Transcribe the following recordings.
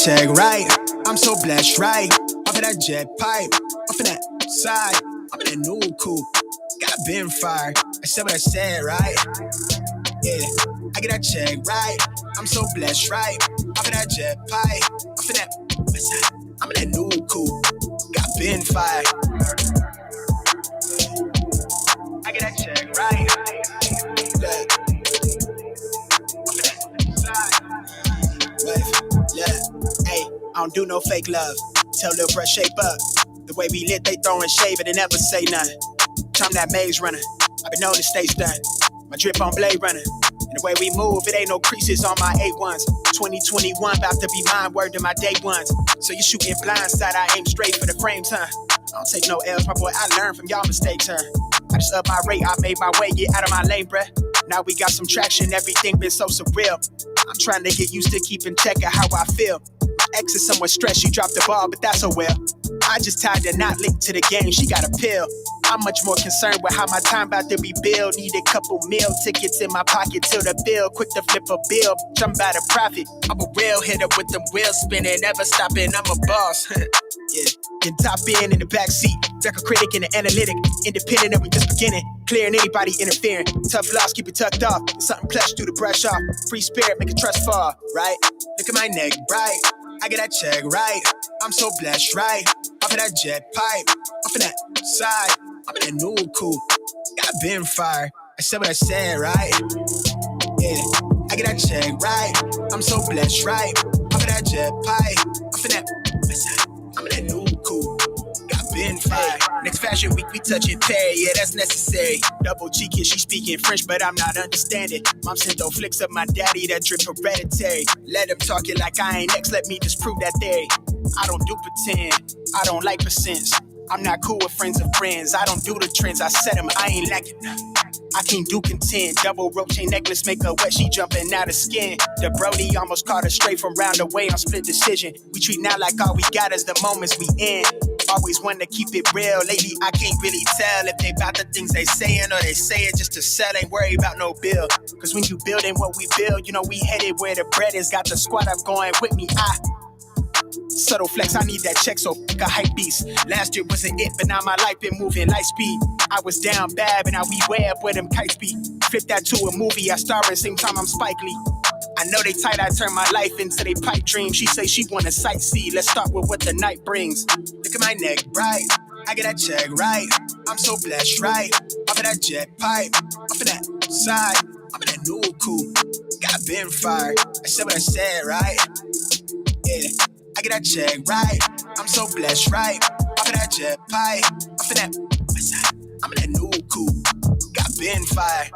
check right. I'm so blessed, right? Off of that jet pipe, off of that side, I'm in that new coupe. Got been fired. I said what I said, right? Yeah, I get that check right. I'm so blessed, right? Off of that jet pipe, off of that side, I'm in that new coupe. Got been fired. I get that check right. Look. Hey, I don't do no fake love. Tell Lil' bruh shape up. The way we lit, they throwing shade, but they never say nothing. I'm that maze runner. I've been known to stay stunned. My drip on Blade Runner. And the way we move, it ain't no creases on my A1s. 2021 about to be mine, word to my day ones. So you shooting blindside, I aim straight for the frames, huh? I don't take no L's, my boy, I learn from y'all mistakes, huh? I just up my rate, I made my way, get out of my lane, bruh. Now we got some traction, everything been so surreal. I'm trying to get used to keeping check of how I feel. My ex is somewhat stressed, she dropped the ball, but that's oh well. I just tied the knot linked to the game, she got a pill. I'm much more concerned with how my time about to be billed. Need a couple meal tickets in my pocket till the bill. Quick to flip a bill, jump by the profit. I'm a real hitter with them wheels spinning, never stopping, I'm a boss. Yeah, can top in the backseat. Record critic and the analytic. Independent and we just beginning. Clearing anybody interfering. Tough loss, keep it tucked off. Something plush, do the brush off. Free spirit, make a trust fall, right? Look at my neck, right? I get that check, right? I'm so blessed, right? Off of that jet pipe, off of that side, I'm in that new coupe. Got been fired. I said what I said, right? Yeah, I get that check, right? I'm so blessed, right? Off of that jet pipe, off of that side, I'm in that new coupe. Got been fired. Next fashion week, we touching pay, yeah, that's necessary. Double G kid, she speaking French, but I'm not understanding. Mom sent those flicks of my daddy that drip hereditary. Let him talk it like I ain't next, let me disprove that theory. I don't do pretend, I don't like percents. I'm not cool with friends of friends. I don't do the trends, I set them, I ain't lacking. I can't do contend. Double rope chain necklace make her wet, she jumping out of skin. The Brody almost caught her straight from round away on split decision. We treat now like all we got is the moments we in. Always want to keep it real. Lately I can't really tell if they about the things they saying or they say it just to sell. Ain't worried about no bill. Cause when you building what we build, you know we headed where the bread is. Got the squad up going with me. Subtle flex, I need that check, so a hype beast. Last year wasn't it, but now my life been moving light speed. I was down bad, but now we way up where them kites be. Flip that to a movie, I star at same time I'm Spike Lee. I know they tight, I turn my life into they pipe dream. She say she wanna sightsee, let's start with what the night brings. Look at my neck, right? I get that check, right? I'm so blessed, right? Off of that jet pipe, off of that side, I'm in that new coupe. Got been fired, I said what I said, right? Yeah. I get that check, right? I'm so blessed, right? Off of that jet pipe, off of that side, I'm in that new coupe. Got been fired.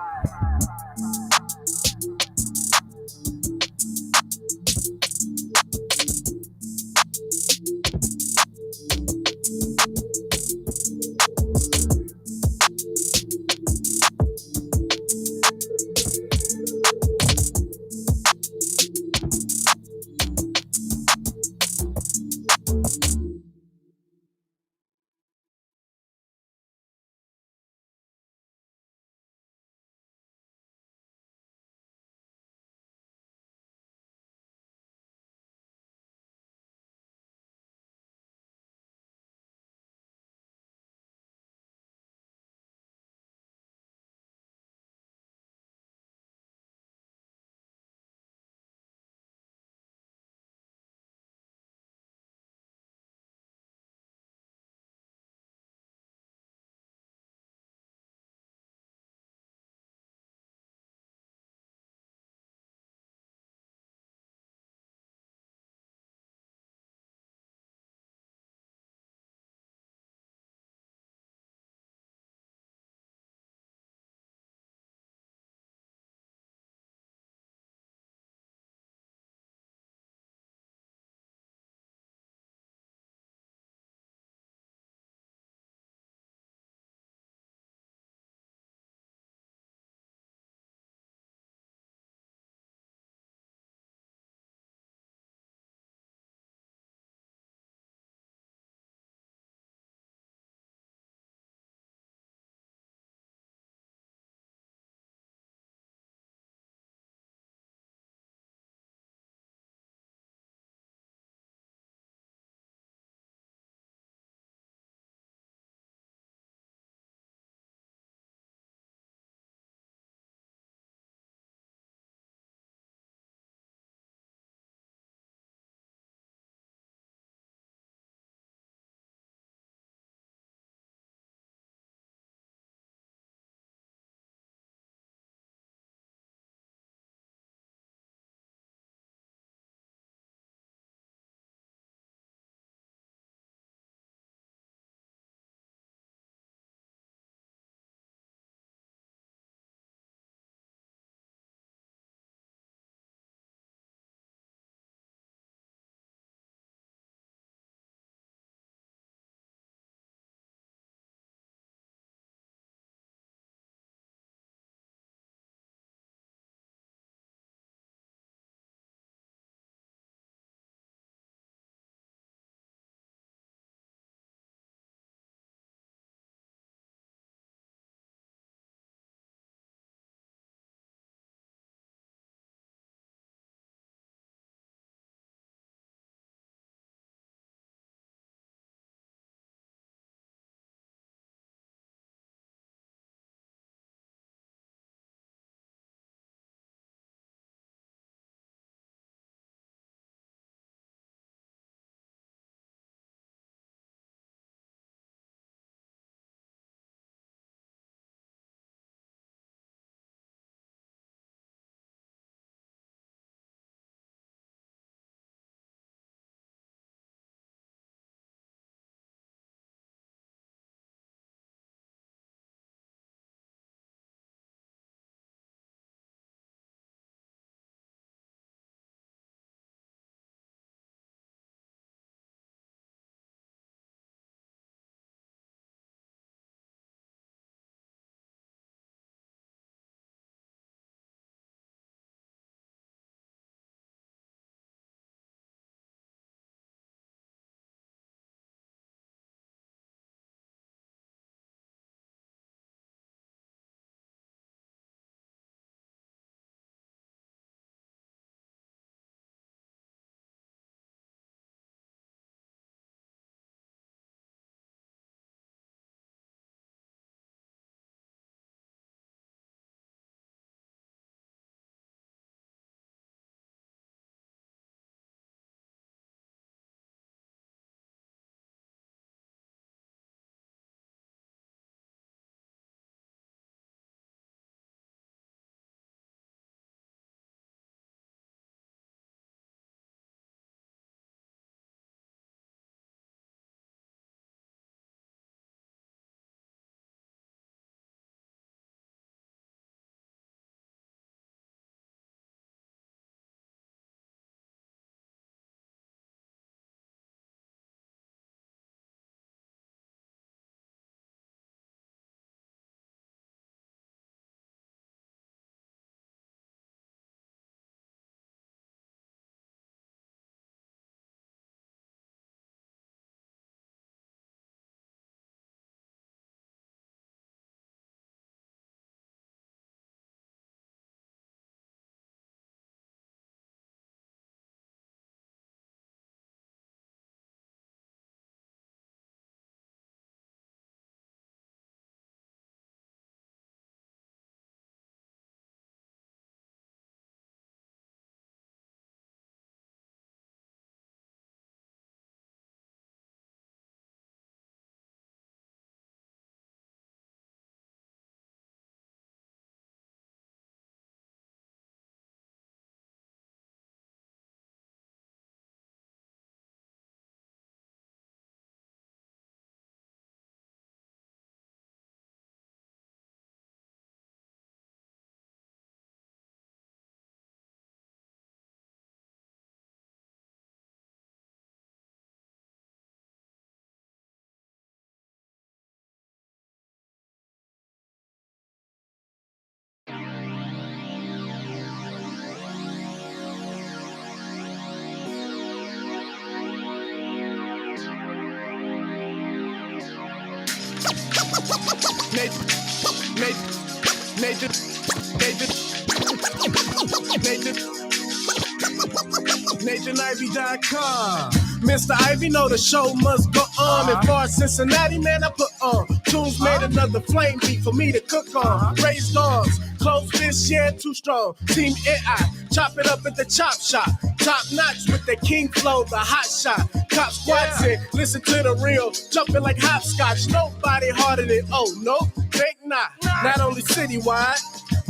NathanIvey.com. Mr. Ivey know the show must go on. And far as Cincinnati, man, I put on. Tunes made another flame beat for me to cook on. Raised arms, close fists, yeah, too strong. Team AI, chop it up at the chop shop. Top notch with the king flow, the hot shot. Cop squats in, listen to the real. Jumping like hopscotch, nobody harder than, oh, no, think not. Not only citywide,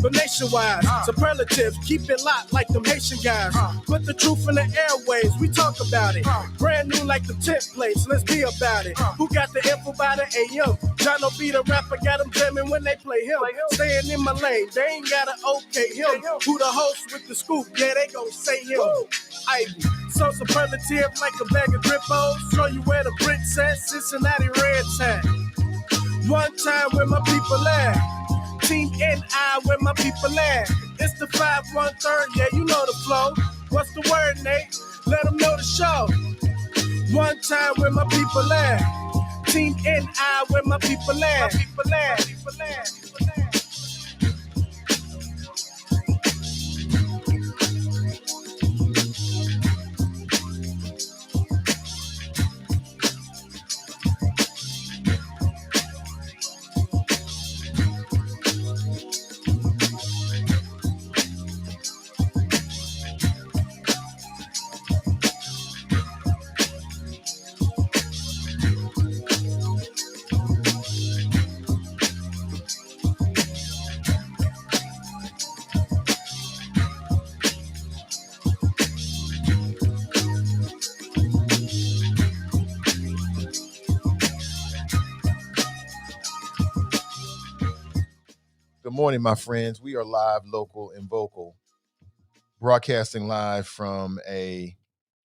but nationwide. Superlatives, keep it locked like them Haitian guys. Put the truth in the airways, we talk about it. Brand new like the templates, let's be about it. Who got the info by the AM? Jono be the rapper, got them jamming when they play him. Staying in my lane, they ain't gotta okay him. Who the host with the scoop? Yeah, they gon' say him. Ivy, so superlative like a bag of Drippos. Show you where the bricks at, Cincinnati red tag. One time where my people at. Team NI where my people at. It's the 5-1-3, yeah, you know the flow. What's the word, Nate? Let them know the show. One time where my people at. Team NI where my people at. Good morning, my friends. We are live, local, and vocal, broadcasting live from a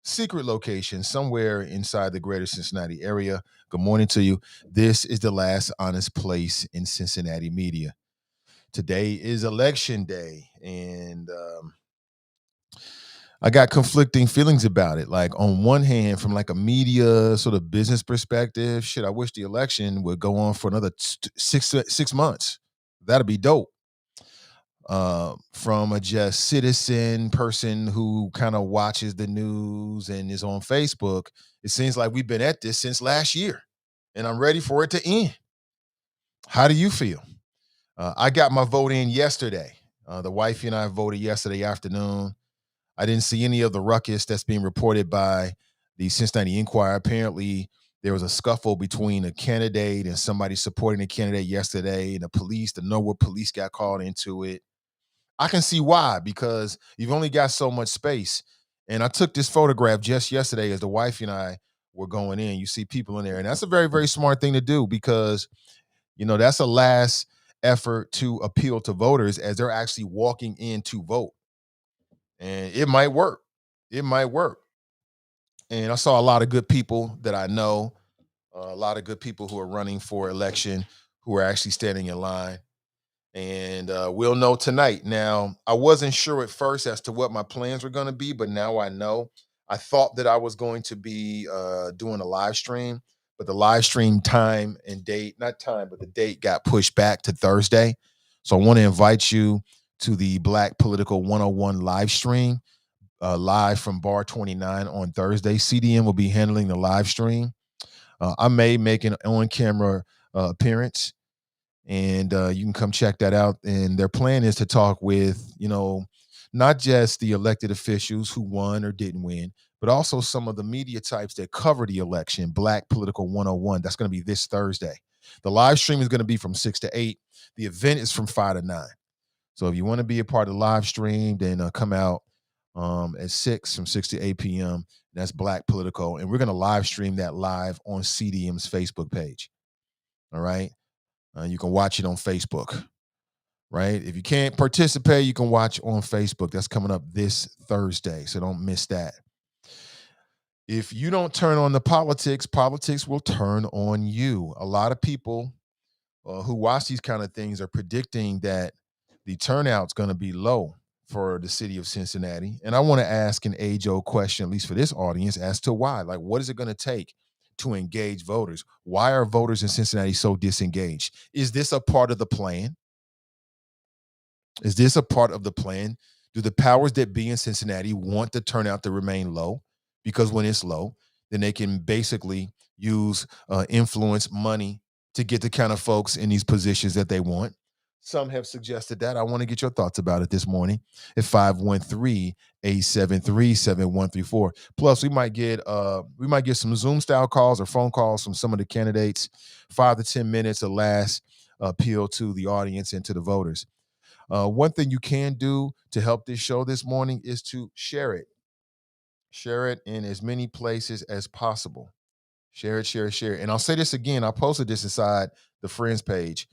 secret location somewhere inside the greater Cincinnati area. Good morning to you. This is the last honest place in Cincinnati media. Today is election day, and I got conflicting feelings about it. Like, on one hand, from like a media sort of business perspective, shit, I wish the election would go on for another 6 months. That'd be dope. From a just citizen person who kind of watches the news and is on Facebook, it seems like we've been at this since last year, and I'm ready for it to end. How do you feel? I got my vote in yesterday. The wifey and I voted yesterday afternoon. I didn't see any of the ruckus that's being reported by the Cincinnati Enquirer. Apparently, there was a scuffle between a candidate and somebody supporting a candidate yesterday, and the Norwood police got called into it. I can see why, because you've only got so much space. And I took this photograph just yesterday as the wife and I were going in. You see people in there, and that's a very, very smart thing to do, because, that's a last effort to appeal to voters as they're actually walking in to vote. And it might work. It might work. And I saw a lot of good people that I know, a lot of good people who are running for election, who are actually standing in line. And we'll know tonight. Now, I wasn't sure at first as to what my plans were going to be, but now I know. I thought that I was going to be doing a live stream, but the live stream time and date, not time, but the date got pushed back to Thursday. So I want to invite you to the Black Political 101 live stream, live from Bar 29 on Thursday. CDM will be handling the live stream. I may make an on-camera appearance, and you can come check that out. And their plan is to talk with, not just the elected officials who won or didn't win, but also some of the media types that cover the election. Black Political 101. That's going to be this Thursday. The live stream is going to be from 6 to 8. The event is from 5 to 9. So if you want to be a part of the live stream, then come out at 6, from 6 to 8 p.m. That's Black Political. And we're going to live stream that live on CDM's Facebook page. All right. You can watch it on Facebook, right? If you can't participate, you can watch on Facebook. That's coming up this Thursday, so don't miss that. If you don't turn on the politics will turn on you. A lot of people who watch these kind of things are predicting that the turnout's going to be low for the city of Cincinnati. And I want to ask an age-old question, at least for this audience, as to why. Like, what is it going to take to engage voters. Why are voters in Cincinnati so disengaged? Is this a part of the plan? Is this a part of the plan? Do the powers that be in Cincinnati want the turnout to remain low? Because when it's low, then they can basically use influence, money to get the kind of folks in these positions that they want. Some have suggested that. I want to get your thoughts about it this morning at 513-873-7134. Plus, we might get some Zoom style calls or phone calls from some of the candidates. 5 to 10 minutes or last appeal to the audience and to the voters. One thing you can do to help this show this morning is to share it. Share it in as many places as possible. Share it, share it, share it. And I'll say this again. I posted this inside the Friends page.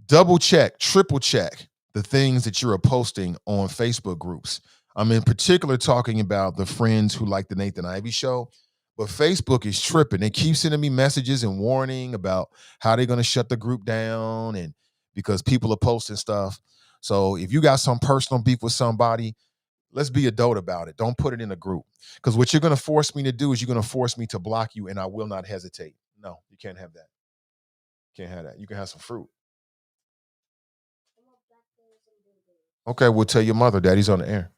Double check, triple check the things that you're posting on Facebook groups. I'm in particular talking about the friends who like the Nathan Ivey Show. But Facebook is tripping. They keep sending me messages and warning about how they're going to shut the group down and because people are posting stuff. So if you got some personal beef with somebody, let's be adult about it. Don't put it in a group. Because what you're going to force me to do is you're going to force me to block you, and I will not hesitate. No, you can't have that. Can't have that. You can have some fruit. Okay, we'll tell your mother. Daddy's on the air.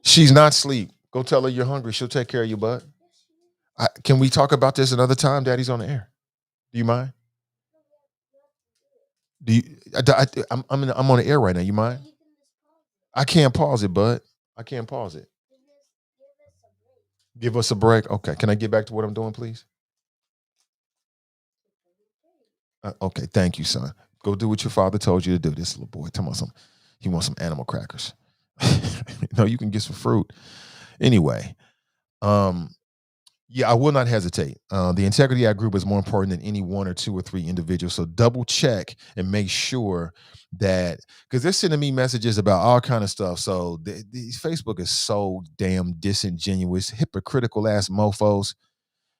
She's not asleep. Go tell her you're hungry. She'll take care of you, bud. Can we talk about this another time? Daddy's on the air. Do you mind? Do you? I'm on the air right now. You mind? I can't pause it, bud. I can't pause it. Give us a break. Okay. Can I get back to what I'm doing, please? Okay. Thank you, son. Go do what your father told you to do. This little boy, tell me something. He wants some animal crackers. No, you can get some fruit. Anyway, yeah, I will not hesitate. The integrity of that group is more important than any one or two or three individuals. So double check and make sure that, because they're sending me messages about all kind of stuff. So Facebook is so damn disingenuous, hypocritical ass mofos.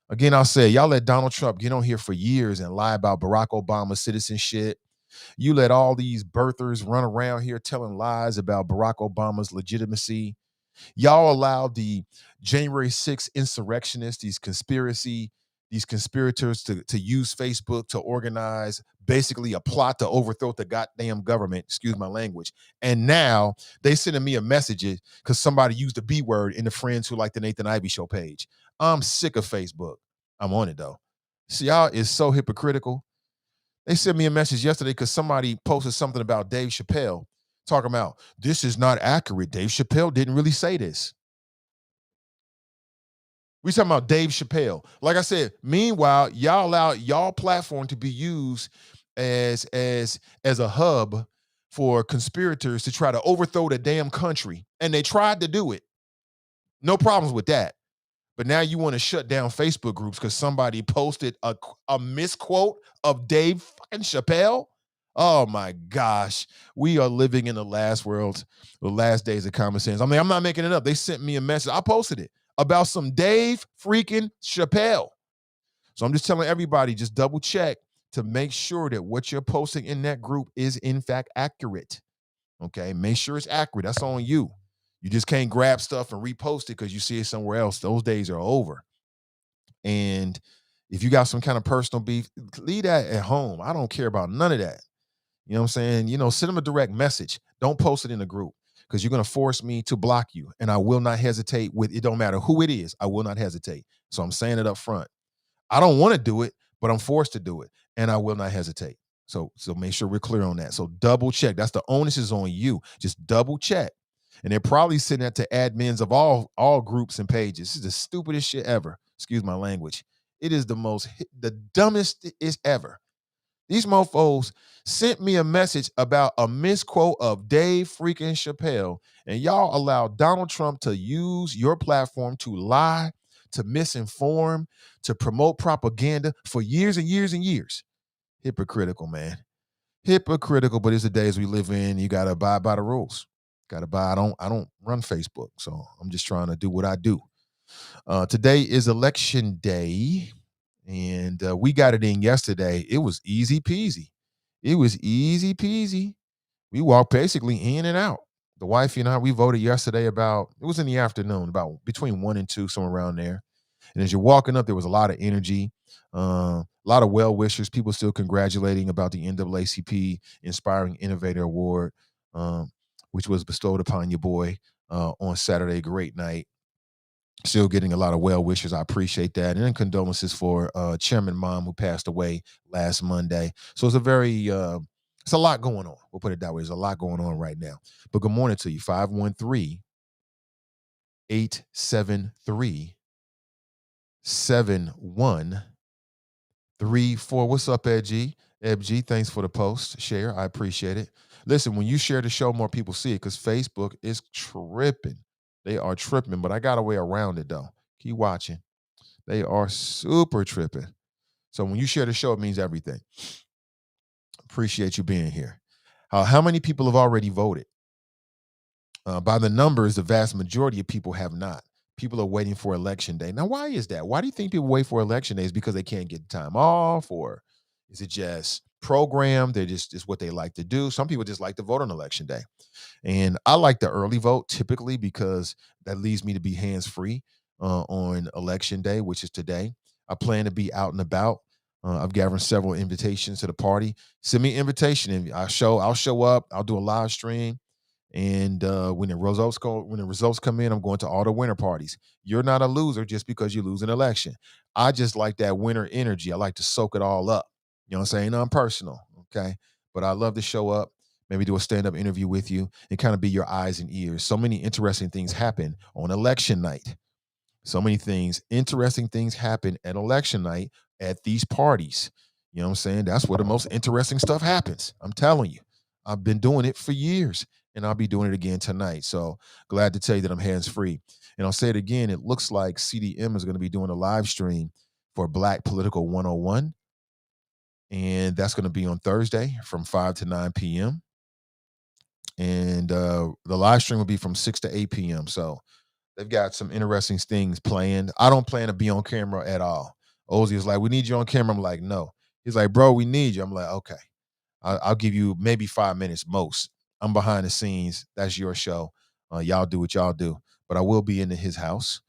Again, I'll say, y'all let Donald Trump get on here for years and lie about Barack Obama's citizenship. You let all these birthers run around here telling lies about Barack Obama's legitimacy. Y'all allowed the January 6th insurrectionists, these conspirators to use Facebook to organize basically a plot to overthrow the goddamn government, excuse my language. And now they sending me a message because somebody used the B word in the Friends Who Like the Nathan Ivey Show page. I'm sick of Facebook. I'm on it though. See, y'all is so hypocritical. They sent me a message yesterday because somebody posted something about Dave Chappelle talking about this is not accurate. Dave Chappelle didn't really say this. We talking about Dave Chappelle. Like I said, meanwhile, y'all allow y'all platform to be used as a hub for conspirators to try to overthrow the damn country. And they tried to do it. No problems with that. But now you want to shut down Facebook groups because somebody posted a misquote of Dave fucking Chappelle? Oh my gosh. We are living in the last world, the last days of common sense. I mean, I'm not making it up. They sent me a message. I posted it about some Dave freaking Chappelle. So I'm just telling everybody, just double check to make sure that what you're posting in that group is in fact accurate. Okay, make sure it's accurate. That's on you. You just can't grab stuff and repost it because you see it somewhere else. Those days are over. And if you got some kind of personal beef, leave that at home. I don't care about none of that. You know what I'm saying? Send them a direct message. Don't post it in a group because you're going to force me to block you. And I will not hesitate with it. Don't matter who it is. I will not hesitate. So I'm saying it up front. I don't want to do it, but I'm forced to do it. And I will not hesitate. So make sure we're clear on that. So double check. That's the onus is on you. Just double check. And they're probably sending that to admins of all groups and pages. This is the stupidest shit ever. Excuse my language. It is the dumbest is ever. These mofos sent me a message about a misquote of Dave freaking Chappelle, and y'all allowed Donald Trump to use your platform to lie, to misinform, to promote propaganda for years and years and years. Hypocritical, man. Hypocritical, but it's the days we live in. You got to abide by the rules. I don't run Facebook, so I'm just trying to do what I do. Today is election day, and we got it in yesterday. It was easy peasy. We walked basically in and out. The wife and I, we voted yesterday it was in the afternoon, about between 1 and 2, somewhere around there. And as you're walking up, there was a lot of energy, a lot of well wishers, people still congratulating about the NAACP Inspiring Innovator Award, which was bestowed upon your boy on Saturday. Great night. Still getting a lot of well wishes. I appreciate that. And then condolences for Chairman Mom, who passed away last Monday. So it's it's a lot going on. We'll put it that way. There's a lot going on right now. But good morning to you. 513-873-7134. What's up, Ed G? Ed G, thanks for the post. Share. I appreciate it. Listen, when you share the show, more people see it because Facebook is tripping. They are tripping, but I got a way around it, though. Keep watching. They are super tripping. So when you share the show, it means everything. Appreciate you being here. How many people have already voted? By the numbers, the vast majority of people have not. People are waiting for election day. Now, why is that? Why do you think people wait for election day? Is because they can't get time off, or is it just programmed? It's what they like to do. Some people just like to vote on election day. And I like the early vote typically because that leaves me to be hands-free on election day, which is today. I plan to be out and about. I've gathered several invitations to the party. Send me an invitation and I'll show up. I'll do a live stream. And when the results come in, I'm going to all the winter parties. You're not a loser just because you lose an election. I just like that winter energy. I like to soak it all up. You know what I'm saying? I'm personal, okay? But I love to show up, maybe do a stand-up interview with you and kind of be your eyes and ears. So many interesting things happen on election night. So many interesting things happen at election night at these parties. You know what I'm saying? That's where the most interesting stuff happens. I'm telling you. I've been doing it for years and I'll be doing it again tonight. So glad to tell you that I'm hands-free. And I'll say it again, it looks like CDM is going to be doing a live stream for Black Political 101. And that's going to be on Thursday from 5 to 9 p.m. And the live stream will be from 6 to 8 p.m. So they've got some interesting things planned. I don't plan to be on camera at all. Ozzy is like, we need you on camera. I'm like, no. He's like, bro, we need you. I'm like, okay. I'll give you maybe 5 minutes most. I'm behind the scenes. That's your show. Y'all do what y'all do. But I will be in his house.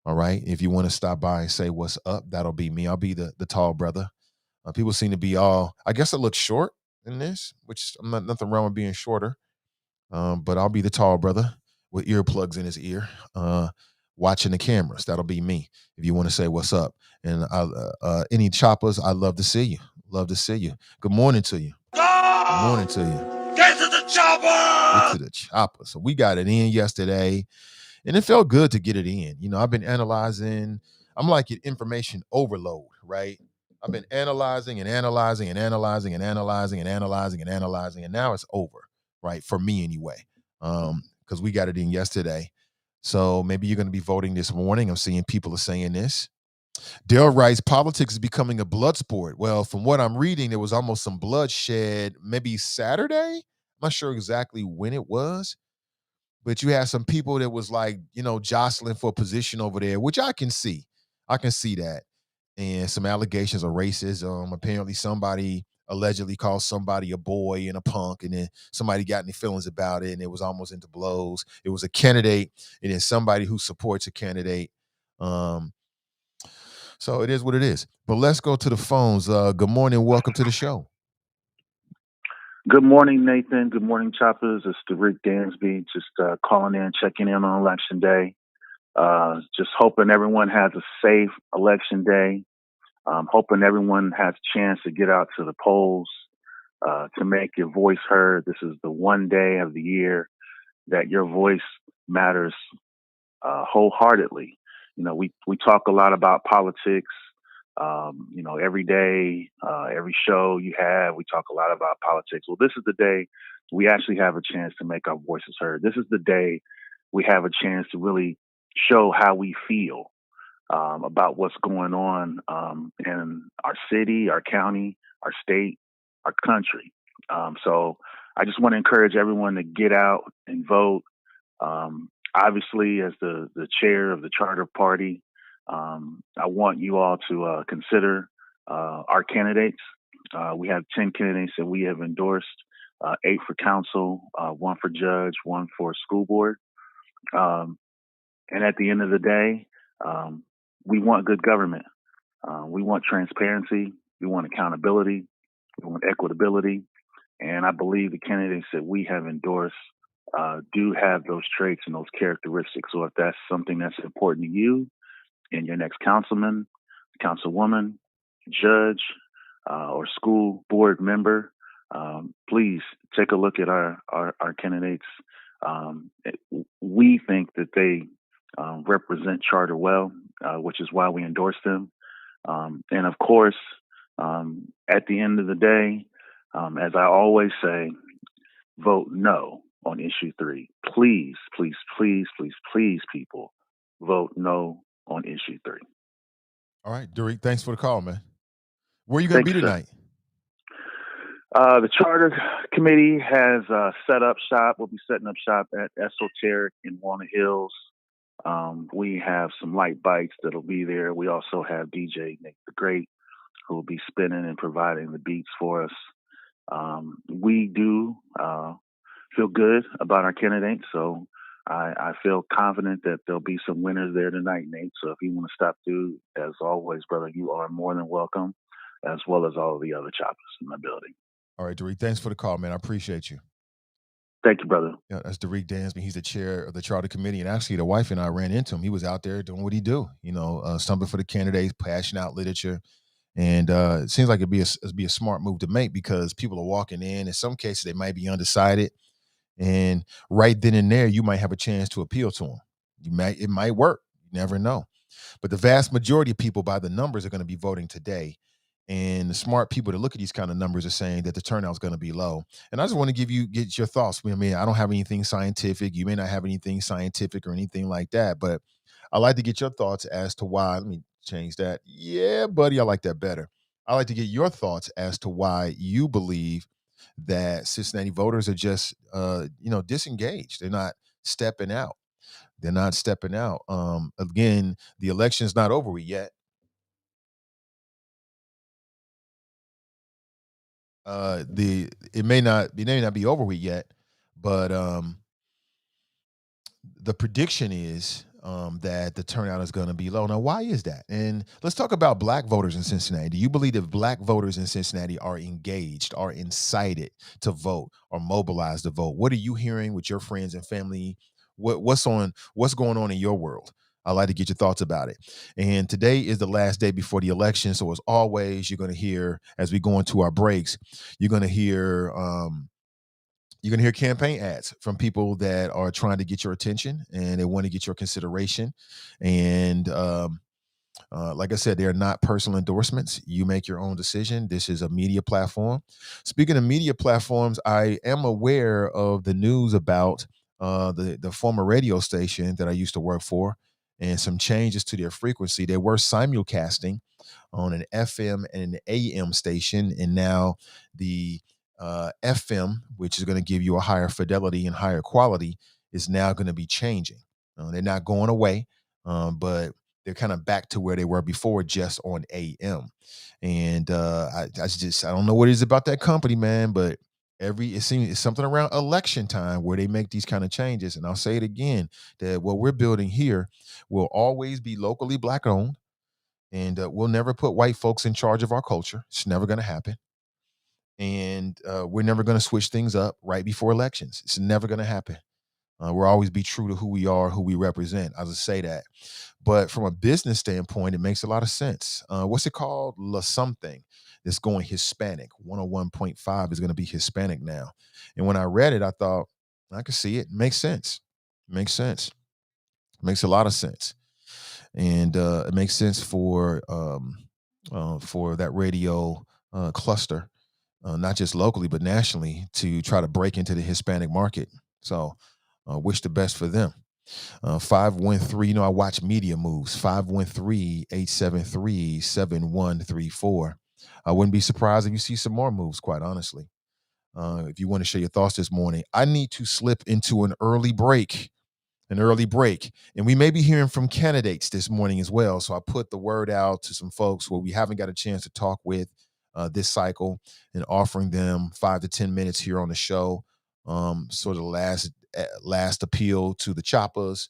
All right. If you want to stop by and say what's up, that'll be me. I'll be the tall brother. People seem to be I guess I look short in this, which I'm not nothing wrong with being shorter. But I'll be the tall brother with earplugs in his ear, watching the cameras. That'll be me. If you want to say what's up, and any choppers, I'd love to see you. Love to see you. Good morning to you. Good morning to you. Get to the chopper. Get to the chopper. So we got it in yesterday, and it felt good to get it in. You know, I've been analyzing. I'm like an information overload, right? I've been analyzing and analyzing and analyzing and analyzing and analyzing and analyzing, and now it's over. Right, for me anyway, because we got it in yesterday. So maybe you're going to be voting this morning. I'm seeing people are saying this. Dale writes, politics is becoming a blood sport. Well, from what I'm reading, there was almost some bloodshed maybe Saturday. I'm not sure exactly when it was, but you had some people that was like, jostling for a position over there, which I can see. I can see that. And some allegations of racism. Apparently somebody allegedly called somebody a boy and a punk, and then somebody got any feelings about it, and it was almost into blows. It was a candidate, and then somebody who supports a candidate. So it is what it is. But let's go to the phones. Good morning. Welcome to the show. Good morning, Nathan. Good morning, Choppers. It's the Rick Dansby, just calling in, checking in on Election Day. Just hoping everyone has a safe Election Day. Hoping everyone has a chance to get out to the polls, to make your voice heard. This is the one day of the year that your voice matters wholeheartedly. We talk a lot about politics. Every day, every show you have, we talk a lot about politics. Well, this is the day we actually have a chance to make our voices heard. This is the day we have a chance to really show how we feel about what's going on in our city, our county, our state, our country. So I just want to encourage everyone to get out and vote. Obviously, as the chair of the Charter Party, I want you all to consider our candidates. We have 10 candidates that we have endorsed, 8 for council, 1 for judge, 1 for school board. And at the end of the day, we want good government. We want transparency. We want accountability. We want equitability. And I believe the candidates that we have endorsed do have those traits and those characteristics. So if that's something that's important to you and your next councilman, councilwoman, judge, or school board member, please take a look at our candidates. We think that they represent charter well, which is why we endorse them. And of course, at the end of the day, as I always say, vote no on issue 3. Please, please, please, please, please, people, vote no on issue 3. All right, Derek, thanks for the call, man. Where are you going to be tonight? The Charter Committee has set up shop. We'll be setting up shop at Esoteric in Walnut Hills. We have some light bites that'll be there. We also have DJ Nick the Great, who will be spinning and providing the beats for us. We do feel good about our candidates, so I feel confident that there'll be some winners there tonight, Nate. So if you want to stop through, as always, brother, you are more than welcome, as well as all of the other choppers in my building. All right, Derek, thanks for the call, man. I appreciate you. Thank you, brother. Yeah, that's Derek Dansby. He's the chair of the Charter Committee. And actually, the wife and I ran into him. He was out there doing what he do, stumbling for the candidates, passing out literature. And it seems like it'd be a smart move to make because people are walking in. In some cases, they might be undecided. And right then and there, you might have a chance to appeal to them. It might work. You never know. But the vast majority of people by the numbers are going to be voting today. And the smart people that look at these kind of numbers are saying that the turnout is going to be low. And I just want to get your thoughts. I mean, I don't have anything scientific. You may not have anything scientific or anything like that, but I'd like to get your thoughts as to why. Let me change that. Yeah, buddy, I like that better. I'd like to get your thoughts as to why you believe that Cincinnati voters are just, disengaged. They're not stepping out. They're not stepping out. Again, the election's not over yet. It may not be over with yet, but the prediction is that the turnout is going to be low. Now, why is that? And let's talk about black voters in Cincinnati. Do you believe that black voters in Cincinnati are engaged, are incited to vote, or mobilized to vote? What are you hearing with your friends and family? What's going on in your world? I'd like to get your thoughts about it. And today is the last day before the election. So as always, you're going to hear, as we go into our breaks, you're going to hear campaign ads from people that are trying to get your attention and they want to get your consideration. And like I said, they are not personal endorsements. You make your own decision. This is a media platform. Speaking of media platforms, I am aware of the news about the former radio station that I used to work for and some changes to their frequency. They were simulcasting on an FM and an AM station, and now the FM, which is going to give you a higher fidelity and higher quality, is now going to be changing. They're not going away, but they're kind of back to where they were before, just on AM. And I don't know what it is about that company, man, but it seems it's something around election time where they make these kind of changes. And I'll say it again, that what we're building here will always be locally black owned. And we'll never put white folks in charge of our culture. It's never going to happen. And we're never going to switch things up right before elections. It's never going to happen. We'll always be true to who we are, who we represent. I'll just say that. But from a business standpoint, it makes a lot of sense. What's it called? La something that's going Hispanic. 101.5 is going to be Hispanic now. And when I read it, I thought, I could see it. Makes sense. Makes sense. Makes a lot of sense. And it makes sense for that radio cluster, not just locally, but nationally, to try to break into the Hispanic market. So wish the best for them. 513, I watch Media Moves, 513-873-7134. I wouldn't be surprised if you see some more moves, quite honestly. If you want to share your thoughts this morning, I need to slip into an early break. And we may be hearing from candidates this morning as well. So I put the word out to some folks where we haven't got a chance to talk with this cycle, and offering them 5 to 10 minutes here on the show. Sort of last appeal to the choppers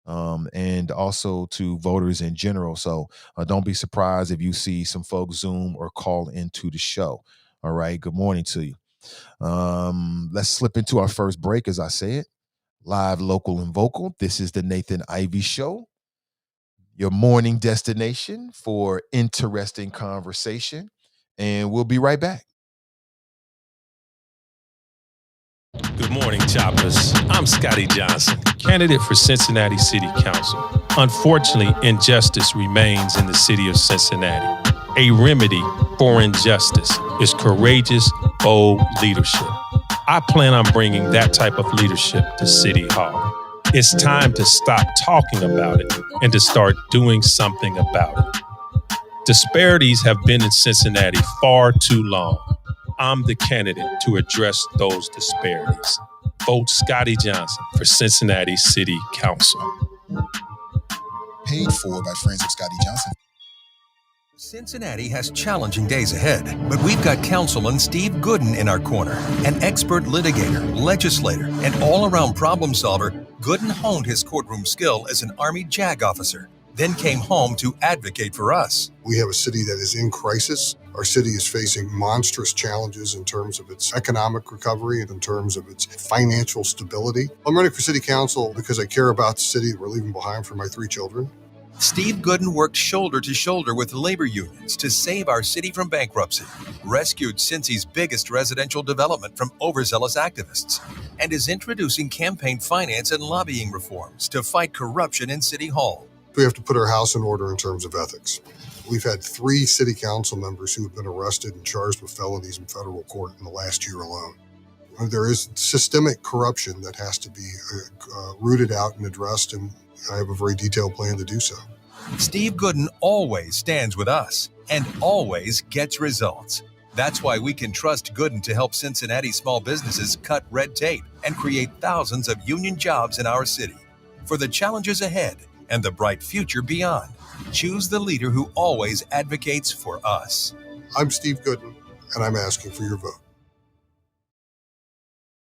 and also to voters in general. So don't be surprised if you see some folks Zoom or call into the show. All right. Good morning to you. Let's slip into our first break, as I said. Live, local, and vocal. This is the Nathan Ivey Show, your morning destination for interesting conversation. And we'll be right back. Good morning, Choppers. I'm Scotty Johnson, candidate for Cincinnati City Council. Unfortunately, injustice remains in the city of Cincinnati. A remedy for injustice is courageous, bold leadership. I plan on bringing that type of leadership to City Hall. It's time to stop talking about it and to start doing something about it. Disparities have been in Cincinnati far too long. I'm the candidate to address those disparities. Vote Scotty Johnson for Cincinnati City Council. Paid for by friends of Scotty Johnson. Cincinnati has challenging days ahead, but we've got Councilman Steve Gooden in our corner. An expert litigator, legislator, and all-around problem solver, Gooden honed his courtroom skill as an Army JAG officer, then came home to advocate for us. We have a city that is in crisis. Our city is facing monstrous challenges in terms of its economic recovery and in terms of its financial stability. I'm running for city council because I care about the city that we're leaving behind for my 3 children. Steve Gooden worked shoulder to shoulder with labor unions to save our city from bankruptcy, rescued Cincy's biggest residential development from overzealous activists, and is introducing campaign finance and lobbying reforms to fight corruption in City Hall. We have to put our house in order in terms of ethics. We've had 3 city council members who have been arrested and charged with felonies in federal court in the last year alone. There is systemic corruption that has to be rooted out and addressed, and I have a very detailed plan to do so. Steve Gooden always stands with us and always gets results. That's why we can trust Gooden to help Cincinnati small businesses cut red tape and create thousands of union jobs in our city. For the challenges ahead and the bright future beyond, choose the leader who always advocates for us. I'm Steve Gooden, and I'm asking for your vote.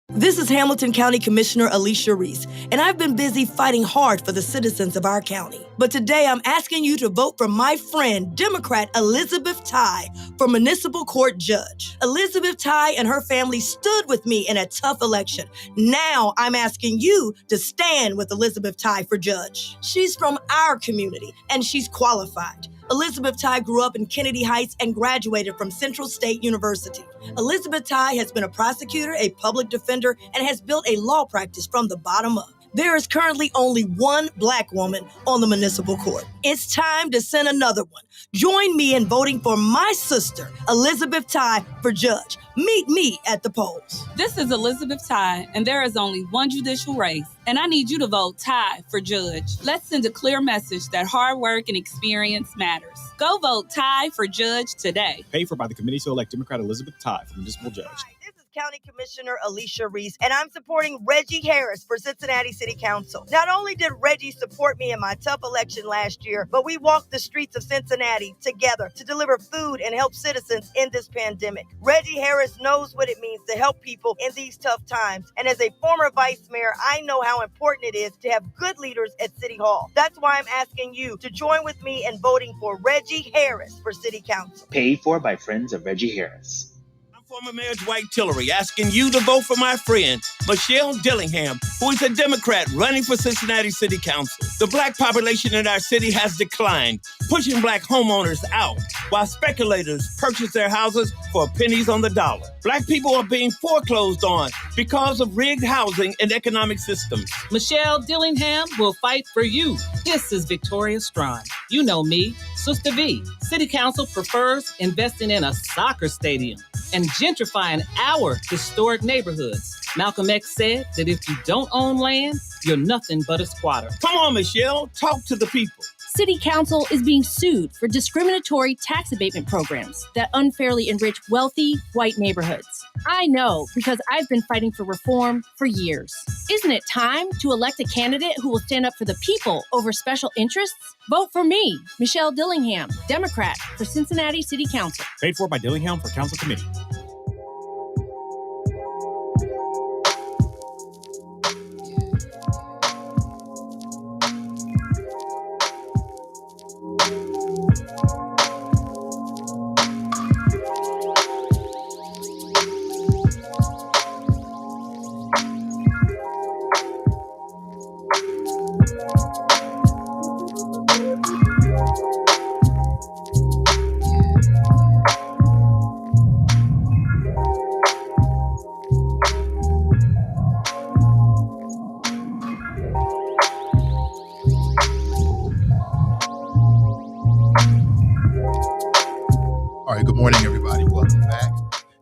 This is Hamilton County Commissioner Alicia Reese, and I've been busy fighting hard for the citizens of our county. But today I'm asking you to vote for my friend, Democrat Elizabeth Tye, for municipal court judge. Elizabeth Tye and her family stood with me in a tough election. Now I'm asking you to stand with Elizabeth Tye for judge. She's from our community, and she's qualified. Elizabeth Tye grew up in Kennedy Heights and graduated from Central State University. Elizabeth Tye has been a prosecutor, a public defender, and has built a law practice from the bottom up. There is currently only one Black woman on the municipal court. It's time to send another one. Join me in voting for my sister, Elizabeth Tye, for judge. Meet me at the polls. This is Elizabeth Tye, and there is only one judicial race, and I need you to vote Tye for judge. Let's send a clear message that hard work and experience matters. Go vote Tye for judge today. Paid for by the committee to elect Democrat Elizabeth Tye for municipal judge. Hi, this is County Commissioner Alicia Reese, and I'm supporting Reggie Harris for Cincinnati City Council. Not only did Reggie support me in my tough election last year, but we walked the streets of Cincinnati together to deliver food and help citizens in this pandemic. Reggie Harris knows what it means to help people in these tough times, and as a former vice mayor, I know how important it is to have good leaders at City Hall. That's why I'm asking you to join with me in voting for Reggie Harris for City Council. Paid for by friends of Reggie Harris. Former Mayor Dwight Tillery asking you to vote for my friend, Michelle Dillingham, who is a Democrat running for Cincinnati City Council. The Black population in our city has declined, pushing Black homeowners out while speculators purchase their houses for pennies on the dollar. Black people are being foreclosed on because of rigged housing and economic systems. Michelle Dillingham will fight for you. This is Victoria Strawn. You know me, Sister V. City Council prefers investing in a soccer stadium and gentrifying our historic neighborhoods. Malcolm X said that if you don't own land, you're nothing but a squatter. Come on, Michelle, talk to the people. City Council is being sued for discriminatory tax abatement programs that unfairly enrich wealthy white neighborhoods. I know because I've been fighting for reform for years. Isn't it time to elect a candidate who will stand up for the people over special interests? Vote for me, Michelle Dillingham, Democrat for Cincinnati City Council. Paid for by Dillingham for Council Committee.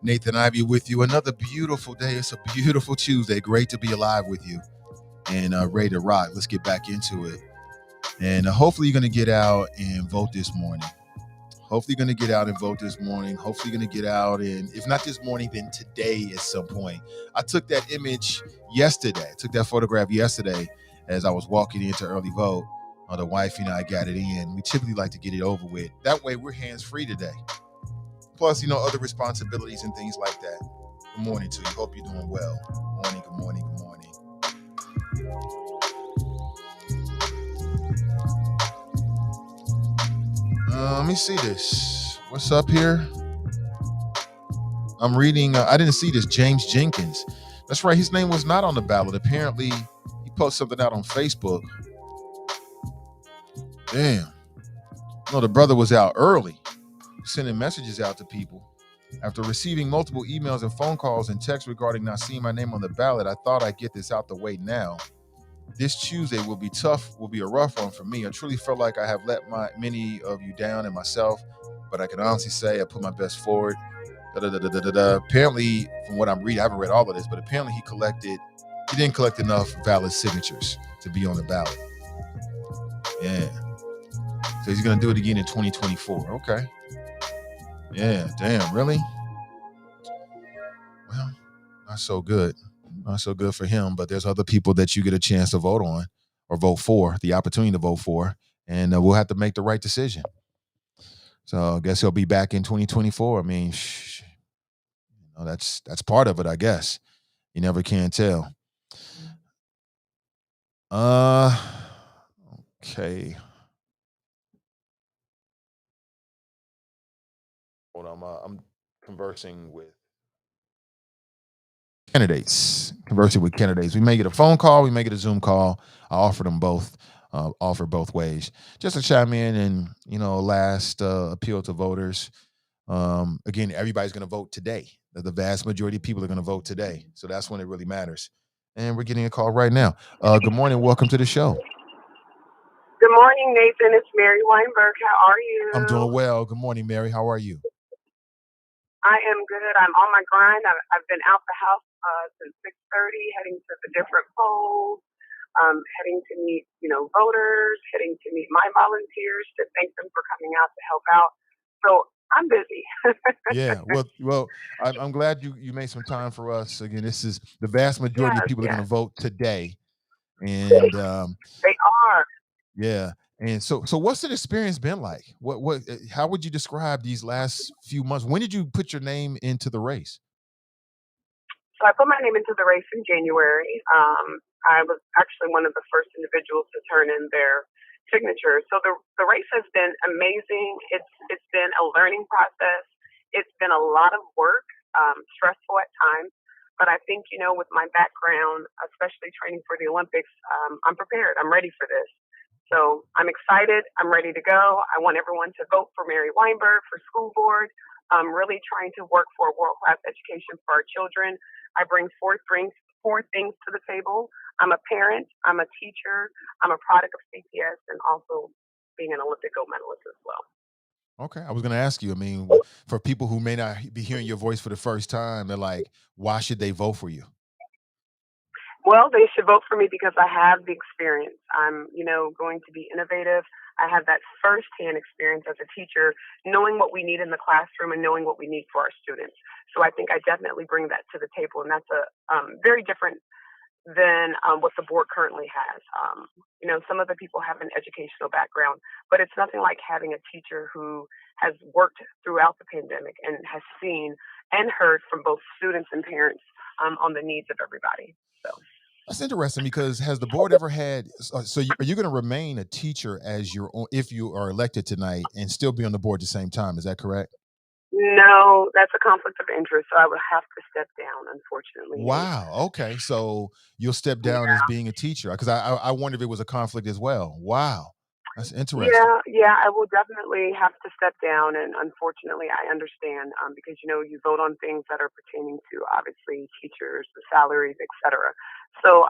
Nathan Ivey with you. Another beautiful day. It's a beautiful Tuesday. Great to be alive with you and ready to rock. Let's get back into it. And hopefully you're going to get out and vote this morning. Hopefully you're going to get out and vote this morning. Hopefully you're going to get out and, if not this morning, then today at some point. I took that image yesterday. I took that photograph yesterday as I was walking into early vote. The wife and I got it in. We typically like to get it over with. That way we're hands-free today. Plus, other responsibilities and things like that. Good morning to you. Hope you're doing well. Good morning, good morning. Let me see this. What's up here? I'm reading, I didn't see this, James Jenkins. That's right, his name was not on the ballot. Apparently, he posted something out on Facebook. Damn. No, the brother was out early, sending messages out to people. After receiving multiple emails and phone calls and texts regarding not seeing my name on the ballot, I thought I'd get this out the way now. This Tuesday will be tough, will be a rough one for me. I truly felt like I have let many of you down and myself, but I can honestly say I put my best forward. Apparently, from what I'm reading, I haven't read all of this, but apparently he didn't collect enough valid signatures to be on the ballot. Yeah. So he's going to do it again in 2024. Okay. Yeah, damn, really? Well, not so good. Not so good for him, but there's other people that you get a chance to vote on or vote for, the opportunity to vote for, and we'll have to make the right decision. So I guess he'll be back in 2024. I mean, that's part of it, I guess. You never can tell. Okay. Hold on, I'm conversing with candidates. We may get a phone call, we may get a Zoom call. I offer them both. Offer both ways, just to chime in and last appeal to voters. Again, everybody's going to vote today. The vast majority of people are going to vote today, so that's when it really matters. And we're getting a call right now. Good morning, welcome to the show. Good morning, Nathan. It's Mary Weinberg. How are you? I'm doing well. Good morning, Mary. How are you? I am good. I'm on my grind. I've been out the house since 6:30, heading to the different polls, heading to meet, voters, heading to meet my volunteers to thank them for coming out to help out. So I'm busy. Yeah. Well, I'm glad you made some time for us. Again, this is the vast majority of people are going to vote today, and they are. Yeah. And so what's the experience been like? How would you describe these last few months? When did you put your name into the race? So I put my name into the race in January. I was actually one of the first individuals to turn in their signature. So the race has been amazing. It's been a learning process. It's been a lot of work, stressful at times. But I think, with my background, especially training for the Olympics, I'm prepared. I'm ready for this. So I'm excited. I'm ready to go. I want everyone to vote for Mary Weinberg for school board. I'm really trying to work for a world-class education for our children. I bring four things to the table. I'm a parent. I'm a teacher. I'm a product of CPS, and also being an Olympic gold medalist as well. Okay. I was going to ask you, I mean, for people who may not be hearing your voice for the first time, they're like, why should they vote for you? Well, they should vote for me because I have the experience. I'm, going to be innovative. I have that firsthand experience as a teacher, knowing what we need in the classroom and knowing what we need for our students. So I think I definitely bring that to the table, and that's a very different than what the board currently has. Some of the people have an educational background, but it's nothing like having a teacher who has worked throughout the pandemic and has seen and heard from both students and parents on the needs of everybody. So that's interesting, because has the board ever had, are you going to remain a teacher if you are elected tonight and still be on the board at the same time? Is that correct? No, that's a conflict of interest, so I would have to step down, unfortunately. Wow. Okay. So you'll step down as being a teacher, because I wonder if it was a conflict as well. Wow. That's interesting. Yeah, I will definitely have to step down, and unfortunately, I understand because you vote on things that are pertaining to obviously teachers, the salaries, etc. So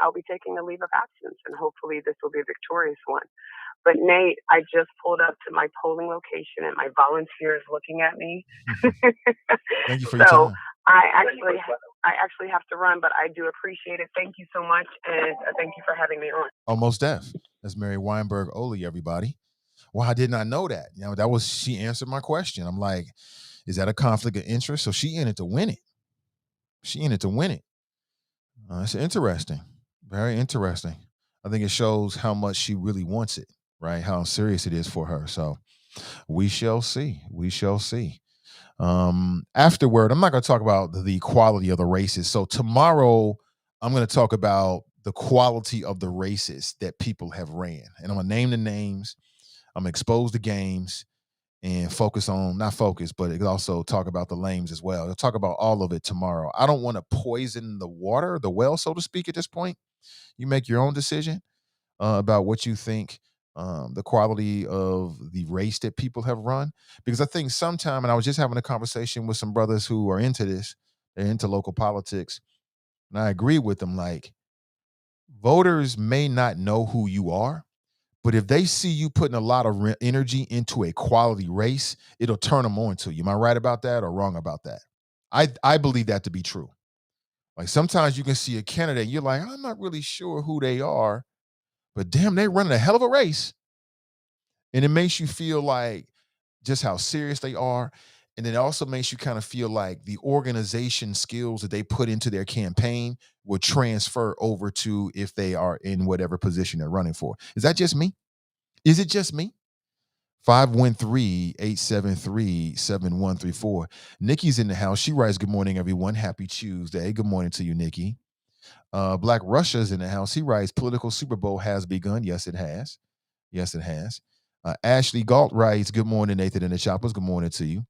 I'll be taking a leave of absence, and hopefully this will be a victorious one. But Nate, I just pulled up to my polling location and my volunteer is looking at me. Thank you for your So time. I actually have to run, but I do appreciate it. Thank you so much, and thank you for having me on. Almost deaf. That's Mary Weinberg Oli, everybody. Well, I did not know that. She answered my question. I'm like, is that a conflict of interest? So she in it to win it. It's interesting. Very interesting. I think it shows how much she really wants it, right? How serious it is for her. So we shall see. Afterward, I'm not going to talk about the quality of the races. So tomorrow, I'm going to talk about the quality of the races that people have ran. And I'm going to name the names. I'm going to expose the games and but also talk about the lames as well. I'll talk about all of it tomorrow. I don't want to poison the well, so to speak, at this point. You make your own decision about what you think the quality of the race that people have run. Because I think sometime, and I was just having a conversation with some brothers who are into this, they're into local politics, and I agree with them, like, voters may not know who you are, but if they see you putting a lot of energy into a quality race, it'll turn them on to you. Am I right about that or wrong about that? I believe that to be true. Like sometimes you can see a candidate, and you're like, I'm not really sure who they are, but damn, they're running a hell of a race. And it makes you feel like just how serious they are. And it also makes you kind of feel like the organization skills that they put into their campaign will transfer over to if they are in whatever position they're running for. Is that just me? Is it just me? 513-873-7134. Nikki's in the house. She writes, good morning, everyone. Happy Tuesday. Good morning to you, Nikki. Black Russia's in the house. He writes, political Super Bowl has begun. Yes, it has. Ashley Galt writes, good morning, Nathan and the Choppers. Good morning to you.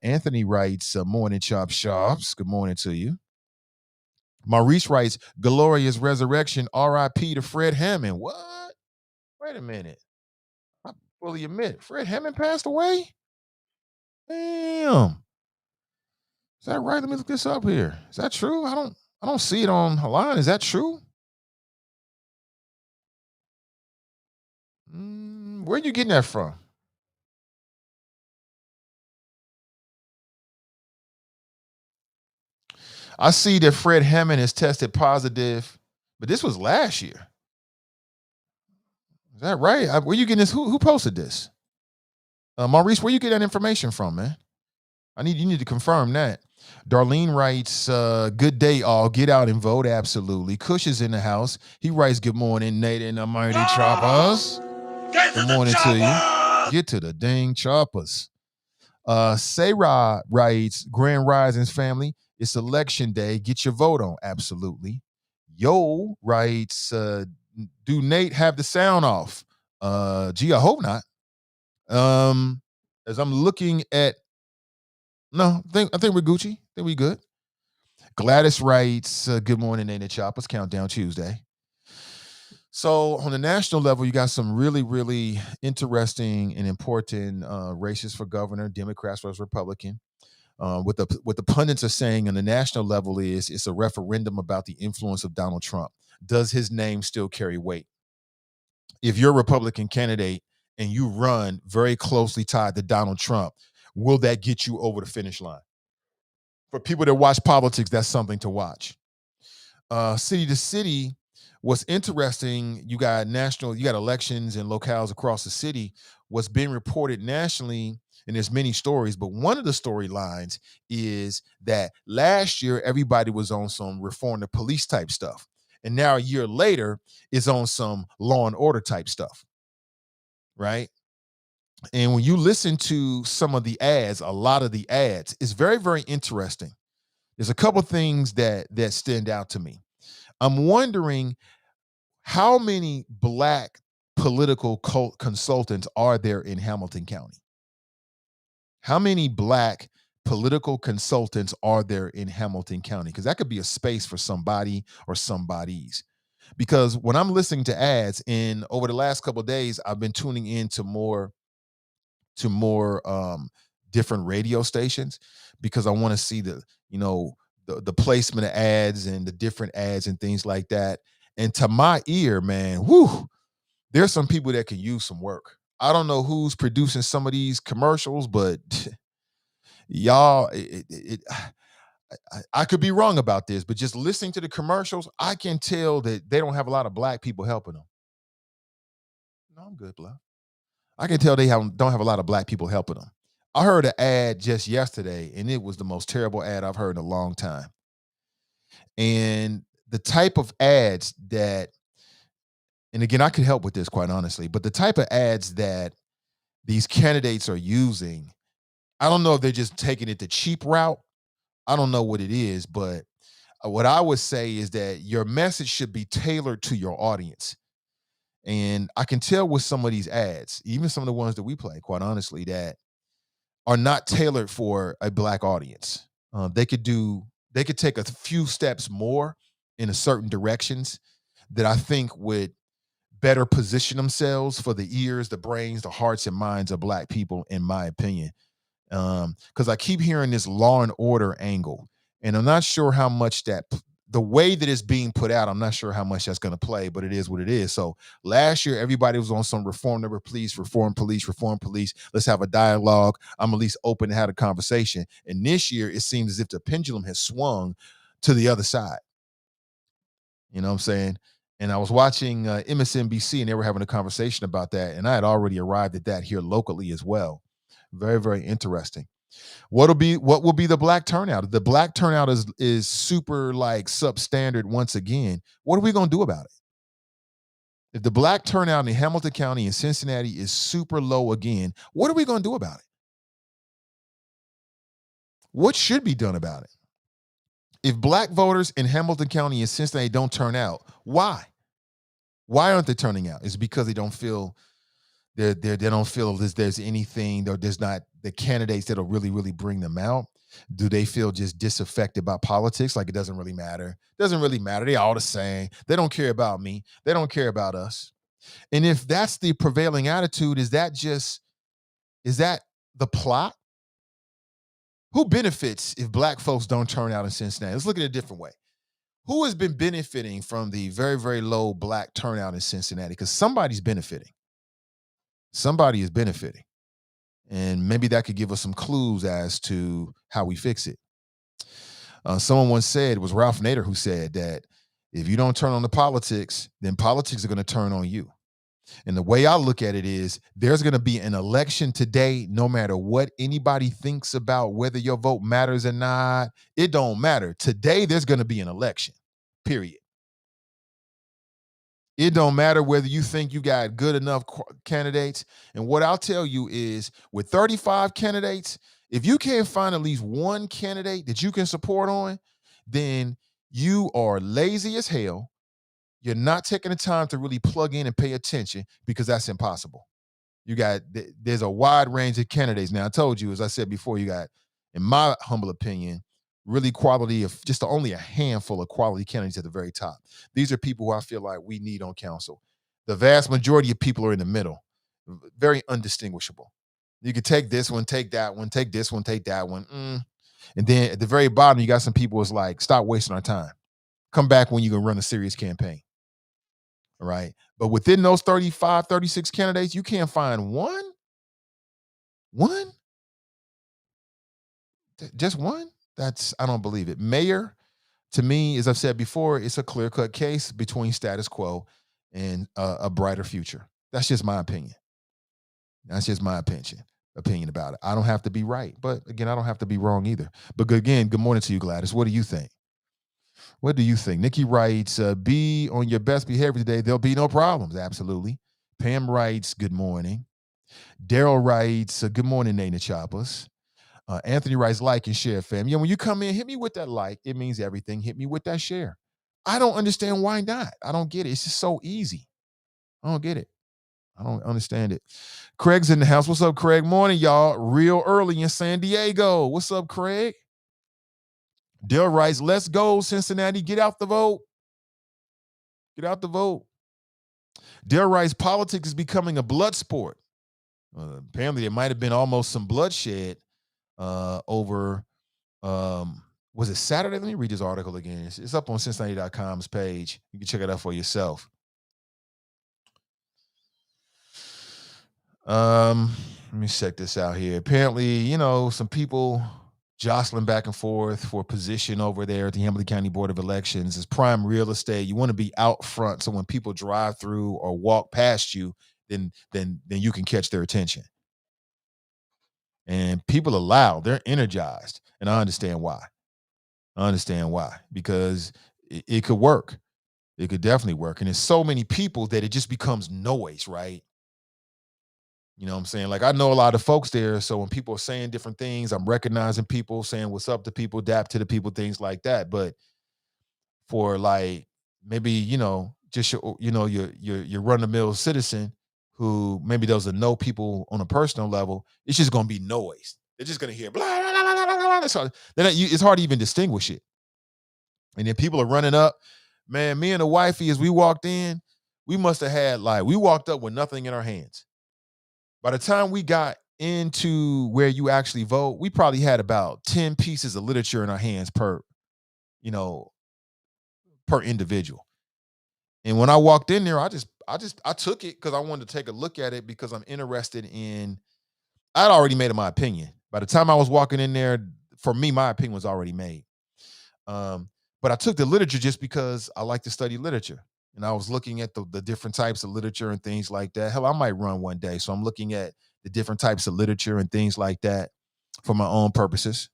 Anthony writes, morning, Chop Shops. Good morning to you. Maurice writes, glorious resurrection, R.I.P. to Fred Hammond. What? Wait a minute. I fully admit, Fred Hammond passed away? Damn. Is that right? Let me look this up here. Is that true? I don't see it on the line. Is that true? Where are you getting that from? I see that Fred Hammond has tested positive, but this was last year. Is that right? Where you getting this? Who posted this? Maurice, where you get that information from, man? You need to confirm that. Darlene writes, good day, all. Get out and vote. Absolutely. Kush is in the house. He writes, good morning, Nate and the Mighty Choppers. Good morning to you. Get to the dang choppers. Sarah writes, Grand Risings family. It's election day. Get your vote on. Absolutely. Yo writes, do Nate have the sound off? Gee, I hope not. As I'm looking at, no, I think we're Gucci. I think we good. Gladys writes, good morning, Nate and Choppers. Countdown Tuesday. So on the national level, you got some really, really interesting and important races for governor, Democrats versus Republican. What the pundits are saying on the national level is it's a referendum about the influence of Donald Trump. Does his name still carry weight? If you're a Republican candidate and you run very closely tied to Donald Trump, will that get you over the finish line? For people that watch politics, that's something to watch. City to city, what's interesting, you got elections and locales across the city. What's being reported nationally, and there's many stories, but one of the storylines is that last year everybody was on some reform the police type stuff. And now a year later, it's on some law and order type stuff, right? And when you listen to some of the ads, a lot of the ads, it's very, very interesting. There's a couple things that stand out to me. I'm wondering how many Black political consultants are there in Hamilton County? How many Black political consultants are there in Hamilton County? Because that could be a space for somebody or somebodies. Because when I'm listening to ads, and over the last couple of days, I've been tuning into more different radio stations because I want to see the placement of ads and the different ads and things like that. And to my ear, man, there's some people that can use some work. I don't know who's producing some of these commercials, but y'all, I could be wrong about this, but just listening to the commercials, I can tell that they don't have a lot of black people helping them. No, I'm good, bro. I can tell they don't have a lot of black people helping them. I heard an ad just yesterday, and it was the most terrible ad I've heard in a long time. And the type of ads that, and again, I could help with this quite honestly, but the type of ads that these candidates are using, I don't know if they're just taking it the cheap route. I don't know what it is, but what I would say is that your message should be tailored to your audience. And I can tell with some of these ads, even some of the ones that we play, quite honestly, that are not tailored for a black audience. They could take a few steps more in a certain directions that I think would better position themselves for the ears, the brains, the hearts, and minds of black people, in my opinion. Because I keep hearing this law and order angle, and I'm not sure how much the way that it's being put out, I'm not sure how much that's going to play, but it is what it is. So last year, everybody was on some reform the police, reform police, reform police. Let's have a dialogue. I'm at least open to have a conversation. And this year, it seems as if the pendulum has swung to the other side. You know what I'm saying? And I was watching MSNBC, and they were having a conversation about that. And I had already arrived at that here locally as well. Very, very interesting. What will be the black turnout? If the black turnout is super like substandard once again, what are we going to do about it? If the black turnout in Hamilton County and Cincinnati is super low again, what are we going to do about it? What should be done about it? If black voters in Hamilton County and Cincinnati don't turn out, why? Why aren't they turning out? It's because they don't feel they don't feel there's anything, or there's not the candidates that'll really, really bring them out. Do they feel just disaffected by politics? Like it doesn't really matter. Doesn't really matter. They all the same. They don't care about me. They don't care about us. And if that's the prevailing attitude, is that the plot? Who benefits if black folks don't turn out in Cincinnati? Let's look at it a different way. Who has been benefiting from the very, very low black turnout in Cincinnati? Because somebody's benefiting. Somebody is benefiting. And maybe that could give us some clues as to how we fix it. Someone once said, it was Ralph Nader who said that if you don't turn on the politics, then politics are going to turn on you. And the way I look at it is there's going to be an election today, no matter what anybody thinks about whether your vote matters or not. It don't matter. Today, there's going to be an election, period. It don't matter whether you think you got good enough candidates. And what I'll tell you is with 35 candidates, if you can't find at least one candidate that you can support on, then you are lazy as hell. You're not taking the time to really plug in and pay attention, because that's impossible. There's a wide range of candidates. Now, I told you, as I said before, you got, in my humble opinion, really quality of just only a handful of quality candidates at the very top. These are people who I feel like we need on council. The vast majority of people are in the middle, very undistinguishable. You could take this one, take that one, take this one, take that one. And then at the very bottom, you got some people who's like, stop wasting our time. Come back when you can run a serious campaign. All right. But within those 35, 36 candidates, you can't find one? One? Just one? I don't believe it. Mayor, to me, as I've said before, it's a clear-cut case between status quo and a brighter future. That's just my opinion. That's just my opinion about it. I don't have to be right, but again, I don't have to be wrong either. But again, good morning to you, Gladys. What do you think? What do you think? Nikki writes, be on your best behavior today. There'll be no problems. Absolutely. Pam writes, good morning. Daryl writes, good morning, Nathan Choppers. Anthony writes, like and share, fam. Yeah, when you come in, hit me with that like. It means everything. Hit me with that share. I don't understand why not. I don't get it. It's just so easy. I don't get it. I don't understand it. Craig's in the house. What's up, Craig? Morning, y'all. Real early in San Diego. What's up, Craig? Dale writes, let's go, Cincinnati. Get out the vote. Get out the vote. Dale writes, politics is becoming a blood sport. Apparently, there might have been almost some bloodshed over, was it Saturday? Let me read this article again. It's up on Cincinnati.com's page. You can check it out for yourself. Let me check this out here. Apparently, some people jostling back and forth for position over there at the Hamilton County Board of Elections is prime real estate. You want to be out front, so when people drive through or walk past you, then you can catch their attention. And people are loud; they're energized, and I understand why. Because it could work. It could definitely work, and there's so many people that it just becomes noise, right? You know what I'm saying? Like, I know a lot of folks there, so when people are saying different things, I'm recognizing people, saying what's up to people, dap to the people, things like that. But for like maybe, just your run-of-the-mill citizen who maybe doesn't know people on a personal level, it's just gonna be noise. They're just gonna hear blah blah blah blah blah blah. So then it's hard to even distinguish it. And then people are running up. Man, me and the wifey, as we walked in, we must have had we walked up with nothing in our hands. By the time we got into where you actually vote, we probably had about 10 pieces of literature in our hands per individual. And when I walked in there, I took it because I wanted to take a look at it because I'm interested in. I'd already made my opinion. By the time I was walking in there, for me, my opinion was already made. But I took the literature just because I like to study literature. And I was looking at the different types of literature and things like that. Hell, I might run one day. So I'm looking at the different types of literature and things like that for my own purposes,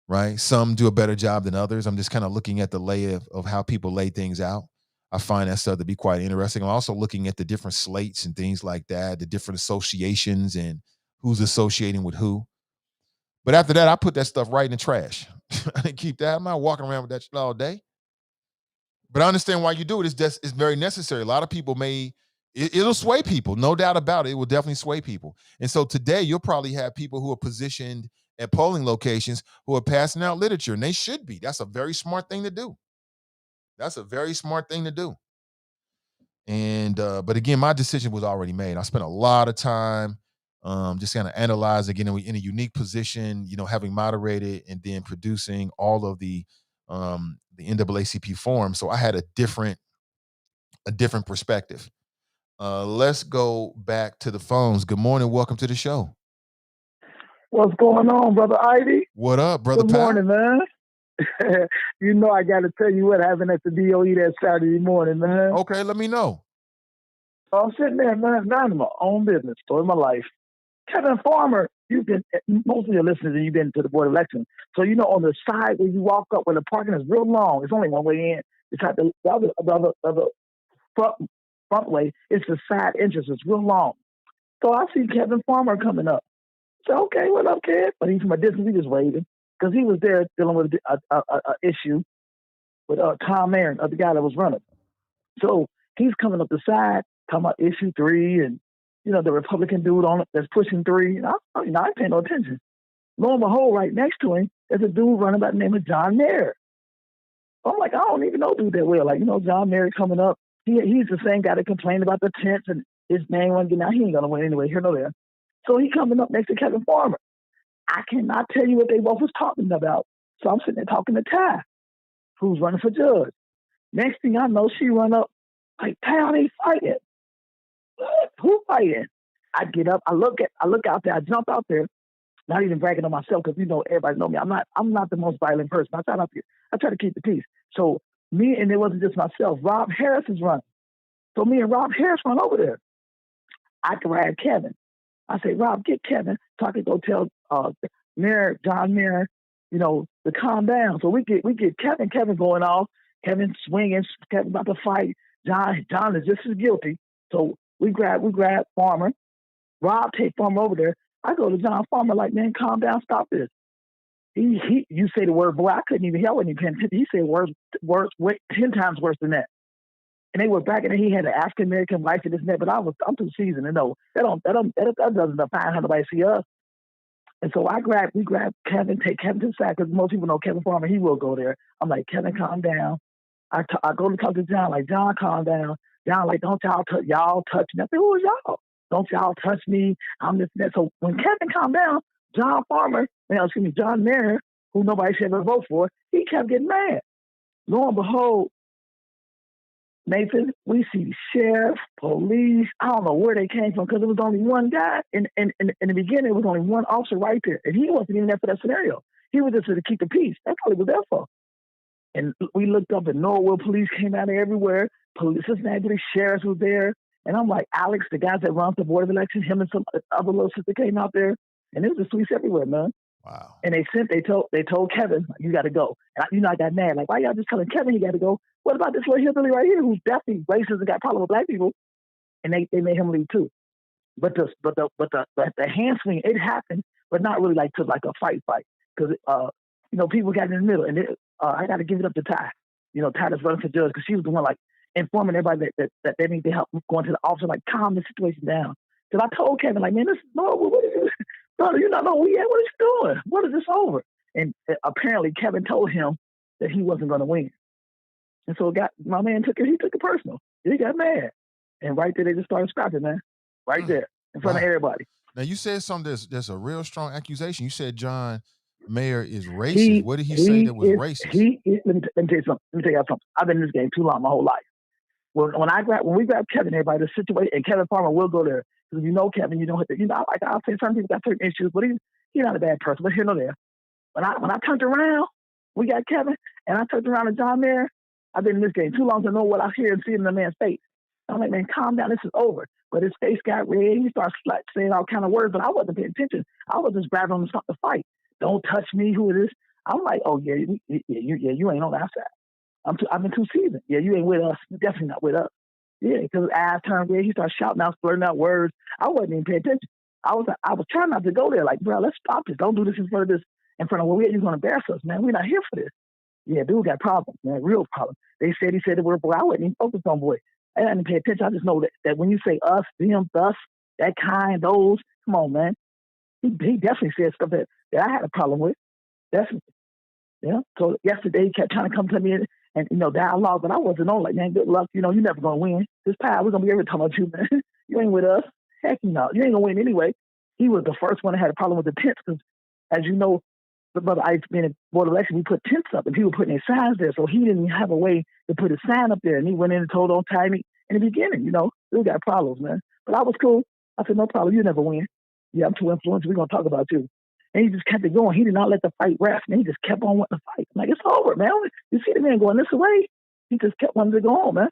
right? Some do a better job than others. I'm just kind of looking at the lay of how people lay things out. I find that stuff to be quite interesting. I'm also looking at the different slates and things like that, the different associations and who's associating with who. But after that, I put that stuff right in the trash. I didn't keep that. I'm not walking around with that shit all day. But I understand why you do it. It's very necessary. A lot of people it'll sway people, no doubt about it. It will definitely sway people. And so today you'll probably have people who are positioned at polling locations who are passing out literature, and they should be. That's a very smart thing to do. And but again, my decision was already made. I spent a lot of time just kind of analyzing, getting in a unique position, having moderated and then producing all of the NAACP forum. So I had a different perspective. Let's go back to the phones. Good morning. Welcome to the show. What's going on, Brother Ivy? What up, Brother Good morning, man. I got to tell you what happened at the DOE that Saturday morning, man. Okay, let me know. So I'm sitting there, man, minding my own business, story of my life. Kevin Farmer, most of your listeners, you've been to the board election. So, on the side where you walk up, where the parking is real long, it's only one way in. It's like the other front way. It's the side entrance. It's real long. So I see Kevin Farmer coming up. So, okay, what up, kid? But he's from a distance. He just waving because he was there dealing with a issue with Tom Marin, the guy that was running. So he's coming up the side, talking about issue 3 and, the Republican dude on it that's pushing 3. And I ain't paying no attention. Lo and behold, right next to him, there's a dude running by the name of John Mayer. I'm like, I don't even know dude that well. Like, John Mayer coming up. He's the same guy that complained about the tents and his name wasn't getting out. He ain't going to win anyway, here nor there. So he coming up next to Kevin Farmer. I cannot tell you what they both was talking about. So I'm sitting there talking to Ty, who's running for judge. Next thing I know, she run up like, Ty, they fighting. What? Who fighting? I get up, I look out there, I jump out there, not even bragging on myself because everybody know me. I'm not the most violent person. I try to keep the peace. So and it wasn't just myself. Rob Harris is running. So me and Rob Harris run over there. I grab Kevin. I say, Rob, get Kevin so I can go tell John Mayer, to calm down. So we get Kevin going off. Kevin swinging. Kevin about to fight. John is just as guilty. So we grab Farmer. Rob take Farmer over there. I go to John Farmer like, man, calm down, stop this. You say the word boy, I couldn't even hear. I wasn't even paying attention. He said words 10 times worse than that. And they were back and he had an African American life and this and that, but I'm too seasoned to know that doesn't define how nobody see us. And so we grab Kevin, take Kevin to the side because most people know Kevin Farmer, he will go there. I'm like, Kevin, calm down. I go to talk to John, like, John, calm down. John, like, don't y'all touch me. I said, who is y'all? Don't y'all touch me. I'm this and that. So when Kevin calmed down, John Mayer, who nobody should ever vote for, he kept getting mad. Lo and behold, Nathan, we see sheriff, police. I don't know where they came from because it was only one guy. In the beginning, it was only one officer right there. And he wasn't even there for that scenario. He was just there to keep the peace. That's all he was there for. And we looked up and Norwell police came out of everywhere. Police, Cincinnati sheriffs was there. And I'm like, Alex, the guys that run the board of elections, him and some other little sister came out there. And it was just police everywhere, man. Wow. And they told Kevin, you got to go. And I got mad. Like, why y'all just telling Kevin he got to go? What about this little hillbilly right here who's definitely racist and got problem with black people? And they made him leave too. But the hand swing, it happened, but not really like to like a fight. Because, people got in the middle. And I got to give it up to Ty. Ty that's running for judge because she was the one like informing everybody that they need to help going to the officer, like calm the situation down. Because I told Kevin, like, man, this is normal. What is this? Brother, you not know who he at? What is he doing? What is this over? And apparently Kevin told him that he wasn't going to win. And so my man took it personal. He got mad. And right there, they just started scrapping, man. Right there, in front of everybody. Now, you said something that's a real strong accusation. You said John Mayer is racist. What did he say that was racist? Let me tell you something. I've been in this game too long, my whole life. When we grab Kevin, everybody, the situation, and Kevin Farmer will go there. Because Kevin, you don't have to, like I'll say some people got certain issues, but he's not a bad person. But here nor there. When I turned around, we got Kevin, and I turned around to John Mayer. I've been in this game too long to know what I hear and see in the man's face. I'm like, man, calm down. This is over. But his face got red. He started saying all kind of words, but I wasn't paying attention. I was just grabbing him to stop the fight. Don't touch me. Who it is? I'm like, oh yeah, you ain't on the outside. I've been too seasoned. Yeah, you ain't with us. You're definitely not with us. Yeah, because his eyes turned red. He started shouting out, blurting out words. I wasn't even paying attention. I was trying not to go there. Like, bro, let's stop this. Don't do this in front of where you're going to embarrass us, man. We're not here for this. Yeah, dude got problems, man, real problems. He said the word boy. I wasn't even focused on boy. I didn't pay attention. I just know that when you say us, them, thus, that kind, those, come on, man. He definitely said stuff that I had a problem with. Definitely. Yeah. So yesterday he kept trying to come to me and dialogue, but I wasn't on like, man, good luck. You're never going to win. This time we're going to be able to talk about you, man. You ain't with us. Heck no. You ain't going to win anyway. He was the first one that had a problem with the tents because, as you know, the brother Ice being in board election, we put tents up and people putting their signs there. So he didn't have a way to put his sign up there. And he went in and told on time in the beginning, we got problems, man. But I was cool. I said, no problem. You never win. Yeah, I'm too influential. We're going to talk about you. And he just kept it going. He did not let the fight rest. And he just kept on wanting to fight. I'm like, it's over, man. You see the man going this way? He just kept wanting to go on, man.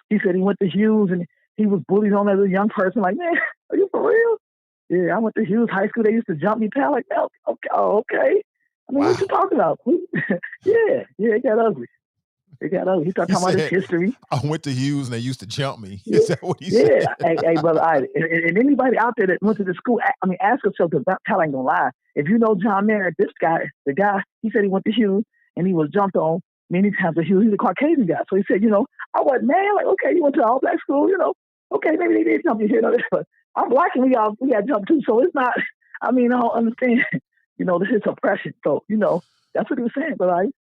He said he went to Hughes and he was bullied on as a young person. Like, man, are you for real? Yeah, I went to Hughes High School. They used to jump me, pal. Like, okay. I mean, what you talking about? Yeah, it got ugly. He started talking about his history. I went to Hughes and they used to jump me. Is that what he said? Yeah. Hey, brother, and anybody out there that went to the school, ask yourself, because Tal ain't gonna lie. If you know John Mayer, the guy, he said he went to Hughes and he was jumped on many times at Hughes. He's a Caucasian guy. So he said, I wasn't mad. Like, okay, you went to an all-black school, okay, maybe they did jump you here, but I'm black and we got jumped too. So it's not, I don't understand, this is oppression. So, that's what he was saying, but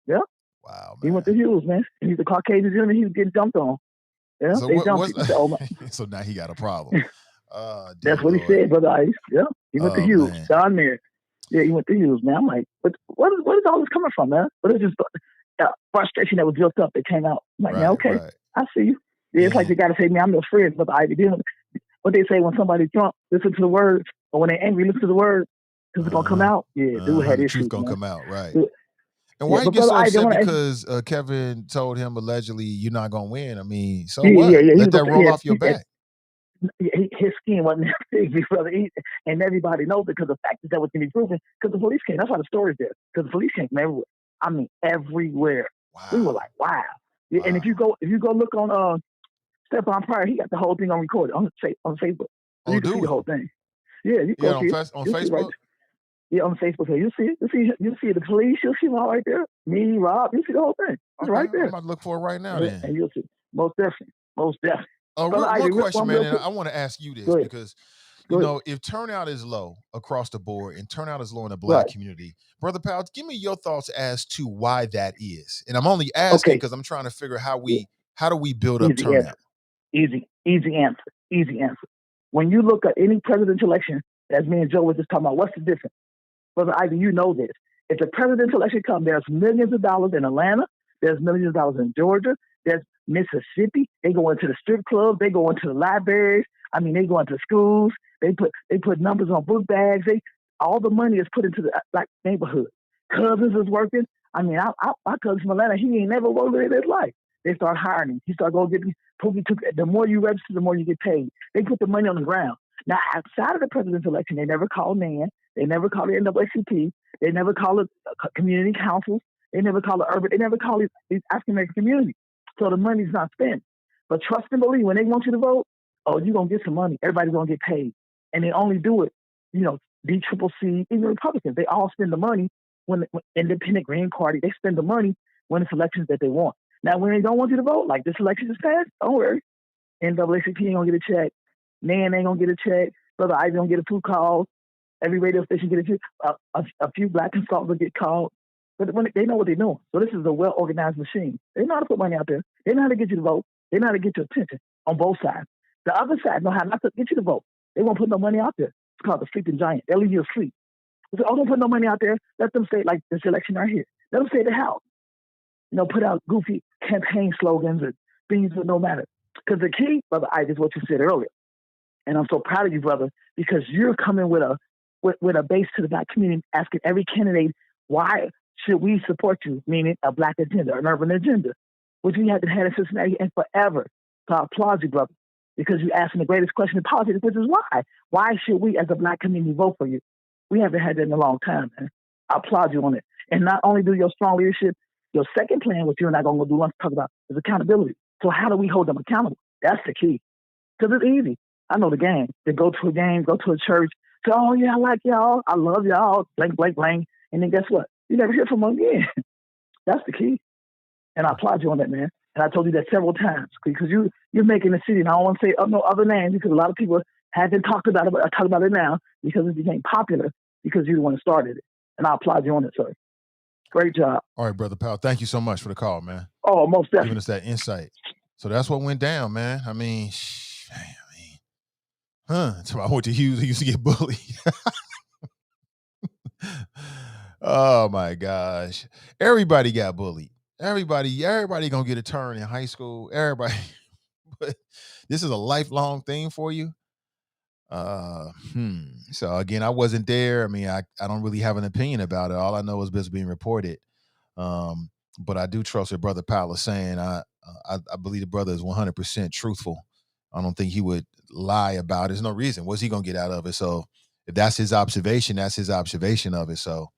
yeah. Wow, man. He went to Hughes, man. And he's a Caucasian gentleman. He was getting jumped on. Yeah, so they jumped him. So now he got a problem. That's what he said, brother Ice. Yeah, he went to Hughes. Man. John Mayer. Yeah, he went to Hughes, man. I'm like, what is all this coming from, man? But it's just frustration that was built up that came out. I'm like, right, okay, right. I see you. Yeah, it's like they got to say, man, I'm your friend, brother Ivy. What they say when somebody's drunk, listen to the words, or when they're angry, listen to the words, because it's going to come out. Yeah, dude had issues. It's going to come out, right. And why you get so upset because Kevin told him allegedly you're not going to win? So what? Let that roll off your back. His skin wasn't that big, brother. And everybody knows it because the fact is that was going to be proven because the police came. That's why the story's there. Because the police came from everywhere. Everywhere. Wow. We were like, wow. Yeah, and if you go look on Stephon Pryor, he got the whole thing on record on Facebook. So you can see the whole thing. Yeah, you go on Facebook? Yeah, on Facebook. So you see it. You see the police. You'll see them all right there. Me, Rob. You see the whole thing. It's right there. I'm about to look for it right now. Then. And you'll see. Most definitely. One question, man. And I want to ask you this because if turnout is low across the board and turnout is low in the black community, Brother Powell, give me your thoughts as to why that is. And I'm only asking because I'm trying to figure out how do we build up turnout. Easy answer. When you look at any presidential election, as me and Joe was just talking about, what's the difference? Brother Ivy, you know this. If the presidential election comes, there's millions of dollars in Atlanta. There's millions of dollars in Georgia. There's Mississippi. They go into the strip clubs. They go into the libraries. I mean, they go into schools. They put numbers on book bags. All the money is put into the black neighborhood. Cousins is working. I mean, my cousin from Atlanta, he ain't never worked in his life. They start hiring him. He start going get the more you register, the more you get paid. They put the money on the ground. Now, outside of the presidential election, they never call NAN. They never call the NAACP. They never call it community councils. They never call it urban. They never call these African American communities. So the money's not spent. But trust and believe, when they want you to vote, you're going to get some money. Everybody's going to get paid. And they only do it, DCCC, even Republicans, they all spend the money when independent Green Party, they spend the money when it's elections that they want. Now, when they don't want you to vote, like this election is passed, don't worry. NAACP ain't going to get a check. NAN ain't going to get a check. Brother Ivey going to get a few calls. Every radio station get a check. A few black consultants will get called. But when they know what they're doing. So this is a well-organized machine. They know how to put money out there. They know how to get you to vote. They know how to get your attention on both sides. The other side know how not to get you to vote. They won't put no money out there. It's called the sleeping giant. They'll leave you asleep. They say, don't put no money out there. Let them say, like this election right here. Let them stay at the house. Put out goofy campaign slogans and things that no matter. Because the key, Brother Ivey, is what you said earlier. And I'm so proud of you, brother, because you're coming with a base to the black community, asking every candidate, why should we support you? Meaning a black agenda, an urban agenda, which we haven't had in Cincinnati in forever. So I applaud you, brother, because you're asking the greatest question in politics, which is why. Why should we as a black community vote for you? We haven't had that in a long time, man. I applaud you on it. And not only do your strong leadership, your second plan, which you're not going to do lunch talk about, is accountability. So how do we hold them accountable? That's the key. Because it's easy. I know the game. They go to a game, go to a church, say, oh, yeah, I like y'all. I love y'all, blank, blank, blank. And then guess what? You never hear from them again. That's the key. And I applaud you on that, man. And I told you that several times because you're making the city. And I don't want to say no other names because a lot of people haven't talked about it, but I talk about it now because it became popular because you're the one that started it. And I applaud you on it, sir. Great job. All right, Brother Powell. Thank you so much for the call, man. Oh, most definitely. Giving us that insight. So that's what went down, man. I mean, I went to Hughes. He used to get bullied. Oh my gosh. Everybody got bullied. Everybody gonna get a turn in high school. Everybody. But this is a lifelong thing for you. So again, I wasn't there. I mean, I don't really have an opinion about it. All I know is this being reported. But I do trust what Brother Powell is saying. I believe the brother is 100% truthful. I don't think he would lie about it. There's no reason. What's he gonna get out of it? So if that's his observation, that's his observation of it. So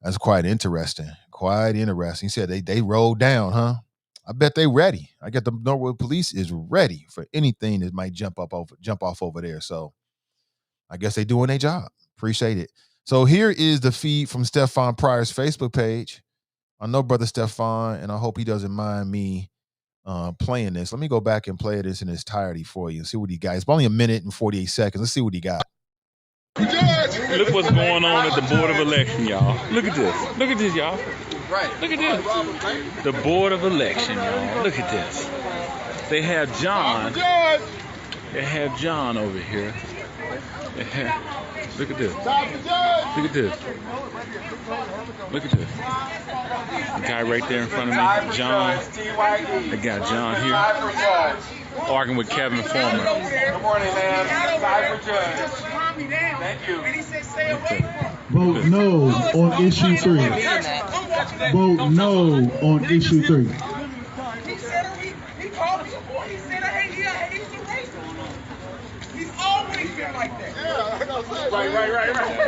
that's quite interesting. Quite interesting. He said they rolled down, huh? I bet they ready. I get the Norwood Police is ready for anything that might jump off over there. So I guess they doing their job. Appreciate it. So here is the feed from Stefan Pryor's Facebook page. I know Brother Stefan, and I hope he doesn't mind me playing this. Let me go back and play this in its entirety for you and see what he got. It's only a minute and 48 seconds. Let's see what he got. Look what's going on at the Board of Election, y'all. Look at this. Look at this, y'all. Right. Look at this. The Board of Election, y'all. Look at this. They have John. They have John over here. Look at this. Look at this. Look at this. The guy right there in front of me, John. They got John here. Arguing with Kevin Former. Good morning, man. Thank you. Vote no on issue 3. Vote no on issue 3. He called me a boy. He said, he's a racist. He's always been like that. Right.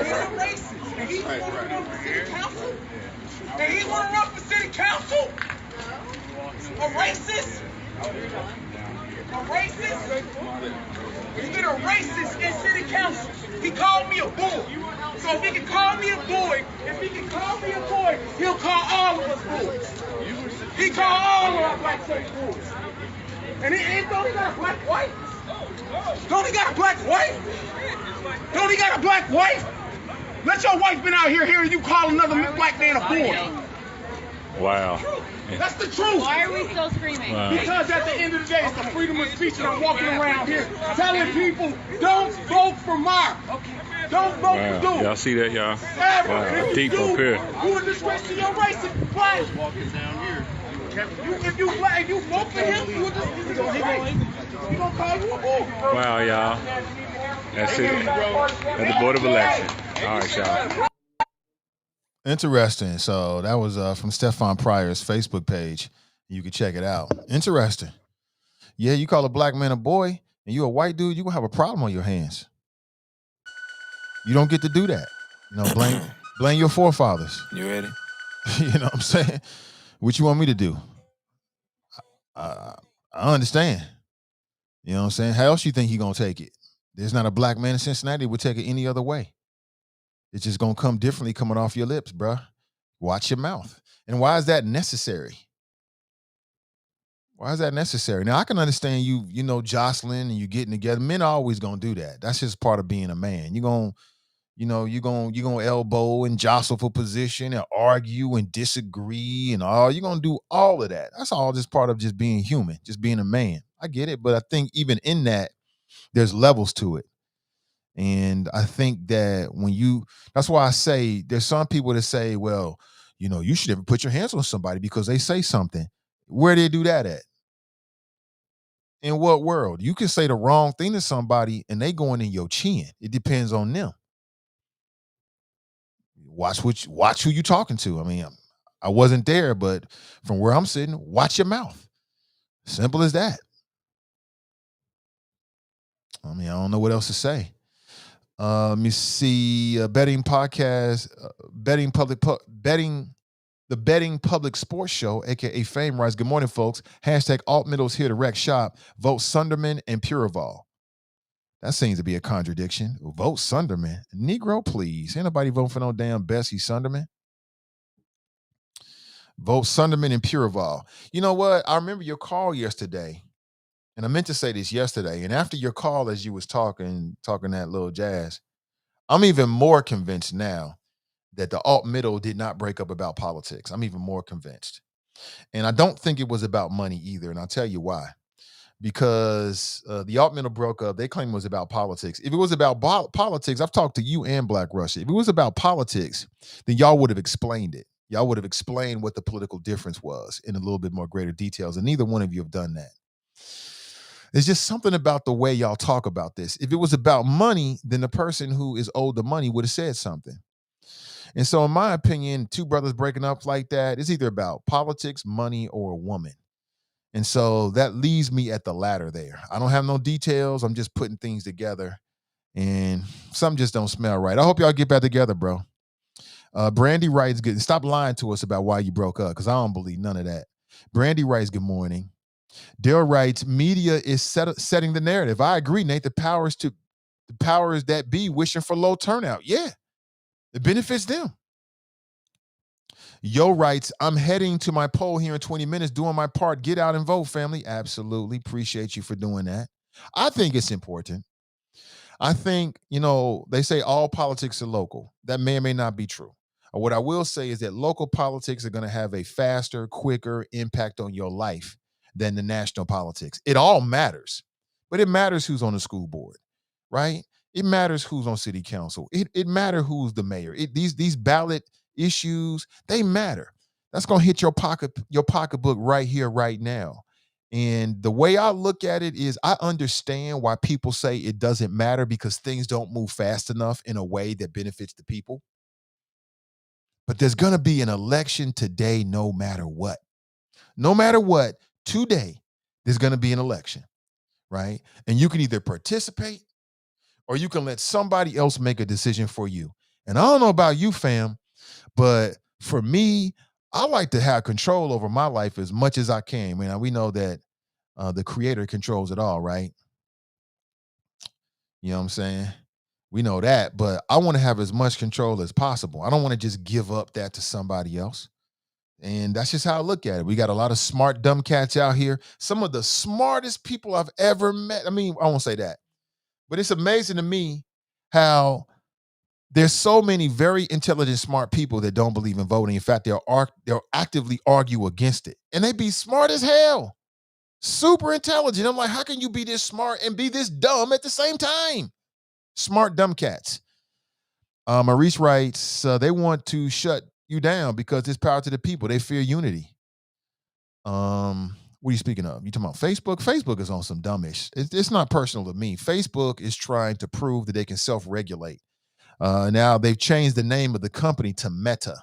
He's a racist. And he's going to run for city council. And he's going to run for city council. A racist. A racist? He's been a racist in city council. He called me a boy. So if he can call me a boy, he'll call all of us boys. He called all of our black folks boys. And don't he got a black wife? Don't he got a black wife? Don't he got a black wife? Let your wife been out here hearing you call another black man a boy. Wow. That's the truth. Why are we still screaming? Wow. Because at the end of the day, it's the freedom of speech, and I'm walking around here telling people, don't vote for Mark. Don't vote for Duke. Y'all see that, y'all? Ever. Wow. Deep up here. You a disgrace to your race. Why? Walking down here. If you vote for him, he gonna call you a bull. Wow, y'all. That's it. At the Board of Election. All right, y'all. Interesting. So that was from Stefan Pryor's Facebook page. You can check it out. Interesting. Yeah, you call a black man a boy and you a white dude, you're going to have a problem on your hands. You don't get to do that. Blame your forefathers. You ready? You know what I'm saying? What you want me to do? I understand. You know what I'm saying? How else you think he going to take it? There's not a black man in Cincinnati that would take it any other way. It's just going to come differently coming off your lips, bruh. Watch your mouth. And why is that necessary? Why is that necessary? Now, I can understand you jostling and you getting together. Men are always going to do that. That's just part of being a man. You're going to elbow and jostle for position and argue and disagree and all. You're going to do all of that. That's all just part of just being human, just being a man. I get it. But I think even in that, there's levels to it. And I think that that's why I say there's some people that say, well, you should never put your hands on somebody because they say something. Where do they do that at? In what world? You can say the wrong thing to somebody and they going in your chin. It depends on them. Watch who you talking to. I mean, I wasn't there, but from where I'm sitting, watch your mouth. Simple as that. I mean, I don't know what else to say. Let me see. Betting podcast, the Betting Public Sports Show, aka Fame Rise. Good morning, folks. Hashtag Alt Middle's here to wreck shop. Vote Sunderman and Puraval. That seems to be a contradiction. Vote Sunderman. Negro, please. Ain't nobody voting for no damn Bessie Sunderman. Vote Sunderman and Puraval. You know what? I remember your call yesterday, and I meant to say this yesterday. And after your call, as you was talking that little jazz, I'm even more convinced now that the alt middle did not break up about politics. I'm even more convinced. And I don't think it was about money either. And I'll tell you why. Because the alt middle broke up. They claim it was about politics. If it was about politics, I've talked to you and Black Russia. If it was about politics, then y'all would have explained it. Y'all would have explained what the political difference was in a little bit more greater details. And neither one of you have done that. There's just something about the way y'all talk about this. If it was about money, then the person who is owed the money would have said something. And so in my opinion, two brothers breaking up like that, it's either about politics, money, or a woman. And so that leaves me at the latter there. I don't have no details. I'm just putting things together. And some just don't smell right. I hope y'all get back together, bro. Brandy writes, good. Stop lying to us about why you broke up, because I don't believe none of that. Brandy writes, good morning. Dale writes, media is setting the narrative. I agree, Nate. The powers that be wishing for low turnout. Yeah. It benefits them. Yo writes, I'm heading to my poll here in 20 minutes, doing my part. Get out and vote, family. Absolutely. Appreciate you for doing that. I think it's important. I think, they say all politics are local. That may or may not be true. What I will say is that local politics are going to have a faster, quicker impact on your life than the national politics. It all matters, but it matters who's on the school board, right? It matters who's on city council. It matters who's the mayor. These ballot issues, they matter. That's going to hit your pocketbook right here, right now. And the way I look at it is I understand why people say it doesn't matter because things don't move fast enough in a way that benefits the people. But there's going to be an election today no matter what. No matter what, today, there's going to be an election, right? And you can either participate or you can let somebody else make a decision for you. And I don't know about you, fam, but for me, I like to have control over my life as much as I can. Man, we know that the creator controls it all, right? You know what I'm saying? We know that, but I want to have as much control as possible. I don't want to just give up that to somebody else. And that's just how I look at it. We got a lot of smart, dumb cats out here. Some of the smartest people I've ever met. I mean, I won't say that, but it's amazing to me how there's so many very intelligent, smart people that don't believe in voting. In fact, they'll actively argue against it. And they be smart as hell. Super intelligent. I'm like, how can you be this smart and be this dumb at the same time? Smart, dumb cats. Maurice writes, they want to shut you down because it's power to the people. They fear unity. What are you speaking of? You talking about Facebook? Facebook is on some dumbish. It's not personal to me. Facebook is trying to prove that they can self-regulate. Now they've changed the name of the company to Meta,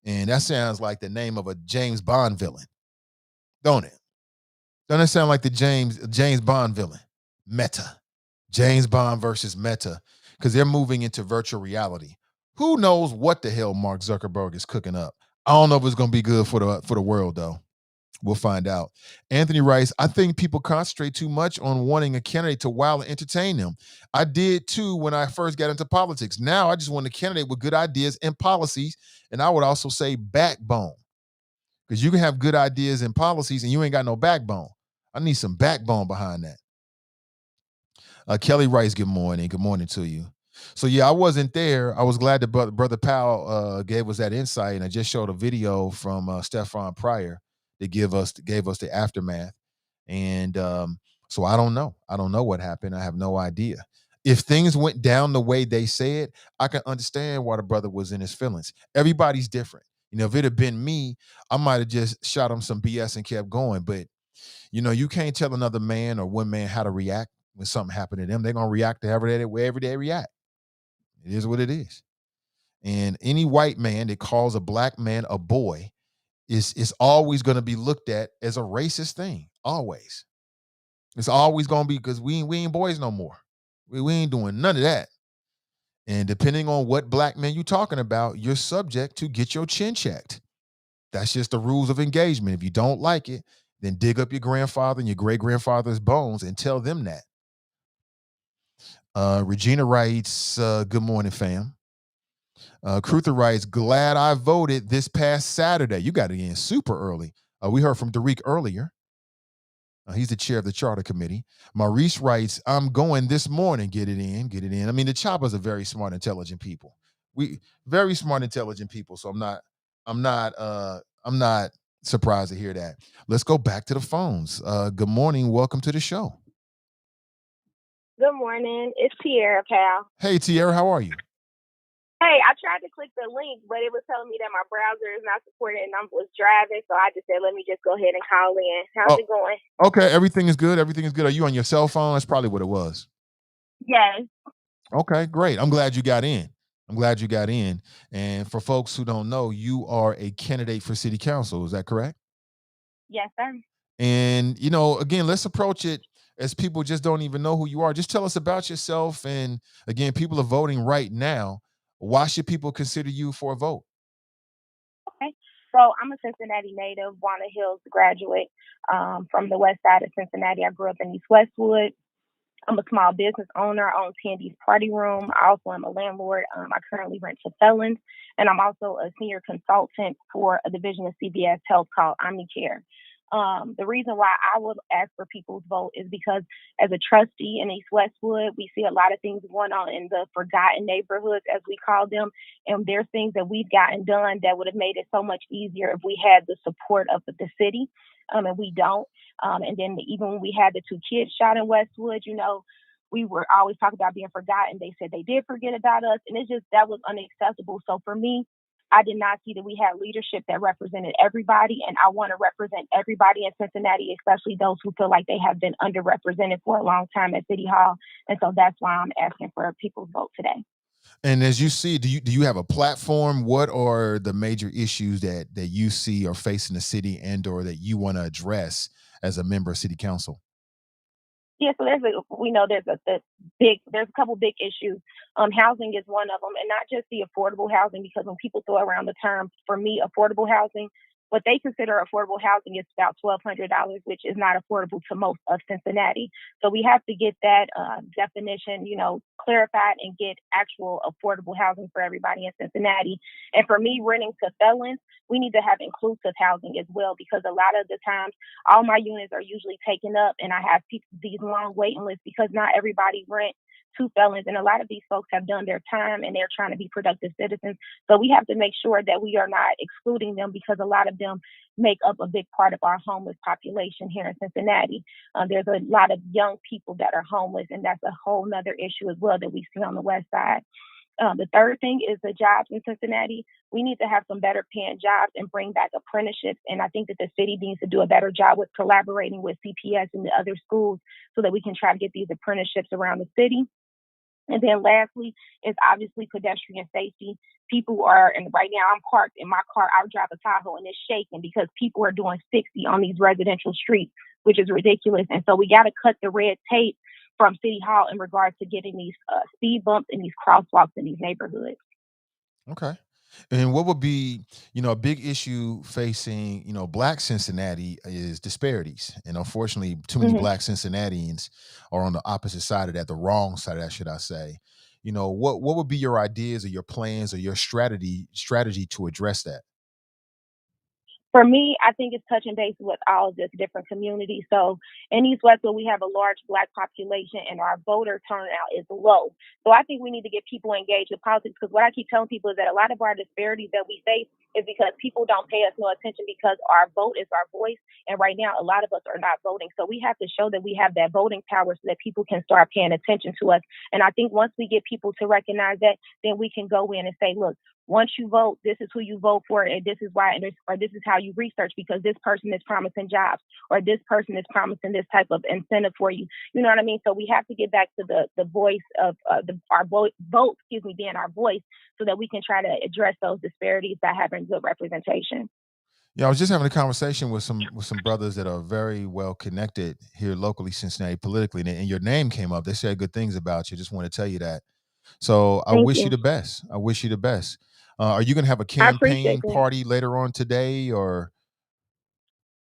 and that sounds like the name of a James Bond villain, don't it? Don't it sound like the James Bond villain? Meta, James Bond versus Meta, because they're moving into virtual reality. Who knows what the hell Mark Zuckerberg is cooking up? I don't know if it's going to be good for the world though. We'll find out. Anthony writes, I think people concentrate too much on wanting a candidate to wow and entertain them. I did too when I first got into politics. Now I just want a candidate with good ideas and policies. And I would also say backbone. Because you can have good ideas and policies and you ain't got no backbone. I need some backbone behind that. Kelly writes, good morning. Good morning to you. So yeah, I wasn't there. I was glad that Brother Powell gave us that insight. And I just showed a video from Stefan Pryor that gave us the aftermath. And so I don't know. I don't know what happened. I have no idea. If things went down the way they said, I can understand why the brother was in his feelings. Everybody's different. You know, if it had been me, I might have just shot him some BS and kept going. But, you know, you can't tell another man or one man how to react when something happened to them. They're going to react to wherever they react. It is what it is. And any white man that calls a black man a boy is always going to be looked at as a racist thing. Always. It's always going to be because we ain't boys no more. We ain't doing none of that. And depending on what black man you talking about, you're subject to get your chin checked. That's just the rules of engagement. If you don't like it, then dig up your grandfather and your great-grandfather's bones and tell them that. Regina writes, good morning, fam. Cruther writes, glad I voted this past Saturday. You got it in super early. We heard from Derek earlier. He's the chair of the charter committee. Maurice writes, I'm going this morning. Get it in. I mean, the Choppers are very smart, intelligent people. Very smart, intelligent people. So I'm not surprised to hear that. Let's go back to the phones. Good morning. Welcome to the show. Good morning. It's Tierra, pal. Hey, Tierra, how are you? Hey, I tried to click the link, but it was telling me that my browser is not supported and I was driving, so I just said, let me just go ahead and call in. How's it going? Okay, everything is good. Everything is good. Are you on your cell phone? That's probably what it was. Yes. Okay, great. I'm glad you got in. And for folks who don't know, you are a candidate for city council. Is that correct? Yes, sir. And, you know, again, let's approach it as people just don't even know who you are. Just tell us about yourself. And again, people are voting right now. Why should people consider you for a vote? Okay. So I'm a Cincinnati native, Walnut Hills graduate from the west side of Cincinnati. I grew up in East Westwood. I'm a small business owner. I own Tandy's Party Room. I also am a landlord. I currently rent to felons. And I'm also a senior consultant for a division of CVS Health called Omnicare. The reason why I would ask for people's vote is because as a trustee in East Westwood, we see a lot of things going on in the forgotten neighborhoods, as we call them. And there's things that we've gotten done that would have made it so much easier if we had the support of the city. And we don't. And then even when we had the 2 kids shot in Westwood, you know, we were always talking about being forgotten. They said they did forget about us. And that was unacceptable. So for me, I did not see that we had leadership that represented everybody. And I want to represent everybody in Cincinnati, especially those who feel like they have been underrepresented for a long time at City Hall. And so that's why I'm asking for people's vote today. And as you see, do you have a platform? What are the major issues that you see are facing the city and or that you want to address as a member of city council? Yeah, so there's a couple big issues. Housing is one of them, and not just the affordable housing, because when people throw around the term, for me, affordable housing, what they consider affordable housing is about $1,200, which is not affordable to most of Cincinnati. So we have to get that definition, you know, clarified and get actual affordable housing for everybody in Cincinnati. And for me, renting to felons, we need to have inclusive housing as well, because a lot of the times all my units are usually taken up and I have these long waiting lists because not everybody rent to felons. And a lot of these folks have done their time and they're trying to be productive citizens. So we have to make sure that we are not excluding them, because a lot of them make up a big part of our homeless population here in Cincinnati. There's a lot of young people that are homeless, and that's a whole nother issue as well that we see on the west side. The third thing is the jobs in Cincinnati. We need to have some better paying jobs and bring back apprenticeships. And I think that the city needs to do a better job with collaborating with CPS and the other schools so that we can try to get these apprenticeships around the city. And then lastly is obviously pedestrian safety. People are, and right now I'm parked in my car, I drive a Tahoe and it's shaking because people are doing 60 on these residential streets, which is ridiculous. And so we got to cut the red tape from City Hall in regards to getting these speed bumps and these crosswalks in these neighborhoods. Okay. And what would be, a big issue facing, Black Cincinnati is disparities. And unfortunately, too many Black Cincinnatians are on the opposite side of that, the wrong side of that, should I say. What would be your ideas or your plans or your strategy to address that? For me, I think it's touching base with all of this different communities. So in East Westwood, we have a large Black population and our voter turnout is low. So I think we need to get people engaged with politics because what I keep telling people is that a lot of our disparities that we face is because people don't pay us no attention because our vote is our voice. And right now, a lot of us are not voting. So we have to show that we have that voting power so that people can start paying attention to us. And I think once we get people to recognize that, then we can go in and say, look, once you vote, this is who you vote for, and this is why, or this is how you research because this person is promising jobs, or this person is promising this type of incentive for you. You know what I mean? So we have to get back to the voice of our vote, being our voice, so that we can try to address those disparities by having good representation. Yeah, I was just having a conversation with some brothers that are very well connected here locally, Cincinnati, politically, and your name came up. They said good things about you. Just want to tell you that. So I wish you the best. I wish you the best. Are you going to have a campaign party later on today, or?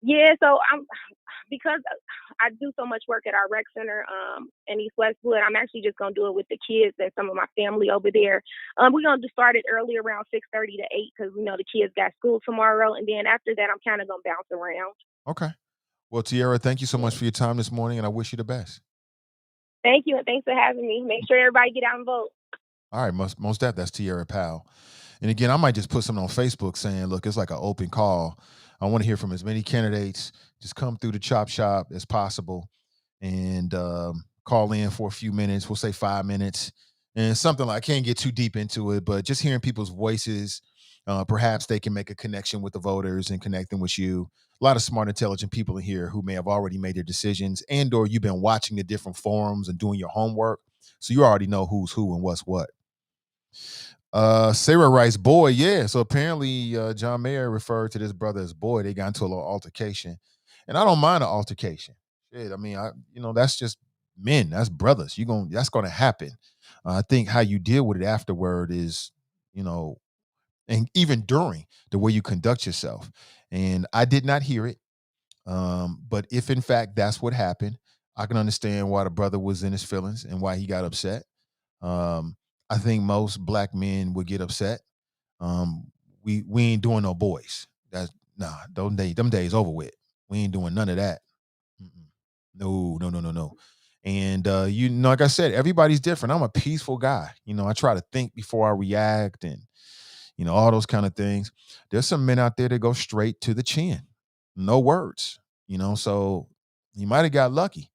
Yeah, so because I do so much work at our rec center in East Westwood, I'm actually just going to do it with the kids and some of my family over there. We're going to start it early around 6:30 to 8 because we know the kids got school tomorrow. And then after that, I'm kind of going to bounce around. Okay. Well, Tierra, thank you so much for your time this morning, and I wish you the best. Thank you, and thanks for having me. Make sure everybody get out and vote. All right, most definitely. That's Tierra Powell. And again, I might just put something on Facebook saying, look, it's like an open call. I want to hear from as many candidates. Just come through the chop shop as possible and call in for a few minutes. We'll say 5 minutes. And something like, I can't get too deep into it, but just hearing people's voices, perhaps they can make a connection with the voters and connect them with you. A lot of smart, intelligent people in here who may have already made their decisions, and or you've been watching the different forums and doing your homework. So you already know who's who and what's what. Sarah writes, boy, yeah. So apparently John Mayer referred to this brother as boy. They got into a little altercation. And I don't mind an altercation. Shit, I mean, that's just men. That's brothers. That's gonna happen. I think how you deal with it afterward is, and even during, the way you conduct yourself. And I did not hear it. But if in fact that's what happened, I can understand why the brother was in his feelings and why he got upset. I think most Black men would get upset. We ain't doing no boys. Them days over with. We ain't doing none of that. No. And like I said, everybody's different. I'm a peaceful guy. I try to think before I react, and all those kind of things. There's some men out there that go straight to the chin, no words. So you might have got lucky.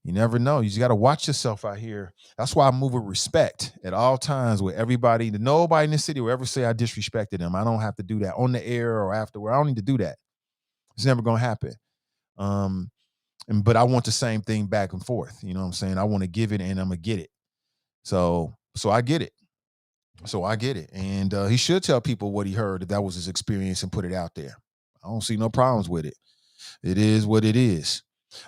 You never know. You just got to watch yourself out here. That's why I move with respect at all times with everybody. Nobody in the city will ever say I disrespected them. I don't have to do that on the air or afterward. I don't need to do that. It's never going to happen. But I want the same thing back and forth. You know what I'm saying? I want to give it and I'm going to get it. So I get it. And he should tell people what he heard, that was his experience, and put it out there. I don't see no problems with it. It is what it is.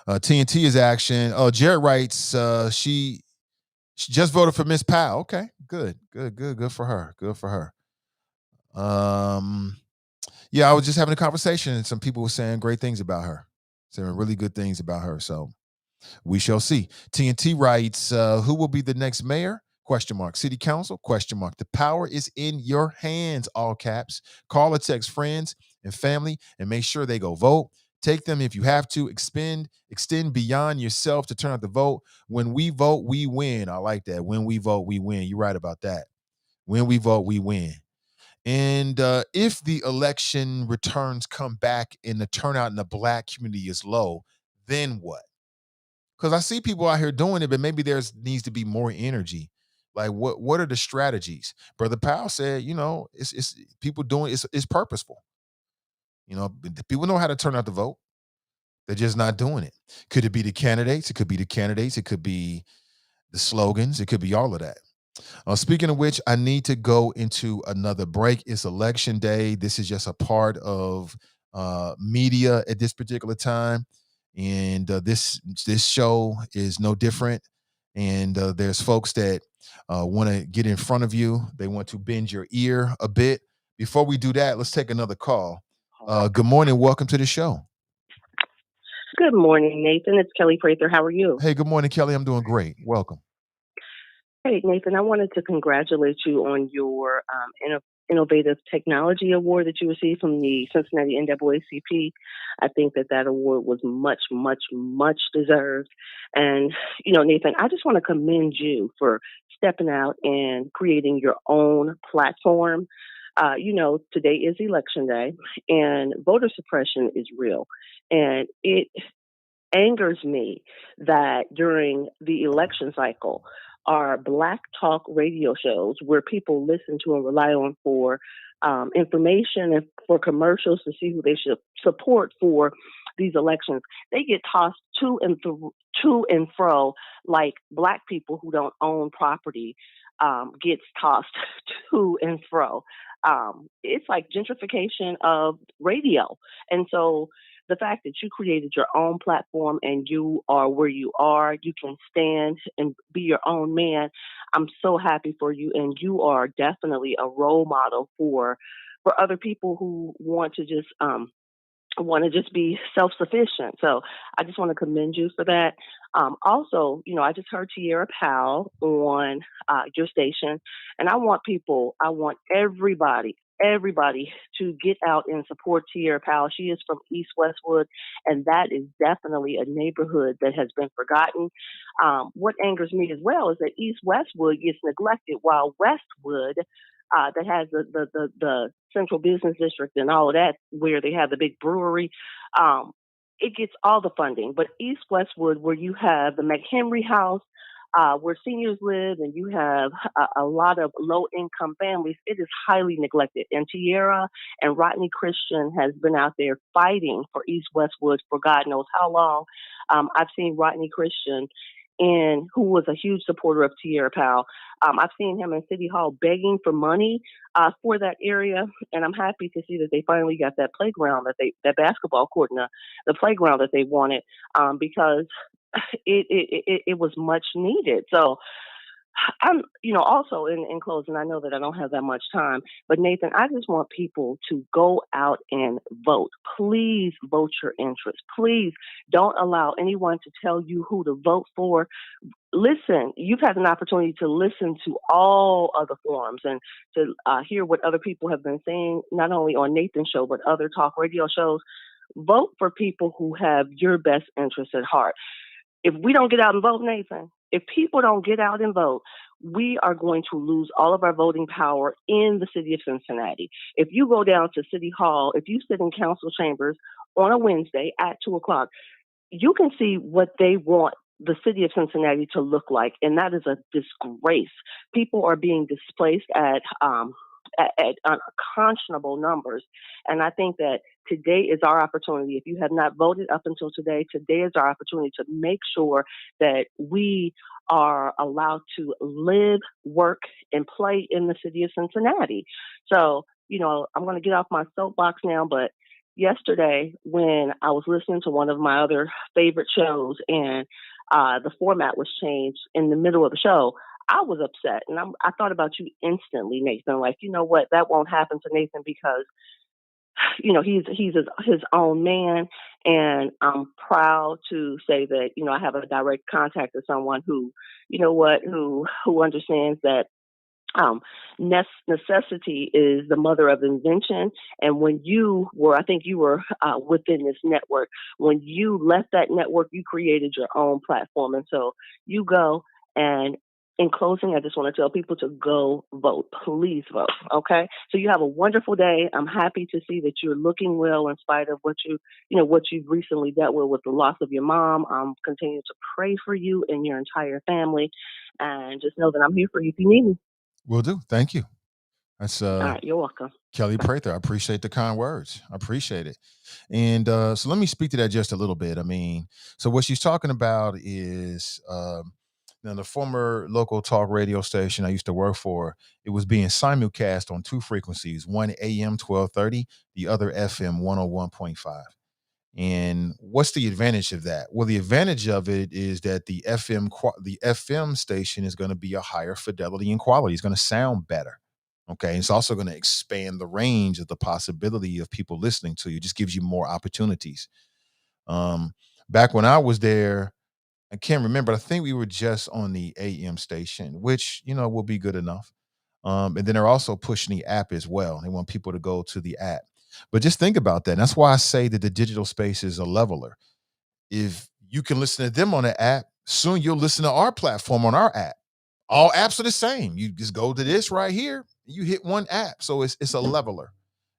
TNT is action. Oh, Jared writes, she just voted for Miss Powell. Okay, good for her. Good for her. Yeah, I was just having a conversation and some people were saying great things about her, saying really good things about her. So we shall see. TNT writes, who will be the next mayor? ? City council? ? The power is in your hands, all caps. Call or text friends and family and make sure they go vote. Take them if you have to. Extend beyond yourself to turn out the vote. When we vote, we win. I like that. When we vote, we win. You're right about that. When we vote, we win. And if the election returns come back and the turnout in the Black community is low, then what? Because I see people out here doing it, but maybe there needs to be more energy. Like what are the strategies? Brother Powell said, it's people doing it's purposeful. People know how to turn out the vote. They're just not doing it. Could it be the candidates? It could be the candidates. It could be the slogans. It could be all of that. Speaking of which, I need to go into another break. It's election day. This is just a part of media at this particular time. And this show is no different. And there's folks that want to get in front of you. They want to bend your ear a bit. Before we do that, let's take another call. Good morning. Welcome to the show. Good morning, Nathan. It's Kelly Prather. How are you? Hey, good morning, Kelly. I'm doing great. Welcome. Hey, Nathan, I wanted to congratulate you on your Innovative Technology Award that you received from the Cincinnati NAACP. I think that award was much, much, much deserved. And, Nathan, I just want to commend you for stepping out and creating your own platform. Today is election day, and voter suppression is real. And it angers me that during the election cycle, our Black talk radio shows where people listen to and rely on for information and for commercials to see who they should support for these elections, they get tossed to and fro like Black people who don't own property gets tossed to and fro. It's like gentrification of radio. And so the fact that you created your own platform and you are where you are, you can stand and be your own man. I'm so happy for you. And you are definitely a role model for other people who want to just be self-sufficient. So I just want to commend you for that. Also, I just heard Tierra Powell on your station, and I want everybody to get out and support Tierra Powell. She is from East Westwood, and that is definitely a neighborhood that has been forgotten. What angers me as well is that East Westwood gets neglected while Westwood, that has the central business district and all of that, where they have the big brewery, it gets all the funding. But East Westwood, where you have the McHenry House, where seniors live, and you have a lot of low-income families, it is highly neglected. And Tierra and Rodney Christian has been out there fighting for East Westwood for God knows how long. I've seen Rodney Christian, who was a huge supporter of Tierra Powell. I've seen him in City Hall begging for money for that area, and I'm happy to see that they finally got that playground, that basketball court, and the playground that they wanted, because it was much needed. So I'm, also in closing, I know that I don't have that much time, but Nathan, I just want people to go out and vote. Please vote your interest. Please don't allow anyone to tell you who to vote for. Listen, you've had an opportunity to listen to all other forums and to hear what other people have been saying, not only on Nathan's show, but other talk radio shows. Vote for people who have your best interests at heart. If we don't get out and vote, Nathan, if people don't get out and vote, we are going to lose all of our voting power in the city of Cincinnati. If you go down to City Hall, if you sit in council chambers on a Wednesday at 2:00, you can see what they want the city of Cincinnati to look like, and that is a disgrace. People are being displaced at unconscionable numbers, and I think that today is our opportunity. If you have not voted up until today, today is our opportunity to make sure that we are allowed to live, work, and play in the city of Cincinnati. So, I'm going to get off my soapbox now, but yesterday when I was listening to one of my other favorite shows and the format was changed in the middle of the show, I was upset, and I thought about you instantly, Nathan. Like, you know what? That won't happen to Nathan because, he's his own man, and I'm proud to say that, I have a direct contact with someone who, who understands that necessity is the mother of invention. And when I think you were within this network, when you left that network, you created your own platform, and so you go and In closing, I just want to tell people to go vote. Please vote. Okay. So you have a wonderful day. I'm happy to see that you're looking well in spite of what what you've recently dealt with the loss of your mom. I'm continuing to pray for you and your entire family, and just know that I'm here for you if you need me. Will do. Thank you. That's All right. You're welcome. Kelly Prather. I appreciate the kind words. I appreciate it. And so let me speak to that just a little bit. I mean, so what she's talking about is now the former local talk radio station I used to work for, it was being simulcast on two frequencies, one AM 1230, the other FM 101.5. And what's the advantage of that? Well, the advantage of it is that the FM station is going to be a higher fidelity and quality. It's going to sound better. Okay. It's also going to expand the range of the possibility of people listening to you. It just gives you more opportunities. Back when I was there, I can't remember. I think we were just on the AM station, which, will be good enough. And then they're also pushing the app as well. They want people to go to the app. But just think about that. And that's why I say that the digital space is a leveler. If you can listen to them on the app, soon you'll listen to our platform on our app. All apps are the same. You just go to this right here. You hit one app. So it's a leveler.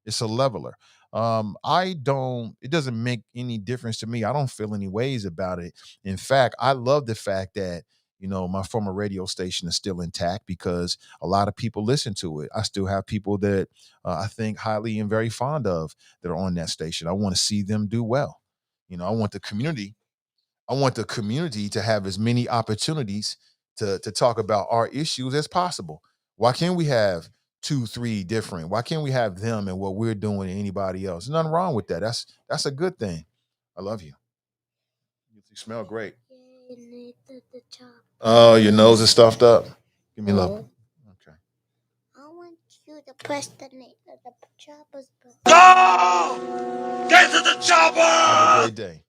It's a leveler. It doesn't make any difference to me. I don't feel any ways about it. In fact, I love the fact that, my former radio station is still intact because a lot of people listen to it. I still have people that I think highly and very fond of that are on that station. I want to see them do well. I want the community to have as many opportunities to talk about our issues as possible. Why can't we have 2-3 different? Why can't we have them and what we're doing and anybody else? There's nothing wrong with that. That's a good thing. I love you. You smell great. Oh, your nose is stuffed up. Give me a love. Okay. I want you to press the chopper's button. Go! Get to the chopper! Have a great day.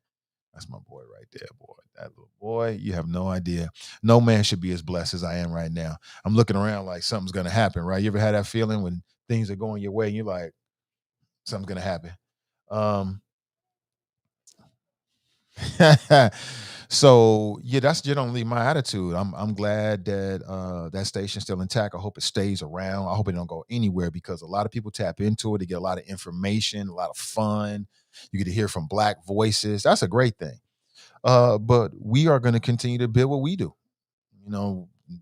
That's my boy right there, boy. That little boy, you have no idea. No man should be as blessed as I am right now. I'm looking around like something's going to happen, right? You ever had that feeling when things are going your way and you're like, something's going to happen? So yeah, that's generally my attitude. I'm glad that that station's still intact. I hope it stays around. I hope it don't go anywhere because a lot of people tap into it to get a lot of information, a lot of fun. You get to hear from Black voices. That's a great thing. But we are going to continue to build what we do.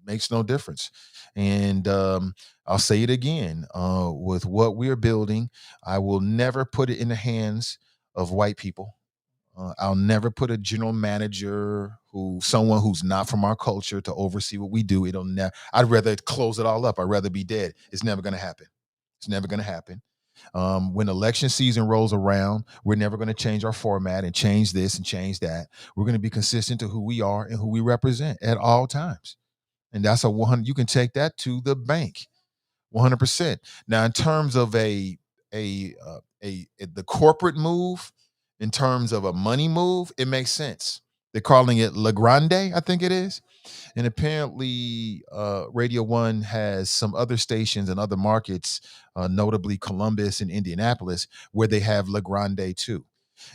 Makes no difference. And I'll say it again. With what we're building, I will never put it in the hands of white people. I'll never put a general manager someone who's not from our culture to oversee what we do. I'd rather close it all up. I'd rather be dead. It's never going to happen. It's never going to happen. When election season rolls around, we're never going to change our format and change this and change that. We're going to be consistent to who we are and who we represent at all times. And that's you can take that to the bank, 100%. Now, in terms of the corporate move, in terms of a money move, it makes sense. They're calling it La Grande, I think it is. And apparently Radio 1 has some other stations in other markets, notably Columbus and Indianapolis, where they have La Grande too.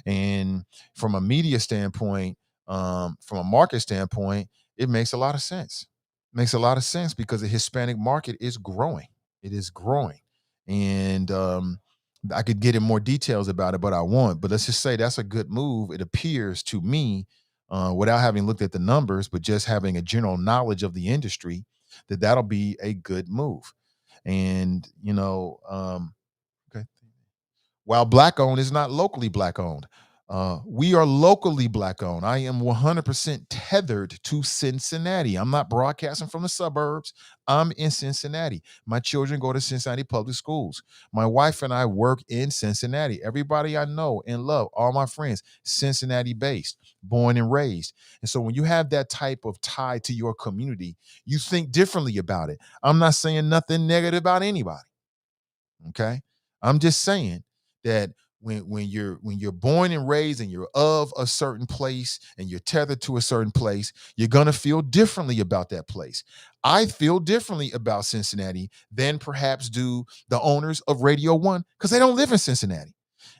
And from a media standpoint, from a market standpoint, it makes a lot of sense. It makes a lot of sense because the Hispanic market is growing. It is growing. And I could get in more details about it, but I won't. But let's just say that's a good move. It appears to me, without having looked at the numbers, but just having a general knowledge of the industry, that'll be a good move. And, okay. While Black owned is not locally Black owned, we are locally Black owned. I am 100% tethered to Cincinnati. I'm not broadcasting from the suburbs. I'm in Cincinnati. My children go to Cincinnati public schools. My wife and I work in Cincinnati. Everybody I know and love, all my friends, Cincinnati based, born and raised. And so when you have that type of tie to your community, you think differently about it. I'm not saying nothing negative about anybody. Okay. I'm just saying that when you're born and raised and you're of a certain place and you're tethered to a certain place, you're going to feel differently about that place. I feel differently about Cincinnati than perhaps do the owners of Radio 1 because they don't live in Cincinnati.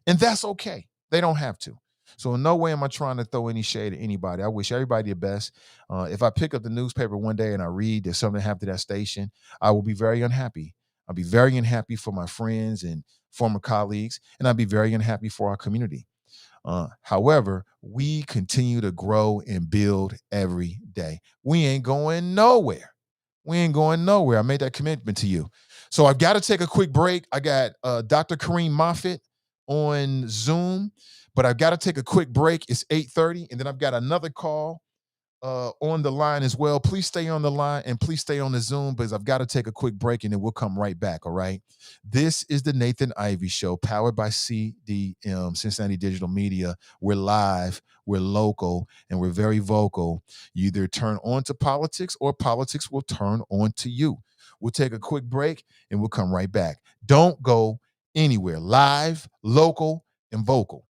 And that's okay. They don't have to. So in no way am I trying to throw any shade at anybody. I wish everybody the best. If I pick up the newspaper one day and I read there's something happened to that station, I will be very unhappy. I'll be very unhappy for my friends and former colleagues, and I'll be very unhappy for our community. However, we continue to grow and build every day. We ain't going nowhere. We ain't going nowhere. I made that commitment to you. So I've got to take a quick break. I got Dr. Kareem Moffitt on Zoom, but I've got to take a quick break. It's 8:30, and then I've got another call on the line as well. Please stay on the line and please stay on the Zoom because I've got to take a quick break and then we'll come right back, all right? This is the Nathan Ivey Show, powered by CDM, Cincinnati Digital Media. We're live, we're local, and we're very vocal. You either turn on to politics or politics will turn on to you. We'll take a quick break and we'll come right back. Don't go anywhere. Live, local, and vocal.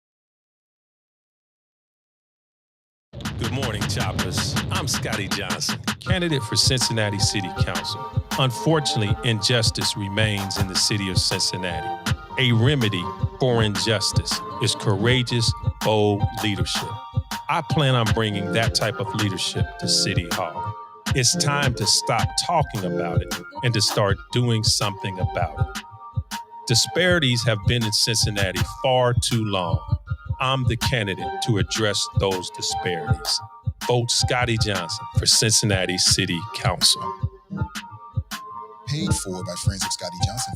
Good morning, Choppers. I'm Scotty Johnson, candidate for Cincinnati City Council. Unfortunately, injustice remains in the city of Cincinnati. A remedy for injustice is courageous, bold leadership. I plan on bringing that type of leadership to City Hall. It's time to stop talking about it and to start doing something about it. Disparities have been in Cincinnati far too long. I'm the candidate to address those disparities. Vote Scotty Johnson for Cincinnati City Council. Paid for by friends of Scotty Johnson.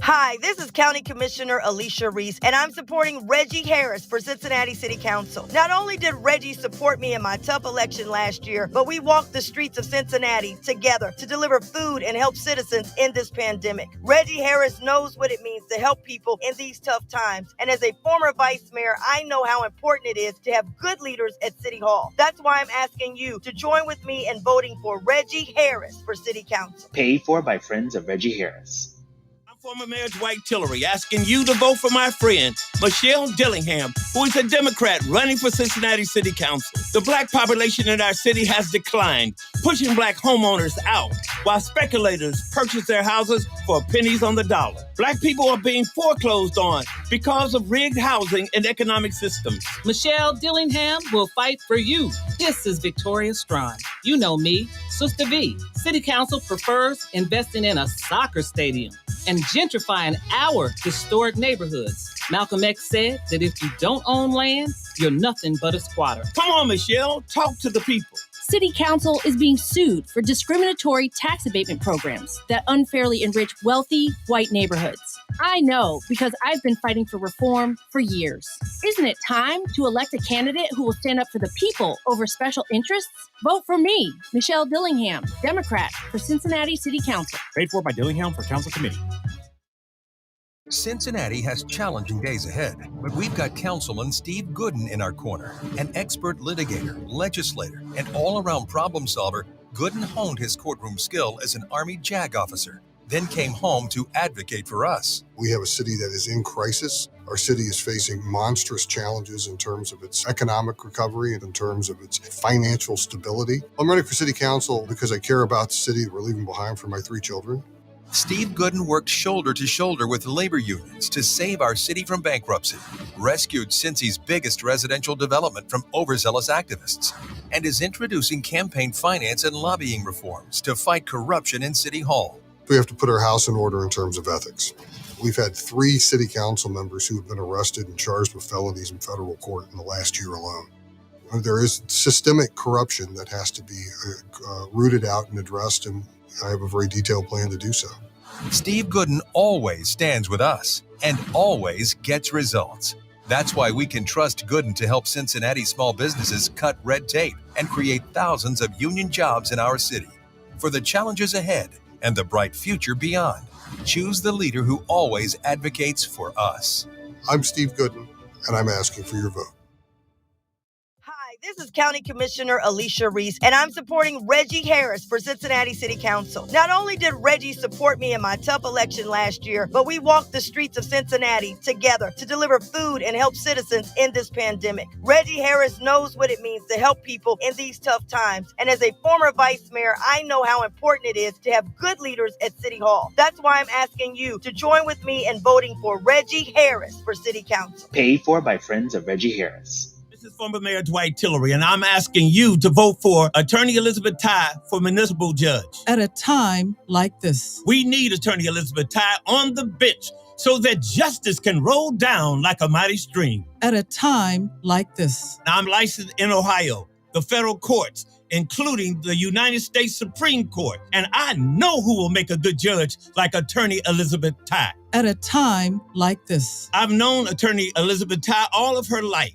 Hi, this is County Commissioner Alicia Reese, and I'm supporting Reggie Harris for Cincinnati City Council. Not only did Reggie support me in my tough election last year, but we walked the streets of Cincinnati together to deliver food and help citizens in this pandemic. Reggie Harris knows what it means to help people in these tough times, and as a former vice mayor, I know how important it is to have good leaders at City Hall. That's why I'm asking you to join with me in voting for Reggie Harris for City Council. Paid for by friends of Reggie Harris. Former Mayor Dwight Tillery asking you to vote for my friend, Michelle Dillingham, who is a Democrat running for Cincinnati City Council. The black population in our city has declined, pushing black homeowners out while speculators purchase their houses for pennies on the dollar. Black people are being foreclosed on because of rigged housing and economic systems. Michelle Dillingham will fight for you. This is Victoria Strong. You know me, Sister V. City Council prefers investing in a soccer stadium and gentrifying our historic neighborhoods. Malcolm X said that if you don't own land, you're nothing but a squatter. Come on, Michelle, talk to the people. City Council is being sued for discriminatory tax abatement programs that unfairly enrich wealthy white neighborhoods. I know because I've been fighting for reform for years. Isn't it time to elect a candidate who will stand up for the people over special interests? Vote for me, Michelle Dillingham, Democrat for Cincinnati City Council. Paid for by Dillingham for Council Committee. Cincinnati has challenging days ahead, but we've got Councilman Steve Gooden in our corner. An expert litigator, legislator, and all-around problem solver, Gooden honed his courtroom skill as an Army JAG officer, then came home to advocate for us. We have a city that is in crisis. Our city is facing monstrous challenges in terms of its economic recovery and in terms of its financial stability. I'm running for city council because I care about the city that we're leaving behind for my 3 children. Steve Gooden worked shoulder to shoulder with labor unions to save our city from bankruptcy, rescued Cincy's biggest residential development from overzealous activists, and is introducing campaign finance and lobbying reforms to fight corruption in City Hall. We have to put our house in order in terms of ethics. We've had 3 city council members who have been arrested and charged with felonies in federal court in the last year alone. There is systemic corruption that has to be rooted out and addressed, and I have a very detailed plan to do so. Steve Gooden always stands with us and always gets results. That's why we can trust Gooden to help Cincinnati small businesses cut red tape and create thousands of union jobs in our city. For the challenges ahead and the bright future beyond, choose the leader who always advocates for us. I'm Steve Gooden, and I'm asking for your vote. Hi, This is County Commissioner Alicia Reese, and I'm supporting Reggie Harris for Cincinnati City Council. Not only did Reggie support me in my tough election last year, but we walked the streets of Cincinnati together to deliver food and help citizens in this pandemic. Reggie Harris knows what it means to help people in these tough times, and as a former vice mayor, I know how important it is to have good leaders at City Hall. That's why I'm asking you to join with me in voting for Reggie Harris for City Council. Paid for by friends of Reggie Harris. This is former Mayor Dwight Tillery, and I'm asking you to vote for Attorney Elizabeth Tye for municipal judge. At a time like this, We need Attorney Elizabeth Tye on the bench so that justice can roll down like a mighty stream. at a time like this, Now, I'm licensed in Ohio, the federal courts, including the United States Supreme Court, and I know who will make a good judge like Attorney Elizabeth Tye. at a time like this, I've known Attorney Elizabeth Tye all of her life,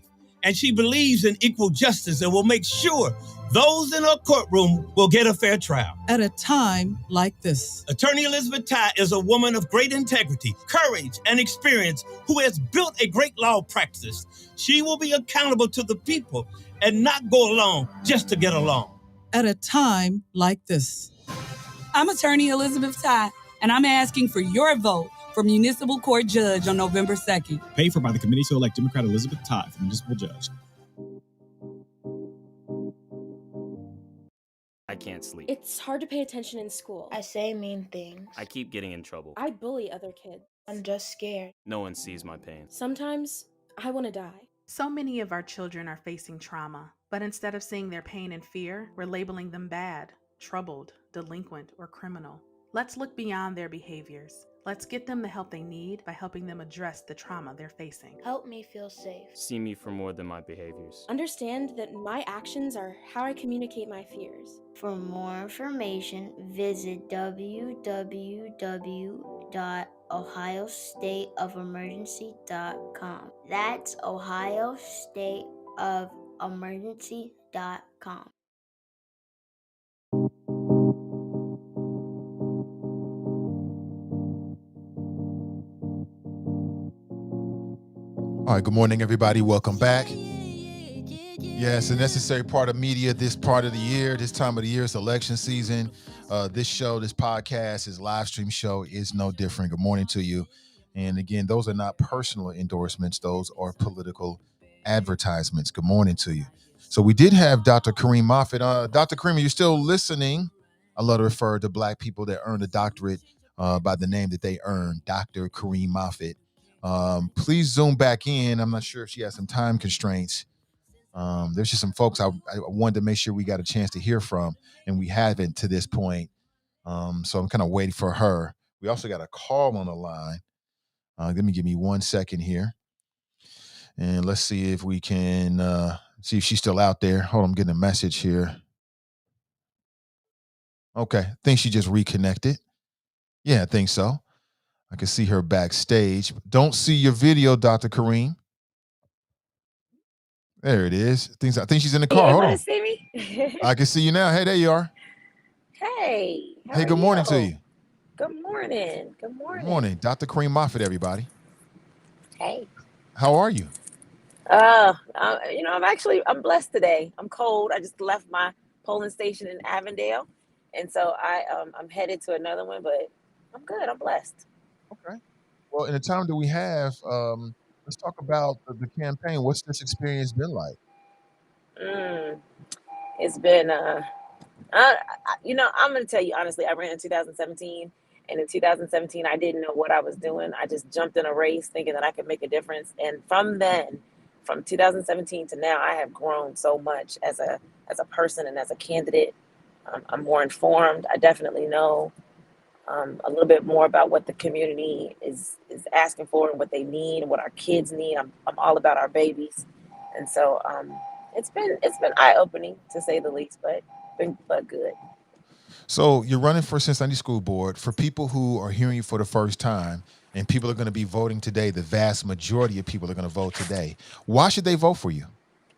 and she believes in equal justice and will make sure those in her courtroom will get a fair trial. at a time like this, Attorney Elizabeth Tye is a woman of great integrity, courage, and experience who has built a great law practice. She will be accountable to the people and not go along just to get along. at a time like this. I'm Attorney Elizabeth Tye, and I'm asking for your vote for Municipal Court Judge on November 2nd. Paid for by the committee to elect Democrat Elizabeth Tye for municipal judge. I can't sleep. It's hard to pay attention in school. I say mean things. I keep getting in trouble. I bully other kids. I'm just scared. No one sees my pain. Sometimes I want to die. So many of our children are facing trauma, but instead of seeing their pain and fear, we're labeling them bad, troubled, delinquent, or criminal. Let's look beyond their behaviors. Let's get them the help they need by helping them address the trauma they're facing. Help me feel safe. See me for more than my behaviors. Understand that my actions are how I communicate my fears. For more information, visit www.ohiostateofemergency.com. That's ohiostateofemergency.com. All right, good morning, everybody. Welcome back. Yeah, it's a necessary part of media this part of the year. This time of the year, it's election season. This show, this podcast, this live stream show is no different. Good morning to you. And again, those are not personal endorsements. Those are political advertisements. Good morning to you. So we did have Dr. Kareem Moffitt. Dr. Kareem, are you still listening? I love to refer to Black people that earned a doctorate by the name that they earned, Dr. Kareem Moffitt. Please zoom back in. I'm not sure if she has some time constraints. There's just some folks I wanted to make sure we got a chance to hear from, and we haven't to this point. So I'm kind of waiting for her. We also got a call on the line. Give me 1 second here. And let's see if we can see if she's still out there. Hold on, I'm getting a message here. Okay, I think she just reconnected. Yeah, I think so. I can see her backstage. Don't see your video, Dr. Kareem. There it is. I think she's in the car. Hold on. See me? I can see you now. Hey, there you are. Hey. Hey, good morning to you. Good morning. Good morning. Good morning. Dr. Kareem Moffitt, everybody. Hey. How are you? I'm blessed today. I'm cold. I just left my polling station in Avondale. And so I'm headed to another one, but I'm good. I'm blessed. Okay. Well, in the time that we have, let's talk about the campaign. What's this experience been like? It's been, I'm going to tell you honestly, I ran in 2017. And in 2017, I didn't know what I was doing. I just jumped in a race thinking that I could make a difference. And from 2017 to now, I have grown so much as a person and as a candidate. I'm more informed. I definitely know a little bit more about what the community is asking for and what they need and what our kids need. I'm all about our babies, and so it's been eye-opening to say the least, but good. So you're running for Cincinnati School Board. For people who are hearing you for the first time, and people are going to be voting today, the vast majority of people are going to vote today. Why should they vote for you?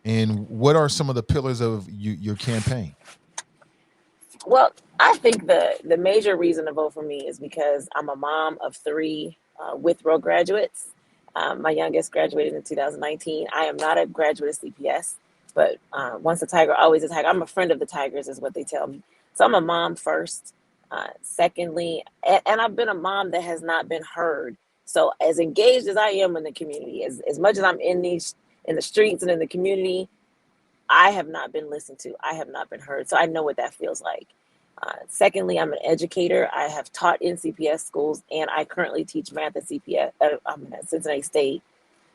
And what are some of the pillars of your campaign? Well, I think the major reason to vote for me is because I'm a mom of 3 Withrow graduates. My youngest graduated in 2019. I am not a graduate of CPS, But once a tiger, always a tiger. I'm a friend of the tigers, is what they tell me. So I'm a mom first. Secondly, and I've been a mom that has not been heard. So as engaged as I am in the community, as much as I'm in the streets and in the community, I have not been listened to. I have not been heard. So I know what that feels like. Secondly, I'm an educator. I have taught in CPS schools, and I currently teach math at CPS. I'm at Cincinnati State.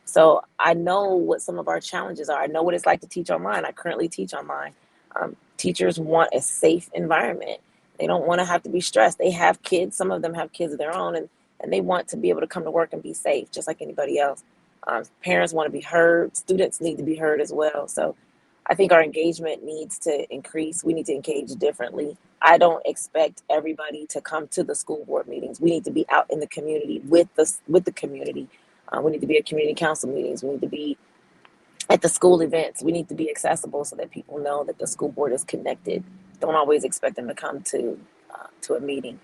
So I know what some of our challenges are. I know what it's like to teach online. I currently teach online. Teachers want a safe environment. They don't want to have to be stressed. They have kids. Some of them have kids of their own, and they want to be able to come to work and be safe, just like anybody else. Parents want to be heard. Students need to be heard as well. So I think our engagement needs to increase. We need to engage differently. I don't expect everybody to come to the school board meetings. We need to be out in the community with the community. We need to be at community council meetings. We need to be at the school events. We need to be accessible so that people know that the school board is connected. Don't always expect them to come to a meeting.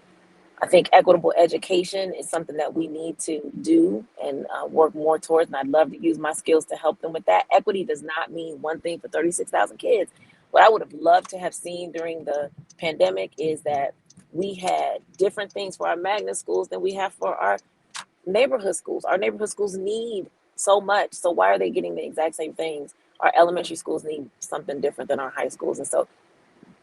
I think equitable education is something that we need to do and work more towards, and I'd love to use my skills to help them with that. Equity does not mean one thing for 36,000 kids. What I would have loved to have seen during the pandemic is that we had different things for our magnet schools than we have for our neighborhood schools. Our neighborhood schools need so much. So why are they getting the exact same things? Our elementary schools need something different than our high schools. And so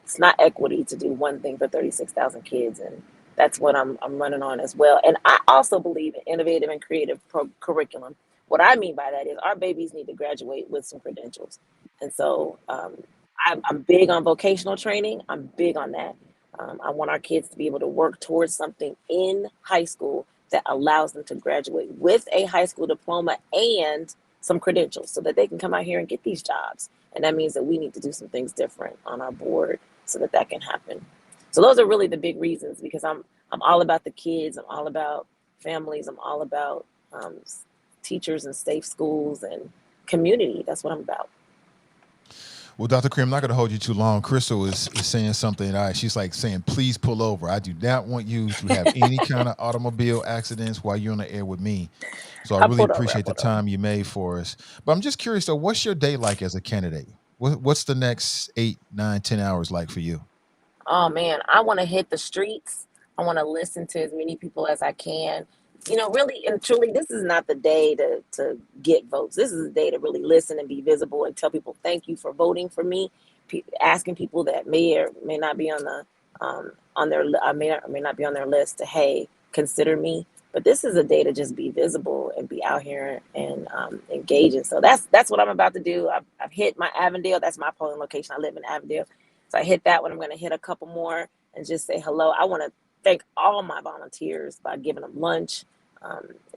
it's not equity to do one thing for 36,000 kids. And that's what I'm running on as well. And I also believe in innovative and creative curriculum. What I mean by that is our babies need to graduate with some credentials. And so I'm big on vocational training. I'm big on that. I want our kids to be able to work towards something in high school that allows them to graduate with a high school diploma and some credentials so that they can come out here and get these jobs. And that means that we need to do some things different on our board so that that can happen. So those are really the big reasons, because I'm all about the kids. I'm all about families. I'm all about teachers and safe schools and community. That's what I'm about. Well, Dr. Kareem, I'm not going to hold you too long. Crystal is saying something. She's like saying, please pull over. I do not want you to have any kind of automobile accidents while you're on the air with me. So I really appreciate the time you made for us. But I'm just curious, though, what's your day like as a candidate? What's the next 8, 9, 10 hours like for you? Oh, man, I want to hit the streets. I want to listen to as many people as I can. You know, really and truly, this is not the day to get votes. This is the day to really listen and be visible and tell people, thank you for voting for me. Asking people that may or may not be on their may not be on their list to, hey, consider me. But this is a day to just be visible and be out here and engaging. So that's what I'm about to do. I've hit my Avondale. That's my polling location. I live in Avondale. So I hit that one. I'm going to hit a couple more and just say hello. I want to thank all my volunteers by giving them lunch.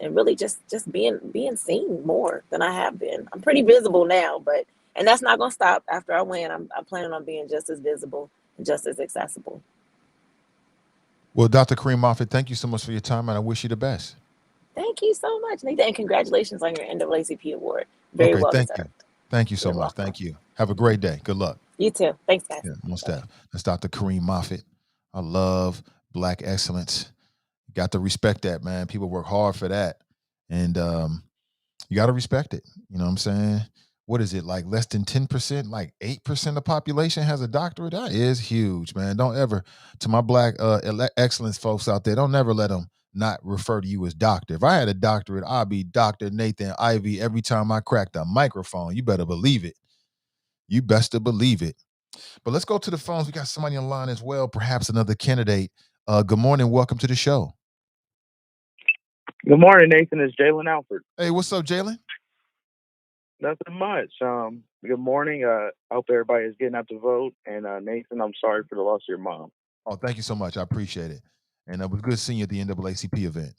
And really just being seen more than I have been. I'm pretty visible now, and that's not going to stop after I win. I'm planning on being just as visible and just as accessible. Well, Dr. Kareem Moffitt, thank you so much for your time, and I wish you the best. Thank you so much, Nathan, and congratulations on your NAACP award. Very well thank deserved. you. Thank you so much. Welcome. Thank you. Have a great day. Good luck. You too. Thanks, guys. Yeah, most definitely. That's Dr. Kareem Moffitt. I love Black excellence. You got to respect that, man. People work hard for that. And you got to respect it. You know what I'm saying? What is it, like less than 10%, like 8% of the population has a doctorate? That is huge, man. Don't ever, to my Black excellence folks out there, don't never let them not refer to you as doctor. If I had a doctorate, I'd be Dr. Nathan Ivey every time I cracked a microphone. You better believe it. You best to believe it. But let's go to the phones. We got somebody on line as well, perhaps another candidate. Good morning. Welcome to the show. Good morning, Nathan. It's Jaylen Alford. Hey, what's up, Jaylen? Nothing much. Good morning. I hope everybody is getting out to vote. And Nathan, I'm sorry for the loss of your mom. Oh, thank you so much. I appreciate it. And it was good seeing you at the NAACP event.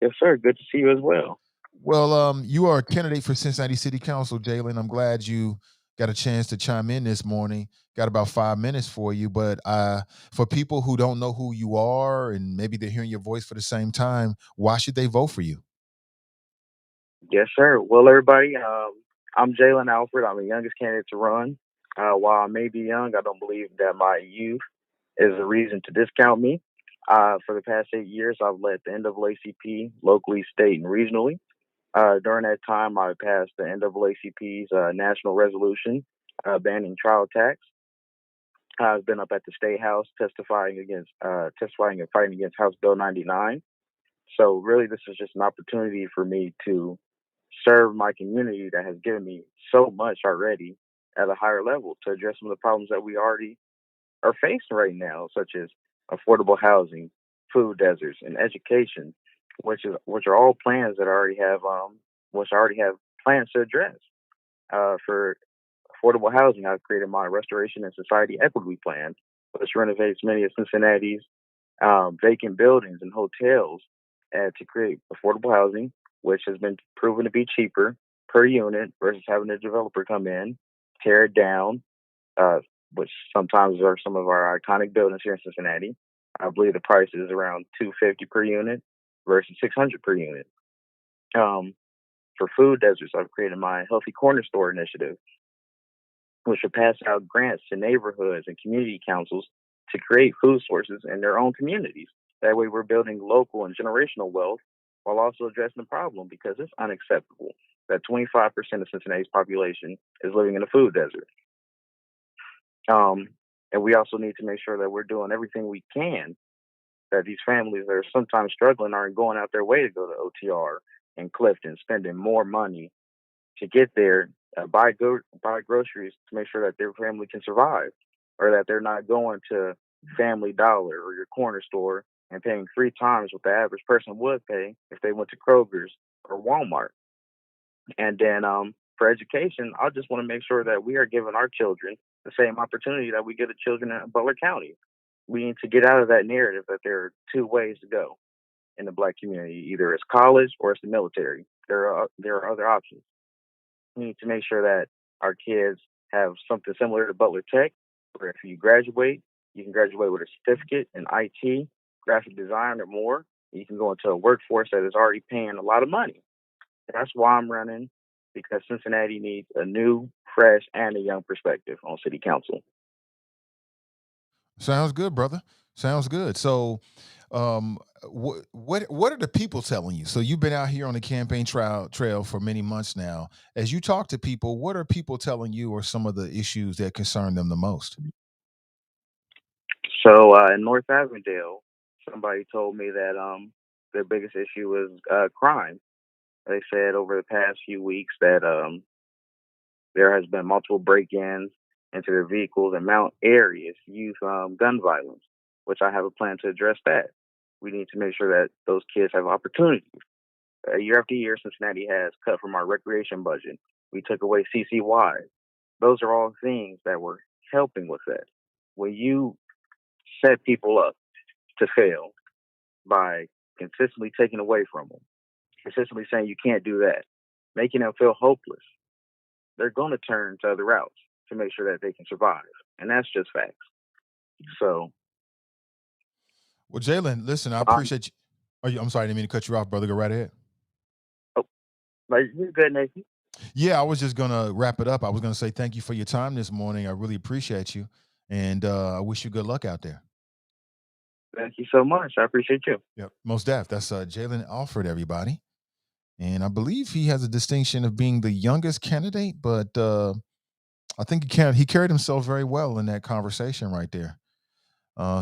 Yes, sir. Good to see you as well. Well, you are a candidate for Cincinnati City Council, Jaylen. I'm glad you got a chance to chime in this morning. Got about 5 minutes for you. But for people who don't know who you are and maybe they're hearing your voice for the same time, why should they vote for you? Yes, sir. Well, everybody, I'm Jaylen Alford. I'm the youngest candidate to run. While I may be young, I don't believe that my youth is a reason to discount me. For the past 8 years, I've led the NAACP locally, state, and regionally. During that time, I passed the NAACP's national resolution banning child tax. I've been up at the State House testifying and fighting against House Bill 99. So really, this is just an opportunity for me to serve my community that has given me so much already at a higher level to address some of the problems that we already are facing right now, such as affordable housing, food deserts, and education, which are all plans that I already have plans to address. For affordable housing, I've created my Restoration and Society Equity Plan, which renovates many of Cincinnati's vacant buildings and hotels to create affordable housing, which has been proven to be cheaper per unit versus having a developer come in, tear it down, which sometimes are some of our iconic buildings here in Cincinnati. I believe the price is around $250 per unit versus $600 per unit. For food deserts, I've created my Healthy Corner Store initiative, which will pass out grants to neighborhoods and community councils to create food sources in their own communities. That way we're building local and generational wealth while also addressing the problem, because it's unacceptable that 25% of Cincinnati's population is living in a food desert. And we also need to make sure that we're doing everything we can, that these families that are sometimes struggling aren't going out their way to go to OTR and Clifton, spending more money to get there, buy groceries to make sure that their family can survive, or that they're not going to Family Dollar or your corner store and paying 3 times what the average person would pay if they went to Kroger's or Walmart. And then for education, I just want to make sure that we are giving our children the same opportunity that we give the children in Butler County. We need to get out of that narrative that there are 2 ways to go in the Black community. Either it's college or it's the military. There are other options. We need to make sure that our kids have something similar to Butler Tech, where if you graduate, you can graduate with a certificate in IT, graphic design, or more. You can go into a workforce that is already paying a lot of money. That's why I'm running, because Cincinnati needs a new, fresh, and a young perspective on city council. Sounds good, brother. Sounds good. So, what are the people telling you? So you've been out here on the campaign trail for many months now. As you talk to people, what are people telling you are some of the issues that concern them the most? So in North Avondale, somebody told me that their biggest issue is crime. They said over the past few weeks that there has been multiple break-ins into their vehicles and Mount Airy youth gun violence, which I have a plan to address that. We need to make sure that those kids have opportunities. Year after year, Cincinnati has cut from our recreation budget. We took away CCY. Those are all things that were helping with that. When you set people up to fail by consistently taking away from them, consistently saying you can't do that, making them feel hopeless, they're going to turn to other routes to make sure that they can survive. And that's just facts. So. Well, Jaylen, listen, I appreciate you. I'm sorry, I didn't mean to cut you off, brother. Go right ahead. Oh, you're good, Nathan. Yeah, I was just going to wrap it up. I was going to say thank you for your time this morning. I really appreciate you. And I wish you good luck out there. Thank you so much. I appreciate you. Yep, most def. That's Jaylen Alford, everybody. And I believe he has a distinction of being the youngest candidate, but I think he carried himself very well in that conversation right there.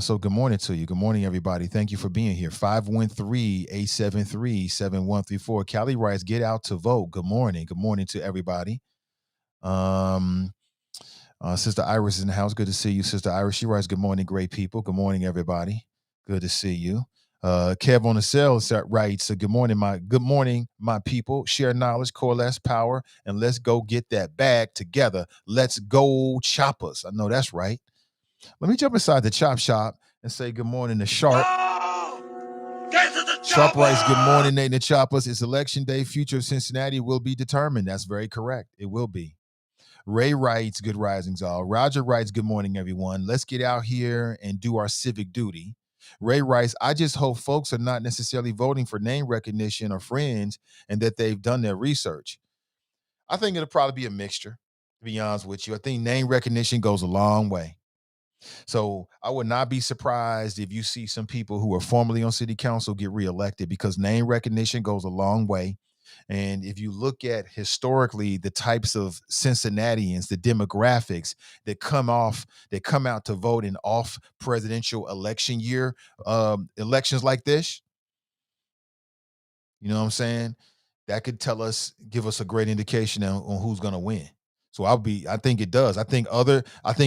So good morning to you. Good morning, everybody. Thank you for being here. 513-873-7134. Callie writes, get out to vote. Good morning. Good morning to everybody. Sister Iris is in the house. Good to see you, Sister Iris. She writes, good morning, great people. Good morning, everybody. Good to see you. Kev on the cell writes, good morning, my people. Share knowledge, coalesce power, and let's go get that bag together. Let's go choppers. I know that's right. Let me jump inside the chop shop and say good morning to Sharp. Sharp writes, good morning, Nathan Choppers. It's election day. Future of Cincinnati will be determined. That's very correct. It will be. Ray writes, good risings all. Roger writes, good morning, everyone. Let's get out here and do our civic duty. Ray writes, I just hope folks are not necessarily voting for name recognition or friends and that they've done their research. I think it'll probably be a mixture, to be honest with you. I think name recognition goes a long way. So I would not be surprised if you see some people who are formerly on city council get reelected, because name recognition goes a long way. And if you look at historically the types of Cincinnatians, the demographics that come out to vote in off presidential election year, elections like this, you know what I'm saying? That could give us a great indication on who's going to win. So I think it does. I think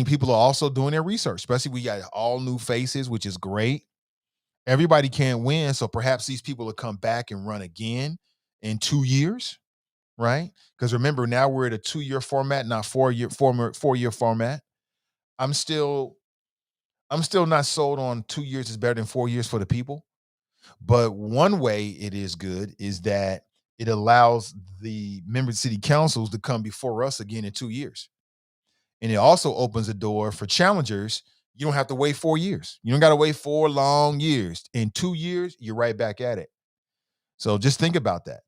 people are also doing their research, especially we got all new faces, which is great. Everybody can't win. So perhaps these people will come back and run again in 2 years, right? Because remember, now we're at a 2-year format, not 4-year format. I'm still not sold on 2 years is better than 4 years for the people. But one way it is good is that it allows the member city councils to come before us again in 2 years. And it also opens the door for challengers. You don't have to wait 4 years. You don't got to wait 4 long years. In 2 years, you're right back at it. So just think about that.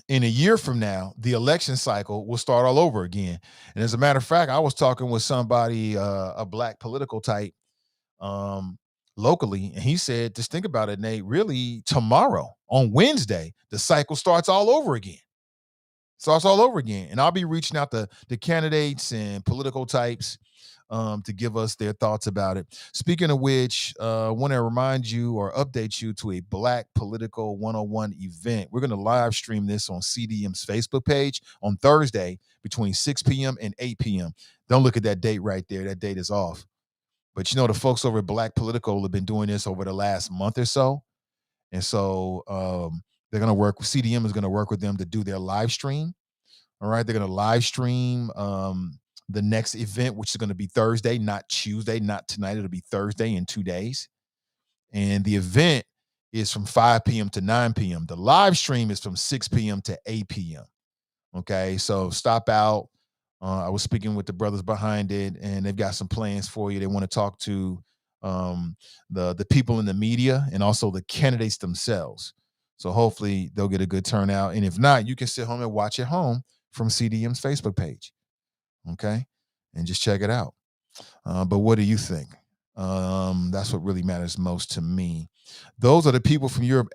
In a year from now, the election cycle will start all over again. And as a matter of fact, I was talking with somebody, a black political type, locally, and he said, just think about it, Nate, really tomorrow on Wednesday, the cycle starts all over again. And I'll be reaching out to the candidates and political types to give us their thoughts about it. Speaking of which, I want to remind you or update you to a Black Political 101 event. We're going to live stream this on CDM's Facebook page on Thursday between 6 p.m. and 8 p.m. Don't look at that date right there. That date is off. But the folks over at Black Political have been doing this over the last month or so. And so they're going to work, CDM is going to work with them to do their live stream. All right. They're going to live stream the next event, which is going to be Thursday, not Tuesday, not tonight. It'll be Thursday in 2 days. And the event is from 5 p.m. to 9 p.m. The live stream is from 6 p.m. to 8 p.m. Okay. So stop out. I was speaking with the brothers behind it, and they've got some plans for you. They want to talk to the people in the media and also the candidates themselves. So hopefully they'll get a good turnout. And if not, you can sit home and watch at home from CDM's Facebook page. Okay. And just check it out. But what do you think? That's what really matters most to me. Those are the people from Europe,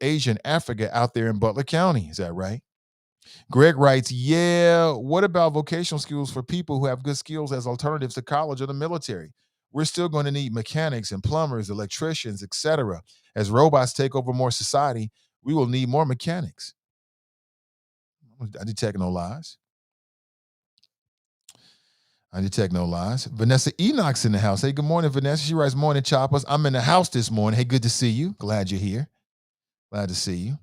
Asia, and Africa out there in Butler County. Is that right? Greg writes, yeah, what about vocational skills for people who have good skills as alternatives to college or the military? We're still going to need mechanics and plumbers, electricians, etc. As robots take over more society, we will need more mechanics. I detect no lies. Vanessa Enoch's in the house. Hey, good morning, Vanessa. She writes, morning, choppers. I'm in the house this morning. Hey, good to see you. Glad you're here. Glad to see you.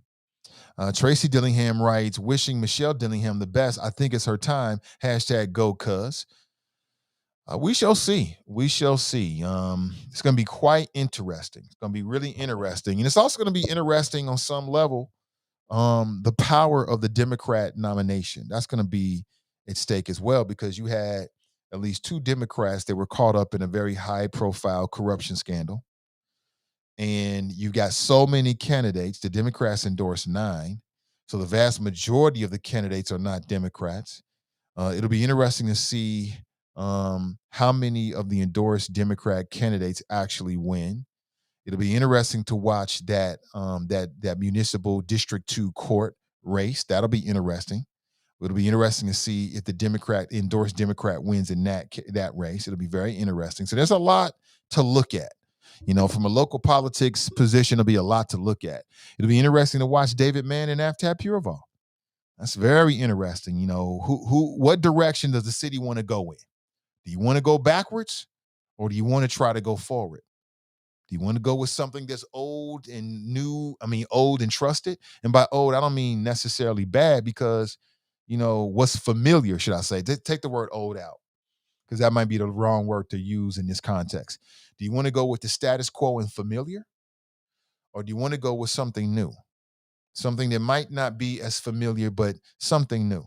Tracy Dillingham writes, wishing Michelle Dillingham the best. I think it's her time. # go cuz. We shall see. It's going to be quite interesting. It's going to be really interesting. And it's also going to be interesting on some level, the power of the Democrat nomination. That's going to be at stake as well, because you had at least 2 Democrats that were caught up in a very high-profile corruption scandal. And you've got so many candidates. The Democrats endorsed 9. So the vast majority of the candidates are not Democrats. It'll be interesting to see how many of the endorsed Democrat candidates actually win. It'll be interesting to watch that municipal District 2 court race. That'll be interesting. It'll be interesting to see if the endorsed Democrat wins in that race. It'll be very interesting. So there's a lot to look at. From a local politics position, it'll be a lot to look at. It'll be interesting to watch David Mann and Aftab Pureval. That's very interesting. What direction does the city want to go in? Do you want to go backwards, or do you want to try to go forward? Do you want to go with something that's old and old and trusted? And by old, I don't mean necessarily bad, because, what's familiar, should I say? Take the word old out, because that might be the wrong word to use in this context. Do you want to go with the status quo and familiar? Or do you want to go with something new? Something that might not be as familiar, but something new.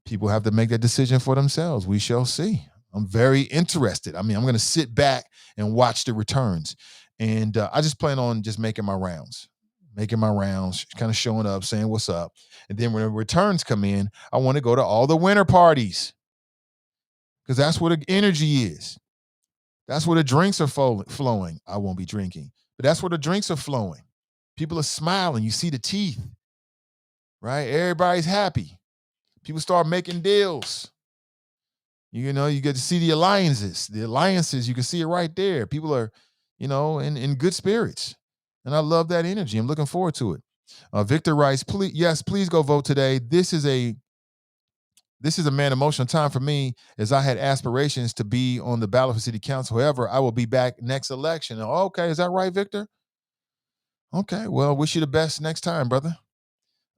People have to make that decision for themselves. We shall see. I'm very interested. I'm going to sit back and watch the returns. And I just plan on just making my rounds, kind of showing up, saying what's up. And then when the returns come in, I want to go to all the winter parties, because that's where the energy is. That's where the drinks are flowing. I won't be drinking, but that's where the drinks are flowing. People are smiling. You see the teeth. right? Everybody's happy. People start making deals. You know, you get to see the alliances. The alliances, you can see it right there. People are, in good spirits. And I love that energy. I'm looking forward to it. Victor writes, please go vote today. This is a man emotional time for me, as I had aspirations to be on the ballot for city council. However, I will be back next election. Okay, is that right, Victor? Okay, well, wish you the best next time, brother.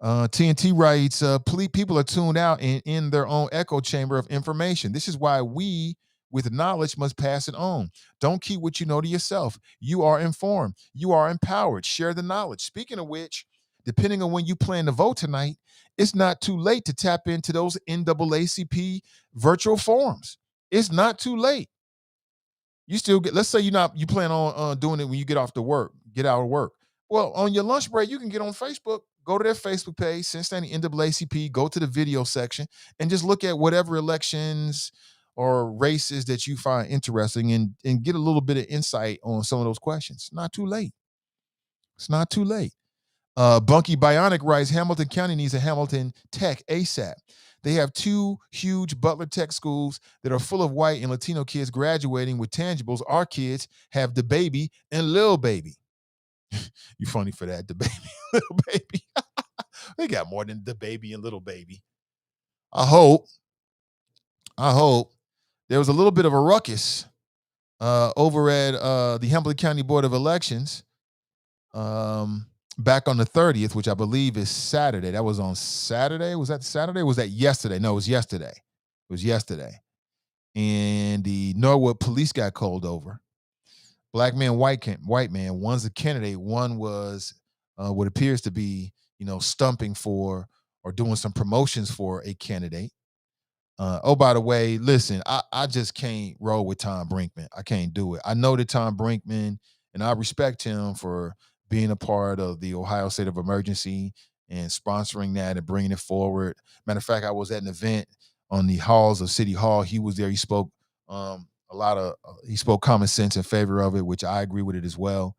TNT writes, people are tuned out and in their own echo chamber of information. This is why we, with knowledge, must pass it on. Don't keep what you know to yourself. You are informed. You are empowered. Share the knowledge. Speaking of which, depending on when you plan to vote tonight, it's not too late to tap into those NAACP virtual forums. It's not too late. You still get, let's say you plan on doing it when you get out of work. Well, on your lunch break, you can get on Facebook, go to their Facebook page, Cincinnati NAACP, go to the video section, and just look at whatever elections or races that you find interesting and get a little bit of insight on some of those questions. Not too late. It's not too late. Bunky Bionic writes, Hamilton County needs a Hamilton Tech ASAP. They have 2 huge Butler Tech schools that are full of white and Latino kids graduating with tangibles. Our kids have the baby and Lil Baby. You funny for that, the baby, little baby. They got more than the baby and little baby. I hope there was a little bit of a ruckus over at the Hamilton County Board of Elections back on the 30th, which I believe is Saturday. That was on Saturday. Was that Saturday? Or was that yesterday? No, it was yesterday. And the Norwood police got called over. Black man, white man. One's a candidate. One was what appears to be, stumping for or doing some promotions for a candidate. By the way, listen, I just can't roll with Tom Brinkman. I can't do it. I know that Tom Brinkman, and I respect him for being a part of the Ohio State of Emergency and sponsoring that and bringing it forward. Matter of fact, I was at an event on the halls of City Hall. He was there. He spoke he spoke common sense in favor of it, which I agree with it as well.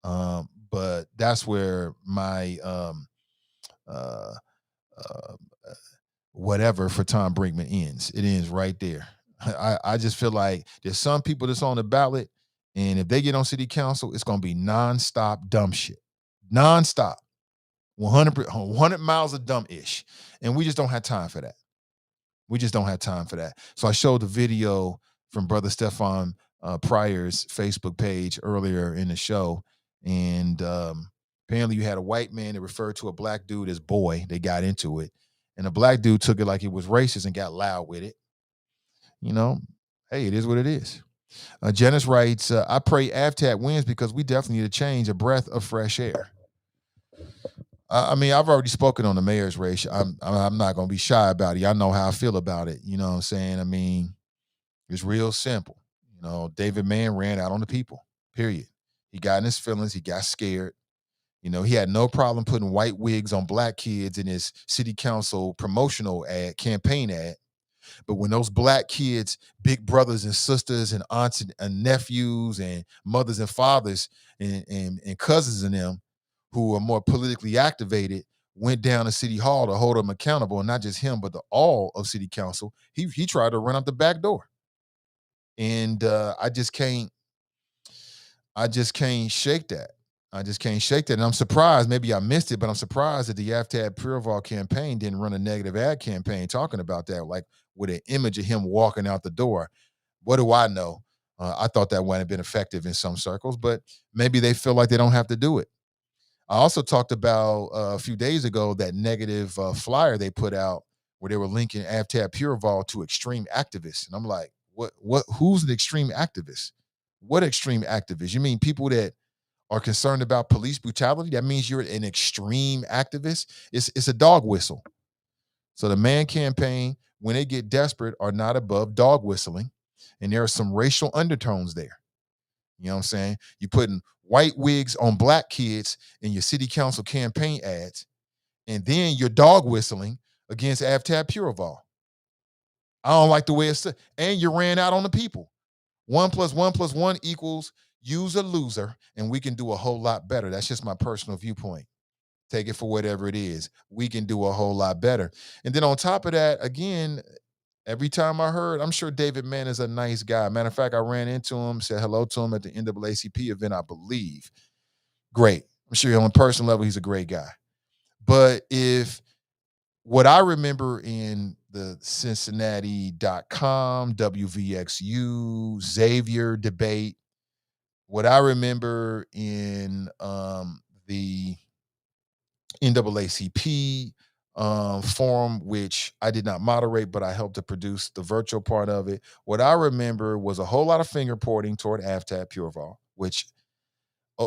But that's where my whatever for Tom Brinkman ends. It ends right there. I just feel like there's some people that's on the ballot, and if they get on city council, it's going to be nonstop dumb shit. Nonstop. 100 miles of dumb-ish. And we just don't have time for that. So I showed the video from Brother Stefan Pryor's Facebook page earlier in the show. And apparently you had a white man that referred to a black dude as boy. They got into it. And a black dude took it like it was racist and got loud with it. Hey, it is what it is. Janice writes, I pray AFTAC wins because we definitely need to change, a breath of fresh air. I've already spoken on the mayor's race. I'm not going to be shy about it. Y'all know how I feel about it. You know what I'm saying? It's real simple. David Mann ran out on the people, period. He got in his feelings. He got scared. He had no problem putting white wigs on black kids in his city council promotional campaign ad. But when those black kids, big brothers and sisters and aunts and nephews and mothers and fathers and cousins in them who are more politically activated went down to City Hall to hold him accountable, and not just him, but all of City Council, he tried to run out the back door. And I just can't shake that. And I'm surprised, maybe I missed it, but I'm surprised that the Aftab Pureval campaign didn't run a negative ad campaign talking about that, like with an image of him walking out the door. What do I know? I thought that might have been effective in some circles, but maybe they feel like they don't have to do it. I also talked about a few days ago that negative flyer they put out where they were linking Aftab Pureval to extreme activists. And I'm like, who's an extreme activist? What extreme activist? You mean people that are concerned about police brutality? That means you're an extreme activist? It's a dog whistle. So the Man campaign, when they get desperate, are not above dog whistling. And there are some racial undertones there. You know what I'm saying? You're putting white wigs on black kids in your city council campaign ads, and then you're dog whistling against Aftab Pureval. I don't like the way it's, and you ran out on the people. 1 + 1 + 1 equals use a loser, and we can do a whole lot better. That's just my personal viewpoint. Take it for whatever it is. We can do a whole lot better. And then on top of that, again, every time I heard, I'm sure David Mann is a nice guy. Matter of fact, I ran into him, said hello to him at the NAACP event, I believe. Great. I'm sure on a personal level, he's a great guy. But if what I remember in the Cincinnati.com, WVXU, Xavier debate, what I remember in the NAACP forum, which I did not moderate, but I helped to produce the virtual part of it. What I remember was a whole lot of finger pointing toward AFTAB Pureval, which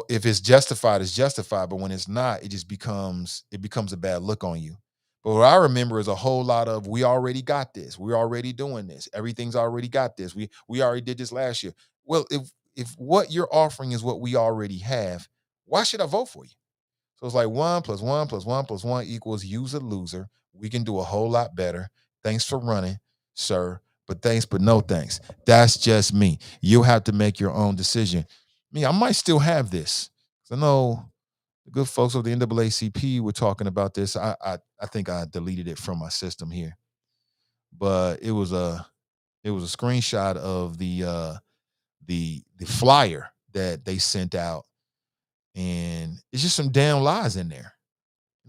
if it's justified, it's justified. But when it's not, it becomes a bad look on you. But what I remember is a whole lot of, we already got this. We're already doing this. Everything's already got this. We already did this last year. Well, if what you're offering is what we already have, why should I vote for you? So it's like 1 + 1 + 1 + 1 equals use a loser. We can do a whole lot better. Thanks for running, sir. But thanks, but no thanks. That's just me. You'll have to make your own decision. Me, I might still have this. I know the good folks of the NAACP were talking about this. I think I deleted it from my system here. But it was a screenshot of the flyer that they sent out. And it's just some damn lies in there.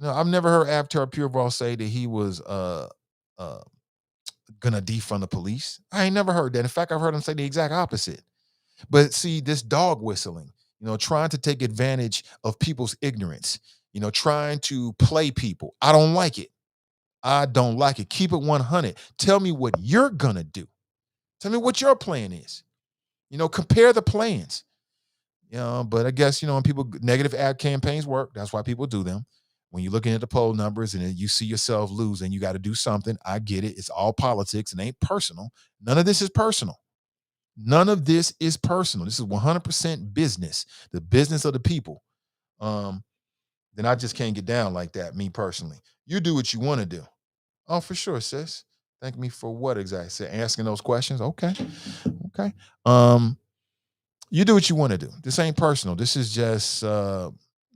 I've never heard Avatar Pureval say that he was gonna defund the police. I ain't never heard that. In fact, I've heard him say the exact opposite. But see, this dog whistling, trying to take advantage of people's ignorance, trying to play people. I don't like it. I don't like it. Keep it 100. Tell me what you're gonna do. Tell me what your plan is. Compare the plans. But I guess, when negative ad campaigns work, that's why people do them. When you're looking at the poll numbers and you see yourself losing, you got to do something. I get it. It's all politics. It ain't personal. None of this is personal. None of this is personal. This is 100% business, the business of the people. Then I just can't get down like that, me personally. You do what you want to do. Oh, for sure, sis. Thank me for what exactly? Asking those questions? Okay. You do what you want to do. This ain't personal. This is just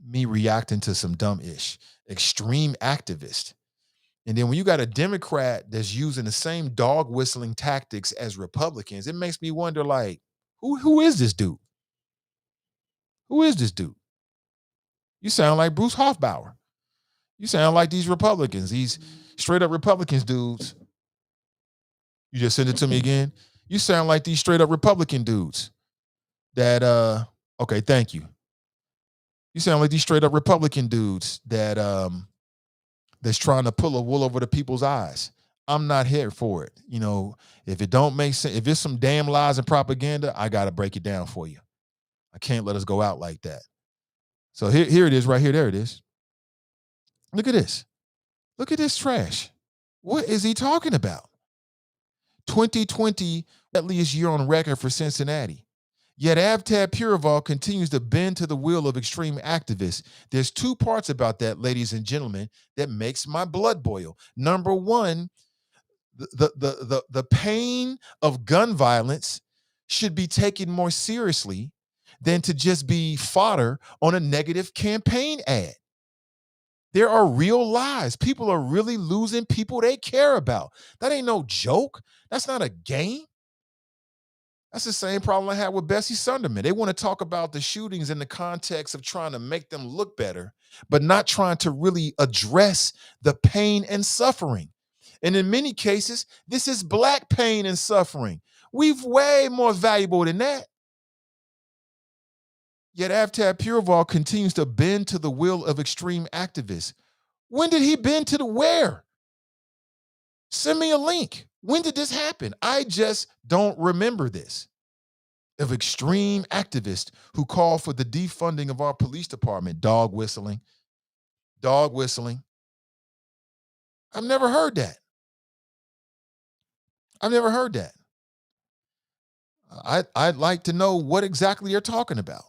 me reacting to some dumb ish, extreme activist. And then when you got a Democrat that's using the same dog whistling tactics as Republicans, it makes me wonder, like, who is this dude? Who is this dude? You sound like Bruce Hoffbauer. You sound like these Republicans, these straight up Republicans dudes. You just sent it to me again. You sound like these straight up Republican dudes. That okay, thank you. You sound like these straight up Republican dudes that that's trying to pull a wool over the people's eyes. I'm not here for it. If it don't make sense, if it's some damn lies and propaganda, I gotta break it down for you. I can't let us go out like that. So here it is, right here. There it is. Look at this. Look at this trash. What is he talking about? 2020, deadliest year on record for Cincinnati. Yet Avtab Pureval continues to bend to the will of extreme activists. There's two parts about that, ladies and gentlemen, that makes my blood boil. Number one, the pain of gun violence should be taken more seriously than to just be fodder on a negative campaign ad. There are real lies. People are really losing people they care about. That ain't no joke. That's not a game. That's the same problem I had with Bessie Sunderman. They want to talk about the shootings in the context of trying to make them look better, but not trying to really address the pain and suffering. And in many cases, this is Black pain and suffering. We've way more valuable than that. Yet Avtab Pureval continues to bend to the will of extreme activists. When did he bend to the where? Send me a link. When did this happen? I just don't remember this. Of extreme activists who call for the defunding of our police department. Dog whistling. Dog whistling. I've never heard that. I've never heard that. I'd like to know what exactly you're talking about.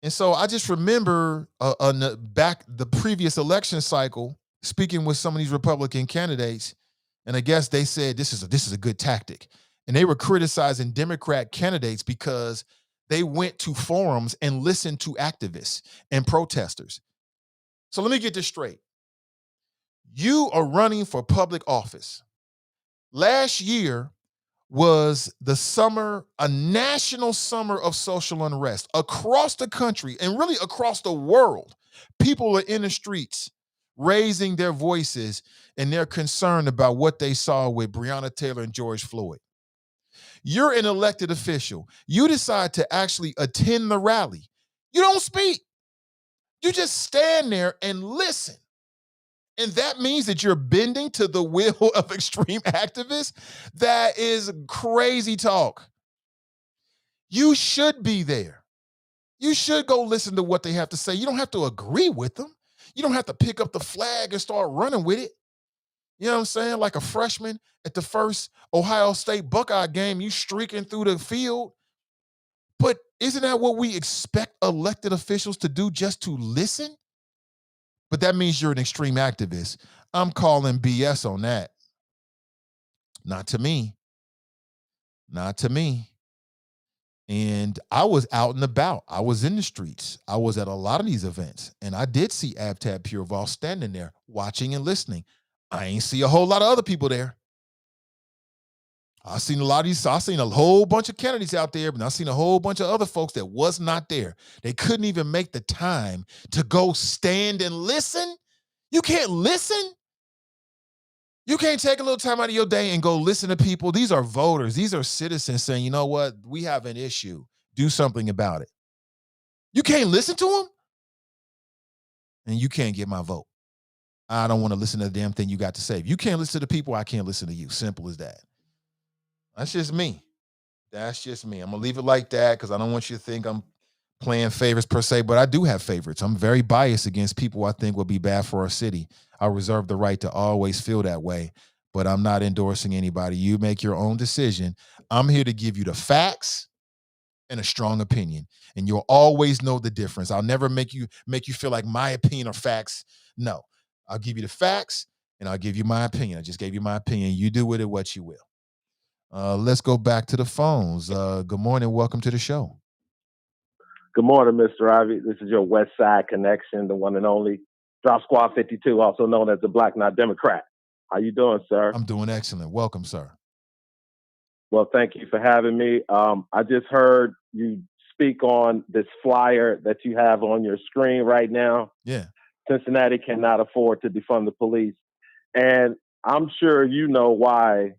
And so I just remember the previous election cycle, speaking with some of these Republican candidates, and I guess they said this is a good tactic. And they were criticizing Democrat candidates because they went to forums and listened to activists and protesters. So let me get this straight. You are running for public office. Last year was the summer, a national summer of social unrest across the country and really across the world. People are in the streets raising their voices and they're concerned about what they saw with Breonna Taylor and George Floyd. You're an elected official. You decide to actually attend the rally. You don't speak. You just stand there and listen. And that means that you're bending to the will of extreme activists? That is crazy talk. You should be there. You should go listen to what they have to say. You don't have to agree with them. You don't have to pick up the flag and start running with it. You know what I'm saying? Like a freshman at the first Ohio State Buckeye game, you streaking through the field. But isn't that what we expect elected officials to do, just to listen? But that means you're an extreme activist. I'm calling BS on that. Not to me. Not to me. And I was out and about. I was in the streets. I was at a lot of these events. And I did see Abtab Pureval standing there watching and listening. I ain't see a whole lot of other people there. I seen a whole bunch of candidates out there, but I seen a whole bunch of other folks that was not there. They couldn't even make the time to go stand and listen. You can't listen. You can't take a little time out of your day and go listen to people. These are voters. These are citizens saying, you know what? We have an issue. Do something about it. You can't listen to them? And you can't get my vote. I don't want to listen to the damn thing you got to say. If you can't listen to people, I can't listen to you. Simple as that. That's just me. That's just me. I'm going to leave it like that because I don't want you to think I'm playing favorites per se, but I do have favorites. I'm very biased against people I think will be bad for our city. I reserve the right to always feel that way, but I'm not endorsing anybody. You make your own decision. I'm here to give you the facts and a strong opinion, and you'll always know the difference. I'll never make you feel like my opinion or facts. No, I'll give you the facts and I'll give you my opinion. I just gave you my opinion. You do with it what you will. Let's go back to the phones. Good morning. Welcome to the show. Good morning, Mr. Ivey. This is your West Side Connection, the one and only Drop Squad 52, also known as the Black Not Democrat. How you doing, sir? I'm doing excellent. Welcome, sir. Well, thank you for having me. I just heard you speak on this flyer that you have on your screen right now. Yeah. Cincinnati cannot afford to defund the police. And I'm sure you know why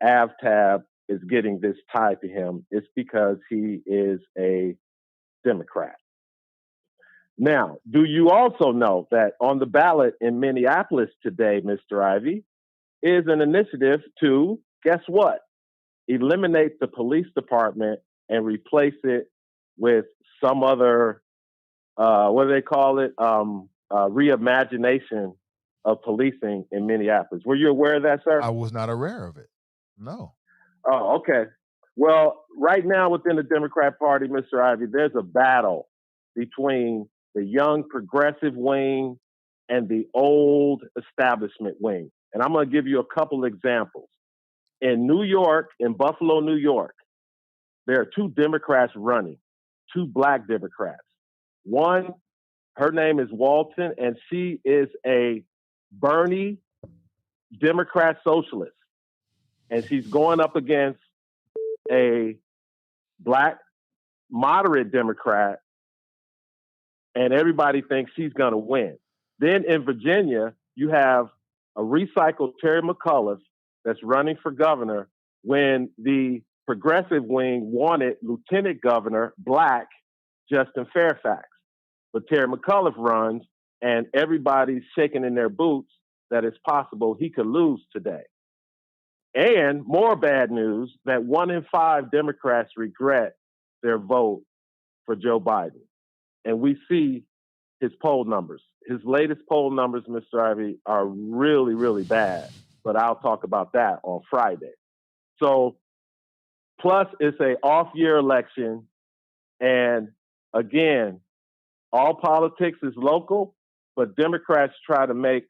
Avtab is getting this tied to him. It's because he is a Democrat. Now, do you also know that on the ballot in Minneapolis today, Mr. Ivey, is an initiative to, guess what? Eliminate the police department and replace it with some other, what do they call it? Reimagination of policing in Minneapolis. Were you aware of that, sir? I was not aware of it. No. Oh, okay. Well, right now within the Democrat Party, Mr. Ivey, there's a battle between the young progressive wing and the old establishment wing. And I'm going to give you a couple examples. In New York, in Buffalo, New York, there are two Democrats running, two Black Democrats. One, her name is Walton, and she is a Bernie Democrat socialist. And she's going up against a Black moderate Democrat, and everybody thinks she's going to win. Then in Virginia, you have a recycled Terry McAuliffe that's running for governor when the progressive wing wanted Lieutenant Governor Black Justin Fairfax. But Terry McAuliffe runs, and everybody's shaking in their boots that it's possible he could lose today. And more bad news, that 1 in 5 Democrats regret their vote for Joe Biden. And we see his poll numbers. His latest poll numbers, Mr. Ivey, are really, really bad. But I'll talk about that on Friday. So, plus it's an off-year election. And again, all politics is local, but Democrats try to make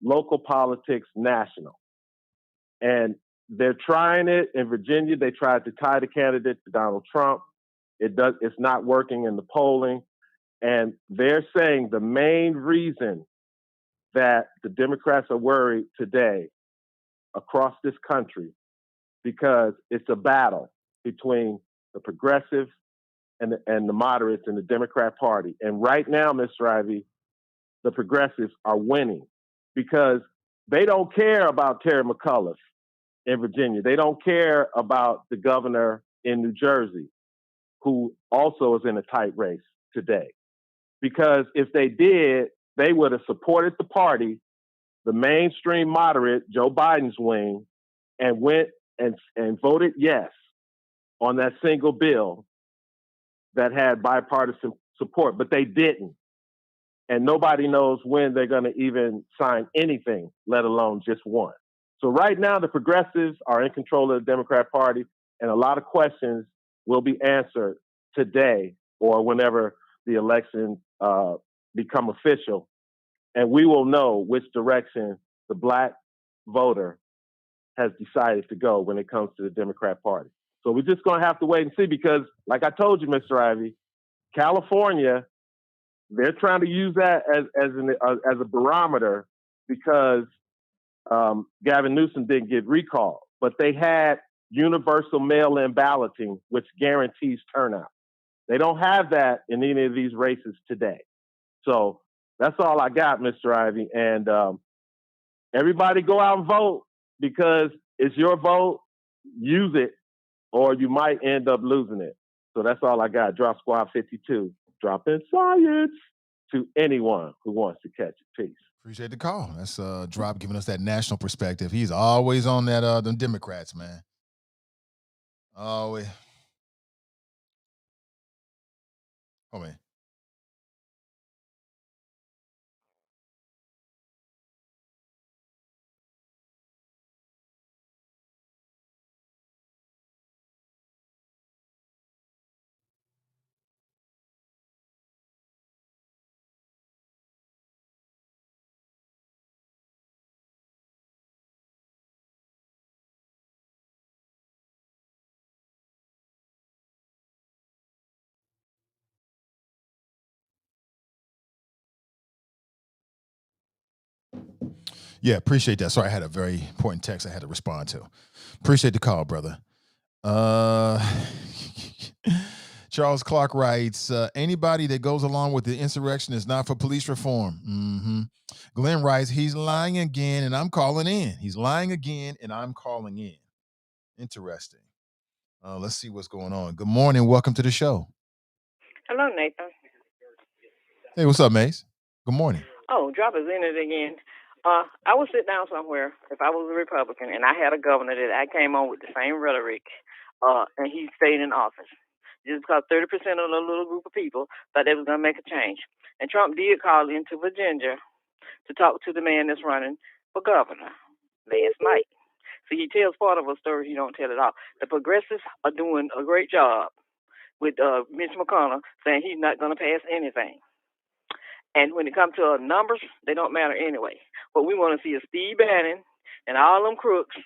local politics national. And they're trying it in Virginia. They tried to tie the candidate to Donald Trump. It's not working in the polling. And they're saying the main reason that the Democrats are worried today across this country because it's a battle between the progressives and the moderates in the Democrat Party. And right now, Mr. Ivey, the progressives are winning because they don't care about Terry McAuliffe in Virginia. They don't care about the governor in New Jersey, who also is in a tight race today. Because if they did, they would have supported the party, the mainstream moderate, Joe Biden's wing, and went and voted yes on that single bill that had bipartisan support, but they didn't. And nobody knows when they're going to even sign anything, let alone just one. So right now, the progressives are in control of the Democrat Party, and a lot of questions will be answered today or whenever the elections become official. And we will know which direction the Black voter has decided to go when it comes to the Democrat Party. So we're just going to have to wait and see because, like I told you, Mr. Ivey, California, they're trying to use that as a barometer because Gavin Newsom didn't get recalled, but they had universal mail-in balloting, which guarantees turnout. They don't have that in any of these races today. So that's all I got, Mr. Ivey. And everybody go out and vote because it's your vote. Use it, or you might end up losing it. So that's all I got. Drop Squad 52. Drop in science to anyone who wants to catch it. Peace. Appreciate the call. That's Drop giving us that national perspective. He's always on that them Democrats, man. Always. Oh man. Yeah, appreciate that. Sorry, I had a very important text I had to respond to. Appreciate the call, brother. Charles Clark writes, anybody that goes along with the insurrection is not for police reform. Mm-hmm. Glenn writes, he's lying again and I'm calling in. He's lying again and I'm calling in. Interesting. Let's see what's going on. Good morning. Welcome to the show. Hello, Nathan. Hey, what's up, Mace? Good morning. Oh, drop is in it again. I would sit down somewhere if I was a Republican and I had a governor that I came on with the same rhetoric, and he stayed in office. Just because 30% of the little group of people thought they was going to make a change. And Trump did call into Virginia to talk to the man that's running for governor last night. So he tells part of a story, he don't tell it all. The progressives are doing a great job with Mitch McConnell saying he's not going to pass anything. And when it comes to numbers, they don't matter anyway. What we want to see is Steve Bannon and all them crooks.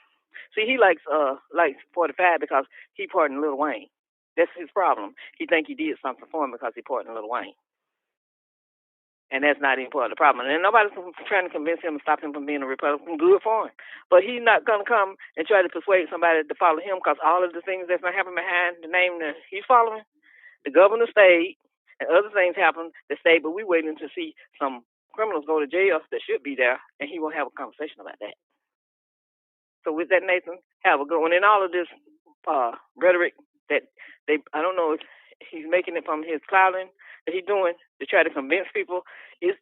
See, he likes 45 because he pardoned Lil Wayne. That's his problem. He think he did something for him because he pardoned Lil Wayne. And that's not even part of the problem. And nobody's trying to convince him to stop him from being a Republican. Good for him. But he's not going to come and try to persuade somebody to follow him because all of the things that's going to happen behind the name that he's following, the governor stayed, and other things happen that stayed, but we're waiting to see some criminals go to jail that should be there, and he won't have a conversation about that. So with that, Nathan, have a good one. And all of this rhetoric that I don't know if he's making it from his clouding that he's doing to try to convince people. It's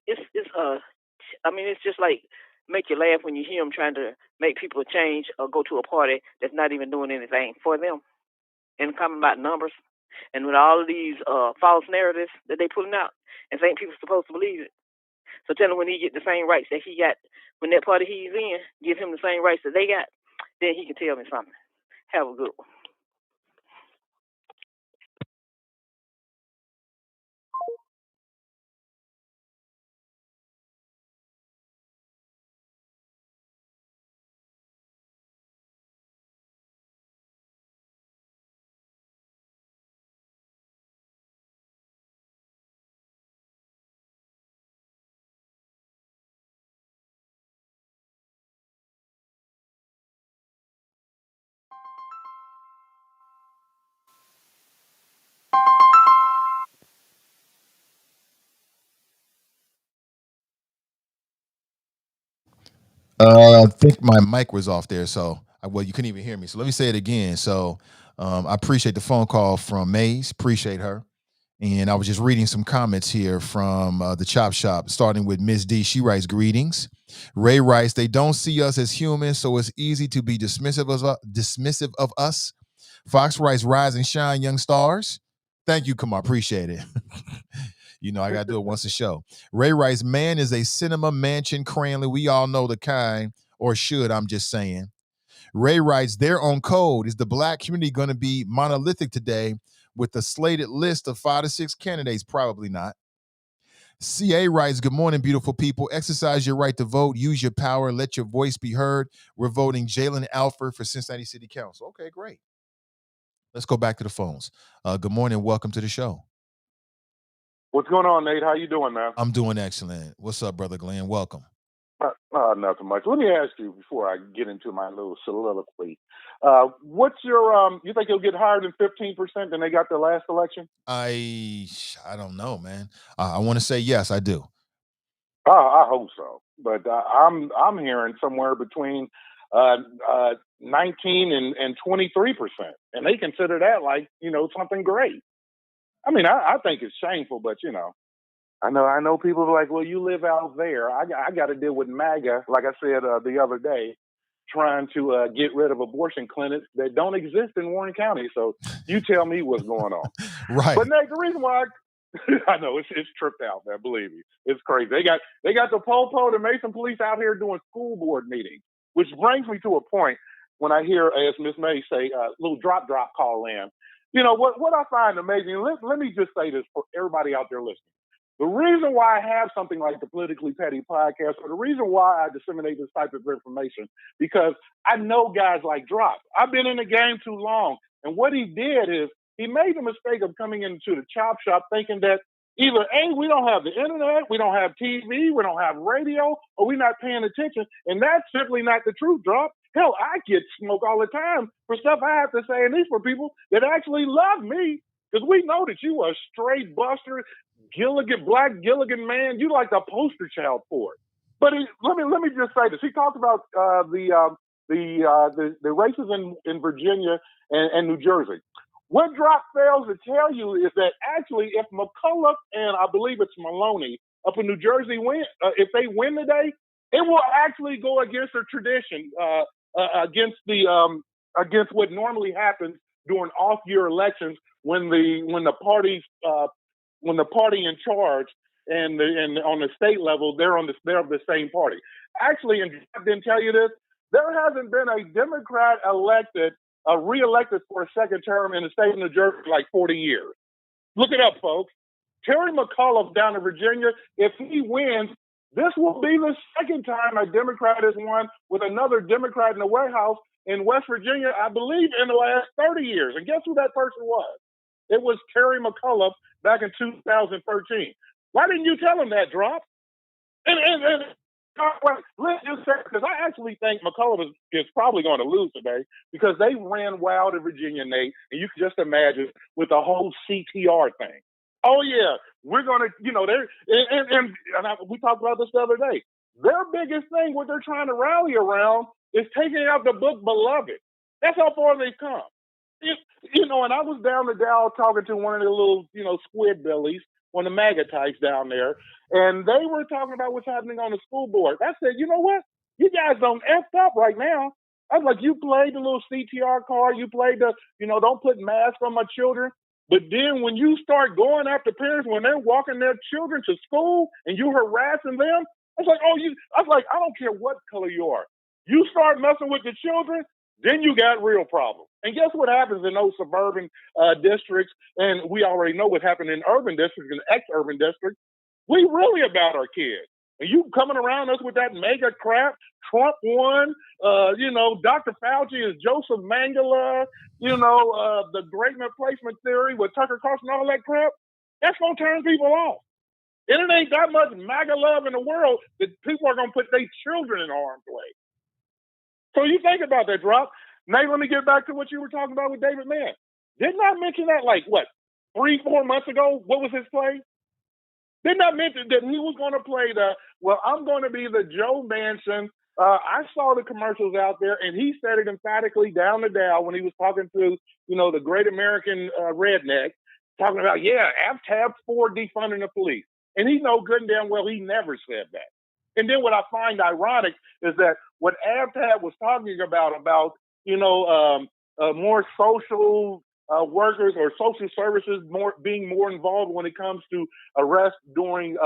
just like make you laugh when you hear him trying to make people change or go to a party that's not even doing anything for them. And coming about numbers and with all of these false narratives that they putting out and think people are supposed to believe it. So tell him when he get the same rights that he got when that party he's in, give him the same rights that they got, then he can tell me something. Have a good one. I think my mic was off there, so well, you couldn't even hear me. So let me say it again. So I appreciate the phone call from Maze. Appreciate her. And I was just reading some comments here from the Chop Shop, starting with Miss D. She writes, greetings. Ray writes, they don't see us as humans, so it's easy to be dismissive of us. Fox writes, rise and shine, young stars. Thank you, Kamar. Appreciate it. You know, I got to do it once a show. Ray writes, man is a cinema mansion Cranley. We all know the kind, or should, I'm just saying. Ray writes, their own code. Is the black community going to be monolithic today with a slated list of 5 to 6 candidates? Probably not. CA writes, good morning, beautiful people. Exercise your right to vote. Use your power. Let your voice be heard. We're voting Jaylen Alford for Cincinnati City Council. Okay, great. Let's go back to the phones. Good morning. Welcome to the show. What's going on, Nate? How you doing, man? I'm doing excellent. What's up, Brother Glenn? Welcome. Nothing much. Let me ask you before I get into my little soliloquy. What's your you think you'll get higher than 15% than they got the last election? I don't know, man. I want to say yes, I do. I hope so, but I'm hearing somewhere between 19 and 23%, and they consider that like something great. I mean, I think it's shameful, but I know people are like, well, you live out there. I got to deal with MAGA, like I said the other day, trying to get rid of abortion clinics that don't exist in Warren County. So you tell me what's going on. Right. But Nate, the reason why I know it's tripped out, man. Believe me, it's crazy. They got the Popo, the Mason police out here doing school board meetings, which brings me to a point when I hear, as Miss May say, little drop call in. What I find amazing. Let me just say this for everybody out there listening. The reason why I have something like the Politically Petty podcast, or the reason why I disseminate this type of information, because I know guys like Drop. I've been in the game too long. And what he did is he made the mistake of coming into the chop shop thinking that either A, we don't have the internet, we don't have TV, we don't have radio, or we're not paying attention. And that's simply not the truth, Drop. Hell, I get smoke all the time for stuff I have to say, and these for people that actually love me, because we know that you are a straight buster, Black Gilligan man. You like the poster child for it. But let me just say this. He talked about the races in Virginia and New Jersey. What Drop fails to tell you is that actually, if McCullough and I believe it's Maloney up in New Jersey win, if they win today, it will actually go against their tradition, against what normally happens during off-year elections when the party in charge and on the state level they're of the same party. Actually, and I didn't tell you this, there hasn't been a Democrat reelected for a second term in the state of New Jersey for like 40 years. Look it up, folks. Terry McAuliffe down in Virginia, if he wins, this will be the second time a Democrat has won with another Democrat in the White House in West Virginia, I believe, in the last 30 years. And guess who that person was? It was Terry McAuliffe back in 2013. Why didn't you tell him that, Drop? And let's just say, because I actually think McCullough is probably going to lose today because they ran wild in Virginia, Nate, and you can just imagine with the whole CTR thing. Oh yeah, we're going to, we talked about this the other day. Their biggest thing, what they're trying to rally around, is taking out the book Beloved. That's how far they've come. And I was down the Dow talking to one of the little, squid bellies, one of the MAGA types down there, and they were talking about what's happening on the school board. I said, you know what? You guys don't effed up right now. I was like, you played the little CTR card, you played the, don't put masks on my children. But then when you start going after parents when they're walking their children to school and you harassing them, I was like, I don't care what color you are. You start messing with the children, then you got real problems. And guess what happens in those suburban districts? And we already know what happened in urban districts and ex-urban districts. We really about our kids. And you coming around us with that mega crap, Trump won, Dr. Fauci is Joseph Mengele, the great replacement theory with Tucker Carlson and all that crap, that's going to turn people off. And it ain't that much MAGA love in the world that people are going to put their children in harm's way. So you think about that, Drop. Nate, let me get back to what you were talking about with David Mann. Didn't I mention that 3-4 months ago? What was his play? Didn't I mention that he was going to play I'm going to be the Joe Manchin I saw the commercials out there, and he said it emphatically down the dial when he was talking to, the great American redneck, talking about, tab for defunding the police. And he know good and damn well he never said that. And then what I find ironic is that what ABTAB was talking about more social workers or social services being more involved when it comes to arrests during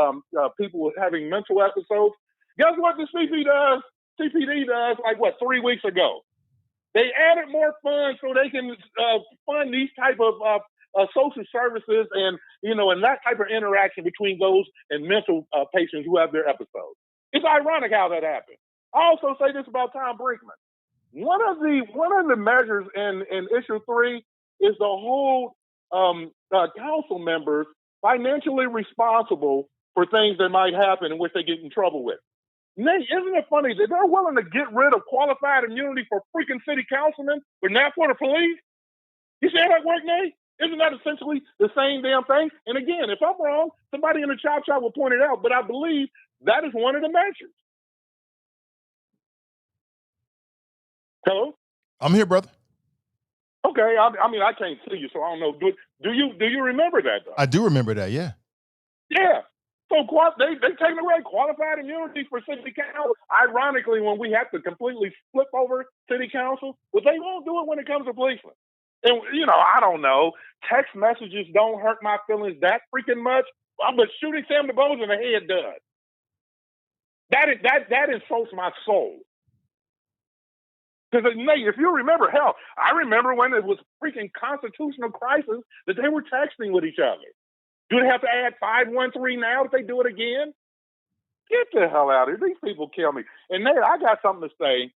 people having mental episodes. Guess what the CPD does 3 weeks ago? They added more funds so they can fund these type of social services and that type of interaction between those and mental patients who have their episodes. It's ironic how that happened. I also say this about Tom Brinkman. One of the measures in issue 3 is the whole council members financially responsible for things that might happen in which they get in trouble with. Nate, isn't it funny that they're willing to get rid of qualified immunity for freaking city councilmen, but not for the police? You see how that work, Nate? Isn't that essentially the same damn thing? And again, if I'm wrong, somebody in the chop shop will point it out, but I believe that is one of the measures. Hello? I'm here, brother. Okay, I can't see you, so I don't know. Do you remember that, though? I do remember that, yeah. Yeah. So they taking away qualified immunity for city council. Ironically, when we have to completely flip over city council, but they won't do it when it comes to policemen. And, I don't know. Text messages don't hurt my feelings that freaking much, but shooting Sam DeBose in the head does. That insults my soul. Because, Nate, if you remember, hell, I remember when it was freaking constitutional crisis that they were texting with each other. Do they have to add 513 now if they do it again? Get the hell out of here. These people kill me. And, Nate, I got something to say.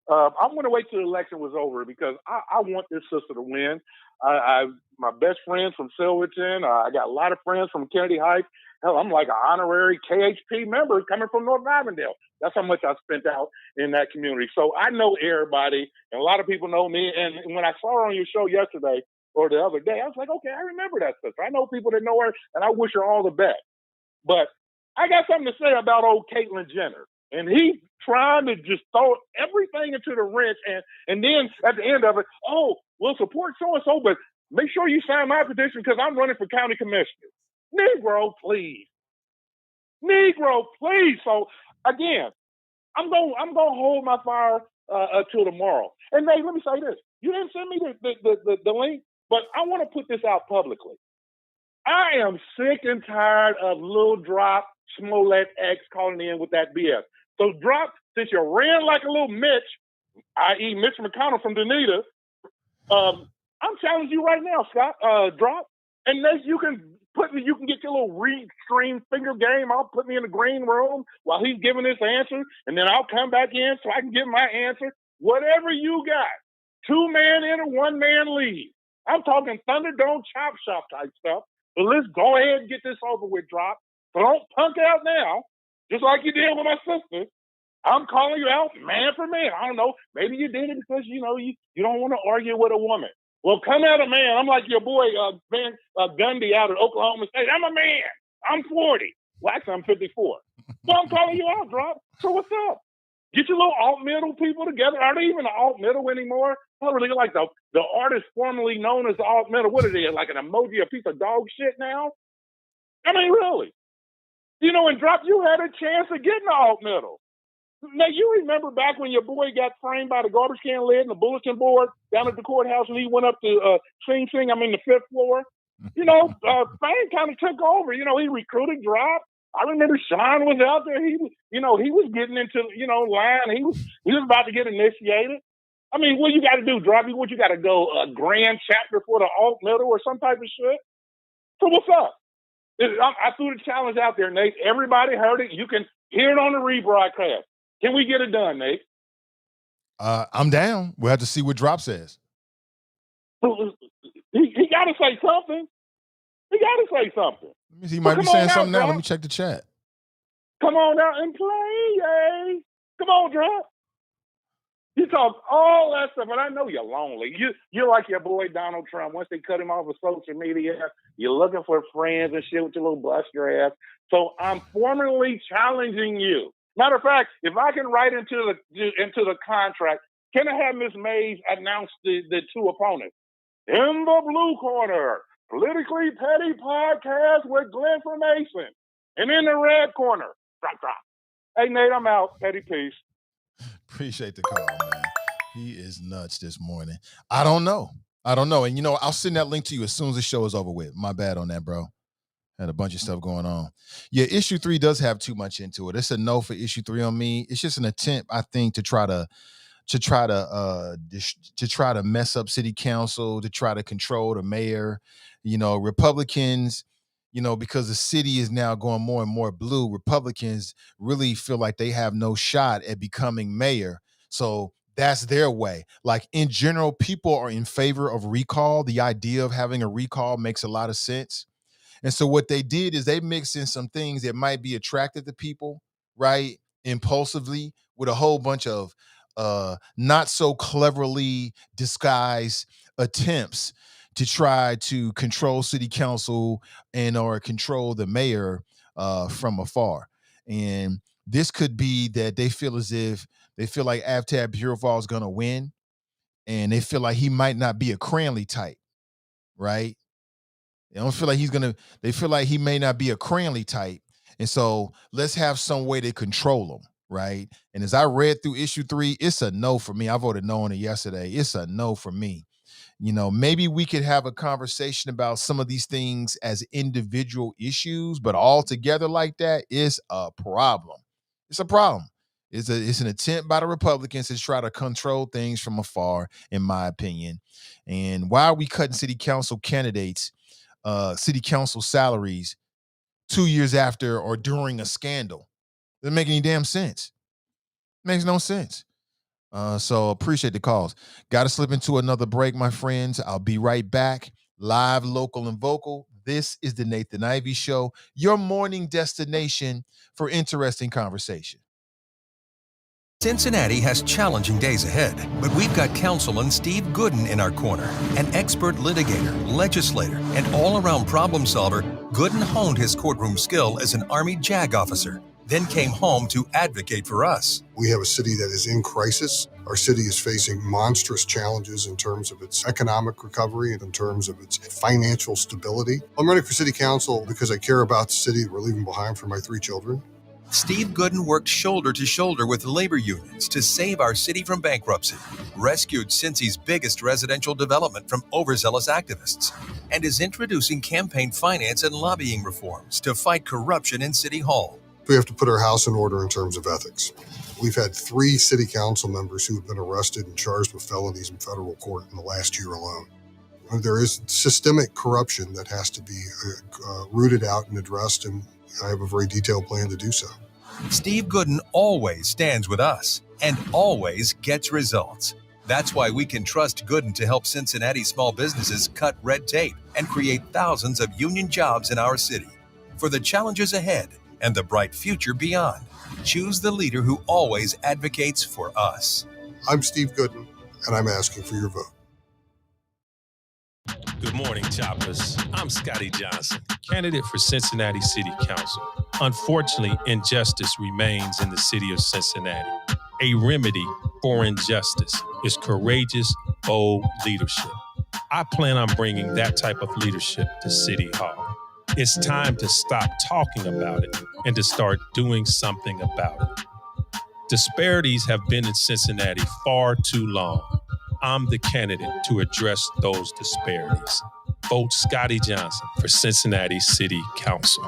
I'm going to wait till the election was over because I want this sister to win. My best friends from Silverton. I got a lot of friends from Kennedy Heights. Hell, I'm like an honorary KHP member coming from North Avondale. That's how much I spent out in that community. So I know everybody, and a lot of people know me. And when I saw her on your show yesterday or the other day, I was like, okay, I remember that sister. I know people that know her, and I wish her all the best. But I got something to say about old Caitlyn Jenner. And he trying to just throw everything into the wrench. And then at the end of it, we'll support so-and-so, but make sure you sign my petition because I'm running for county commissioner. Negro, please. So, again, I'm going to hold my fire till tomorrow. And, Nate, let me say this. You didn't send me the link, but I want to put this out publicly. I am sick and tired of Lil Drop Smollett X calling in with that BS. So, Drop, since you ran like a little Mitch, i.e. Mitch McConnell from Dunedin, I'm challenging you right now, Scott. Drop. And Nate, you can get your little restream finger game. I'll put me in the green room while he's giving his answer, and then I'll come back in so I can give my answer. Whatever you got. 2-man enter, 1-man leave. I'm talking Thunderdome chop shop type stuff. But let's go ahead and get this over with, Drop. So don't punk out now, just like you did with my sister. I'm calling you out man for man. I don't know. Maybe you did it because, you don't want to argue with a woman. Well, come out a man. I'm like your boy, Gundy out of Oklahoma State. I'm a man. I'm 40. Well, actually, I'm 54. So I'm calling you out, Drop. So what's up? Get your little alt-middle people together. Are they even an alt-middle anymore? I really like the artist formerly known as the alt-middle. What are they, like an emoji, a piece of dog shit now? I mean, really. And Drop, you had a chance of getting the alt-middle. Now, you remember back when your boy got framed by the garbage can lid and the bulletin board down at the courthouse and he went up to Sing Sing, the 5th floor? Fame kind of took over. He recruited Drop. I remember Sean was out there. He was getting into, line. He was about to get initiated. I mean, what you got to do, Drop? What you got to go a grand chapter for the alt middle or some type of shit? So what's up? I threw the challenge out there, Nate. Everybody heard it. You can hear it on the rebroadcast. Can we get it done, Nate? I'm down. We'll have to see what Drop says. He got to say something. Let me see. He might be saying something now. Let me check the chat. Come on out and play, yay. Come on, Drop. You talk all that stuff, and I know you're lonely. You're like your boy Donald Trump. Once they cut him off of social media, you're looking for friends and shit with your little bust your ass. So I'm formally challenging you. Matter of fact, if I can write into the contract, can I have Ms. Mays announce the two opponents? In the blue corner, Politically Petty Podcast with Glenn from Mason. And in the red corner, drop. Hey, Nate, I'm out. Petty peace. Appreciate the call, man. He is nuts this morning. I don't know. And, I'll send that link to you as soon as the show is over with. My bad on that, bro. Had a bunch of stuff going on. Yeah, issue 3 does have too much into it. It's a no for issue 3 on me. It's just an attempt, I think, to try to mess up city council, to try to control the mayor. Republicans, because the city is now going more and more blue, Republicans really feel like they have no shot at becoming mayor. So that's their way. Like, in general, people are in favor of recall. The idea of having a recall makes a lot of sense. And so what they did is they mixed in some things that might be attractive to people, right? Impulsively, with a whole bunch of not so cleverly disguised attempts to try to control city council or control the mayor from afar. And this could be that they feel like Avtab Purefall is going to win, and they feel like he might not be a Cranley type, right? They feel like he may not be a Cranley type. And so let's have some way to control him, right? And as I read through issue 3, it's a no for me. I voted no on it yesterday. It's a no for me. Maybe we could have a conversation about some of these things as individual issues, but all together like that is a problem. It's a problem. It's an attempt by the Republicans to try to control things from afar, in my opinion. And why are we cutting city council candidates, city council salaries 2 years after or during a scandal? Doesn't make any damn sense. Makes no sense. So appreciate the calls. Got to slip into another break, my friends. I'll be right back. Live, local, and vocal. This is the Nathan Ivey Show, your morning destination for interesting conversation. Cincinnati has challenging days ahead, but we've got Councilman Steve Gooden in our corner. An expert litigator, legislator, and all-around problem solver, Gooden honed his courtroom skill as an Army JAG officer, then came home to advocate for us. We have a city that is in crisis. Our city is facing monstrous challenges in terms of its economic recovery and in terms of its financial stability. I'm running for city council because I care about the city that we're leaving behind for my 3 children. Steve Gooden worked shoulder to shoulder with labor unions to save our city from bankruptcy, rescued Cincy's biggest residential development from overzealous activists, and is introducing campaign finance and lobbying reforms to fight corruption in City Hall. We have to put our house in order in terms of ethics. We've had 3 city council members who have been arrested and charged with felonies in federal court in the last year alone. There is systemic corruption that has to be rooted out and addressed, and I have a very detailed plan to do so. Steve Gooden always stands with us and always gets results. That's why we can trust Gooden to help Cincinnati small businesses cut red tape and create thousands of union jobs in our city. For the challenges ahead and the bright future beyond, choose the leader who always advocates for us. I'm Steve Gooden, and I'm asking for your vote. Good morning, Choppers. I'm Scotty Johnson, candidate for Cincinnati City Council. Unfortunately, injustice remains in the city of Cincinnati. A remedy for injustice is courageous, bold leadership. I plan on bringing that type of leadership to City Hall. It's time to stop talking about it and to start doing something about it. Disparities have been in Cincinnati far too long. I'm the candidate to address those disparities. Vote Scotty Johnson for Cincinnati City Council.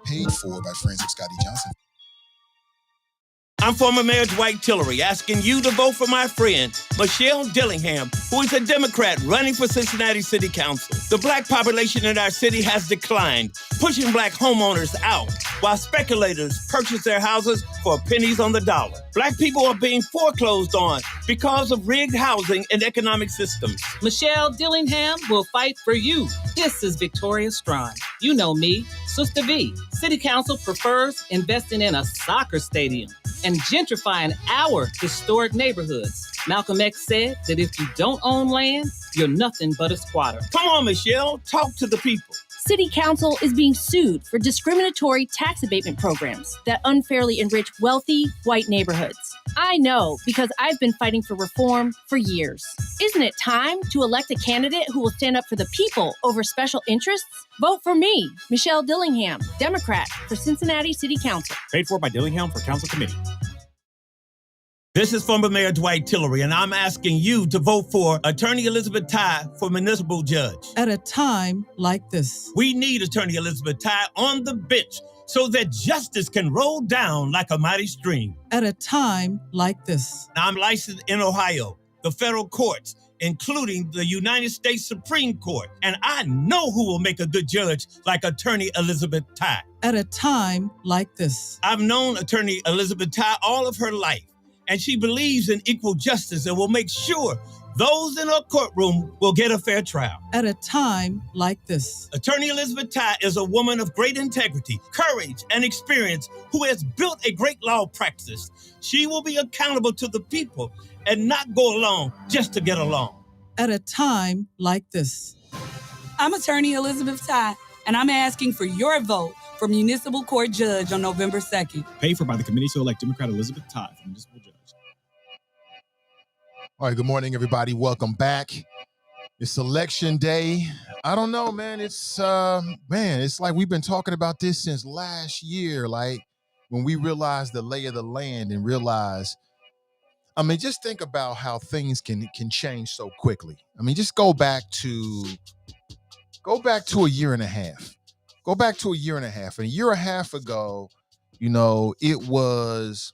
Paid for by friends of Scotty Johnson. I'm former Mayor Dwight Tillery asking you to vote for my friend, Michelle Dillingham, who is a Democrat running for Cincinnati City Council. The black population in our city has declined, pushing black homeowners out while speculators purchase their houses for pennies on the dollar. Black people are being foreclosed on because of rigged housing and economic systems. Michelle Dillingham will fight for you. This is Victoria Strong. You know me, Sister V. City Council prefers investing in a soccer stadium and gentrifying our historic neighborhoods. Malcolm X said that if you don't own land, you're nothing but a squatter. Come on, Michelle, talk to the people. City Council is being sued for discriminatory tax abatement programs that unfairly enrich wealthy white neighborhoods. I know because I've been fighting for reform for years. Isn't it time to elect a candidate who will stand up for the people over special interests? Vote for me, Michelle Dillingham, Democrat for Cincinnati City Council. Paid for by Dillingham for Council Committee. This is former Mayor Dwight Tillery, and I'm asking you to vote for Attorney Elizabeth Tye for municipal judge. At a time like this, we need Attorney Elizabeth Tye on the bench so that justice can roll down like a mighty stream. At a time like this, I'm licensed in Ohio, the federal courts, including the United States Supreme Court, and I know who will make a good judge like Attorney Elizabeth Tye. At a time like this, I've known Attorney Elizabeth Tye all of her life, and she believes in equal justice and will make sure those in her courtroom will get a fair trial. At a time like this, Attorney Elizabeth Tye is a woman of great integrity, courage, and experience who has built a great law practice. She will be accountable to the people and not go along just to get along. At a time like this. I'm Attorney Elizabeth Tye, and I'm asking for your vote for municipal court judge on November 2nd. Paid for by the Committee to Elect Democrat Elizabeth Tye for municipal judge. All right, good morning, everybody. Welcome back. It's election day. I don't know, man. It's like we've been talking about this since last year. Like when we realized the lay of the land and realized, I mean, just think about how things can change so quickly. I mean, just go back to a year and a half. Go back to a year and a half. And a year and a half ago, you know, it was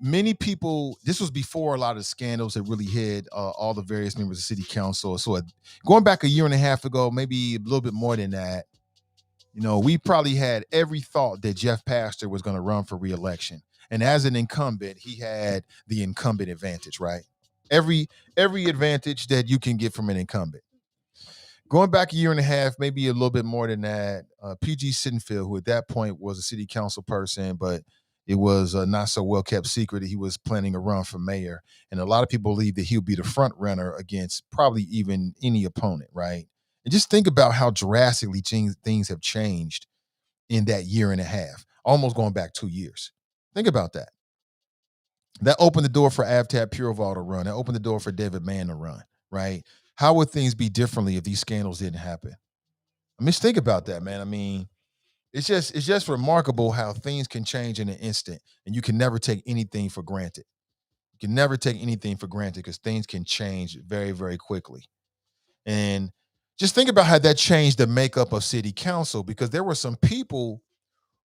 many people, this was before a lot of the scandals that really hit all the various members of city council. So going back a year and a half ago, maybe a little bit more than that, you know, we probably had every thought that Jeff Pastor was going to run for re-election. And as an incumbent, he had the incumbent advantage, right? Every advantage that you can get from an incumbent. Going back a year and a half, maybe a little bit more than that, P.G. Sittenfield, who at that point was a city council person, but it was a not so well kept secret that he was planning a run for mayor. And a lot of people believe that he'll be the front runner against probably even any opponent, right? And just think about how drastically things have changed in that year and a half, almost going back 2 years. Think about that. That opened the door for Avtab Pureval to run. That opened the door for David Mann to run, right? How would things be differently if these scandals didn't happen? I mean, just think about that, man. I mean, it's just remarkable how things can change in an instant, and you can never take anything for granted. You can never take anything for granted because things can change very, very quickly. And just think about how that changed the makeup of city council, because there were some people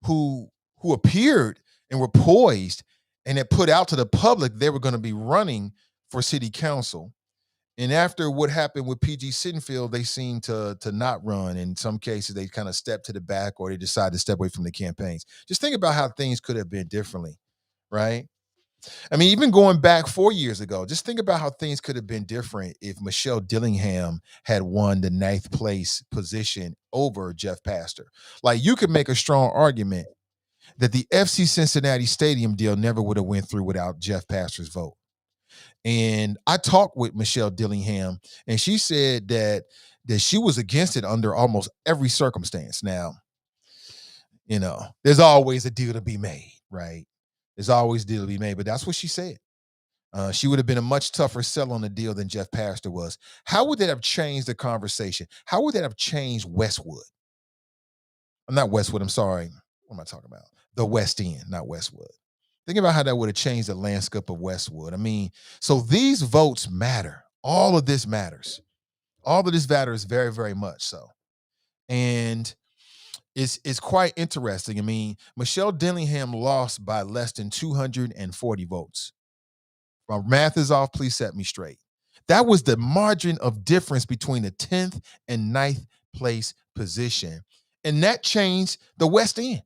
who appeared and were poised and had put out to the public they were going to be running for city council. And after what happened with P.G. Sittenfield, they seemed to not run. In some cases, they kind of stepped to the back or they decided to step away from the campaigns. Just think about how things could have been differently, right? I mean, even going back 4 years ago, just think about how things could have been different if Michelle Dillingham had won the 9th place position over Jeff Pastor. Like, you could make a strong argument that the FC Cincinnati Stadium deal never would have went through without Jeff Pastor's vote. And I talked with Michelle Dillingham, and she said that she was against it under almost every circumstance. Now, you know, there's always a deal to be made, right? There's always a deal to be made, but that's what she said. She would have been a much tougher sell on the deal than Jeff Pastor was. How would that have changed the conversation? How would that have changed Westwood? I'm not Westwood, I'm sorry. What am I talking about? The West End, not Westwood. Think about how that would have changed the landscape of Westwood. I mean, so these votes matter. All of this matters. All of this matters very, very much so. And it's quite interesting. I mean, Michelle Dillingham lost by less than 240 votes. My math is off. Please set me straight. That was the margin of difference between the 10th and 9th place position. And that changed the West End.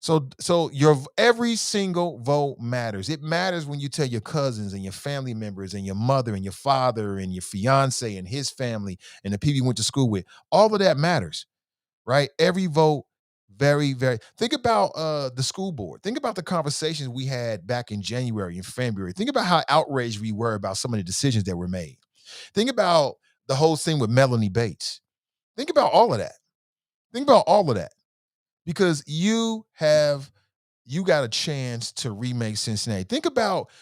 So your every single vote matters. It matters when you tell your cousins and your family members and your mother and your father and your fiance and his family and the people you went to school with. All of that matters, right? Every vote, very, very. Think about the school board. Think about the conversations we had back in January and February. Think about how outraged we were about some of the decisions that were made. Think about the whole thing with Melanie Bates. Think about all of that. Think about all of that. Because you got a chance to remake Cincinnati.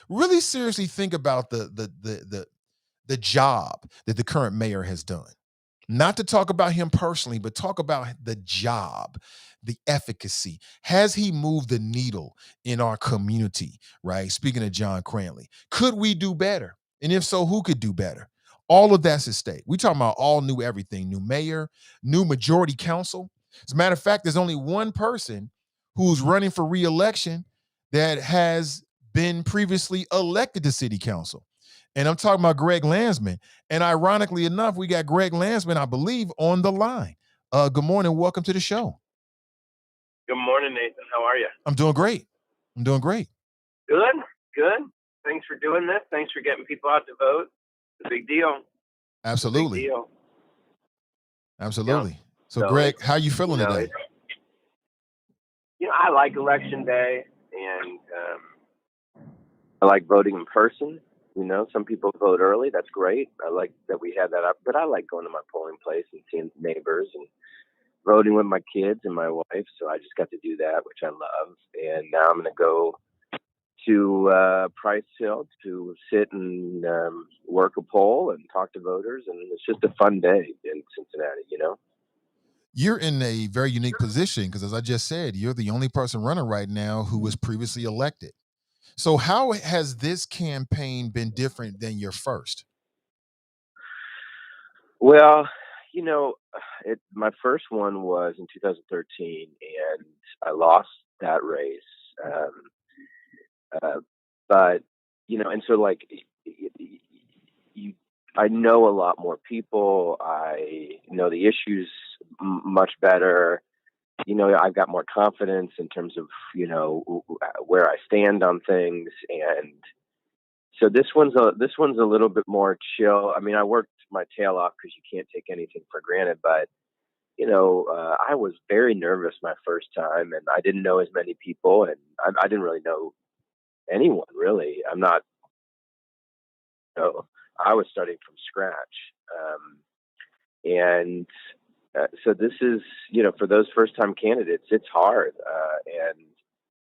Really seriously think about the job that the current mayor has done. Not to talk about him personally, but talk about the job, the efficacy. Has he moved the needle in our community, right? Speaking of John Cranley, could we do better? And if so, who could do better? All of that's at stake. We talking about all new everything, new mayor, new majority council. As a matter of fact, there's only one person who's running for re-election that has been previously elected to city council. And I'm talking about Greg Landsman. And ironically enough, we got Greg Landsman, I believe, on the line. Good morning. Welcome to the show. Good morning, Nathan. How are you? I'm doing great. Good. Thanks for doing this. Thanks for getting people out to vote. It's a big deal. Absolutely. Big deal. Absolutely. Yeah. So Greg, how you feeling today? I like election day, and I like voting in person. Some people vote early. That's great. I like that we had that up. But I like going to my polling place and seeing neighbors and voting with my kids and my wife. So I just got to do that, which I love. And now I'm going to go to Price Hill to sit and work a poll and talk to voters. And it's just a fun day in Cincinnati, You're in a very unique position because, as I just said, you're the only person running right now who was previously elected. So how has this campaign been different than your first? Well, my first one was in 2013, and I lost that race. But and so I know a lot more people. I know the issues much better. I've got more confidence in terms of where I stand on things, and so this one's a little bit more chill. I mean, I worked my tail off because you can't take anything for granted, but I was very nervous my first time, and I didn't know as many people, and I didn't really know anyone really. I was starting from scratch, and so this is for those first time candidates, it's hard,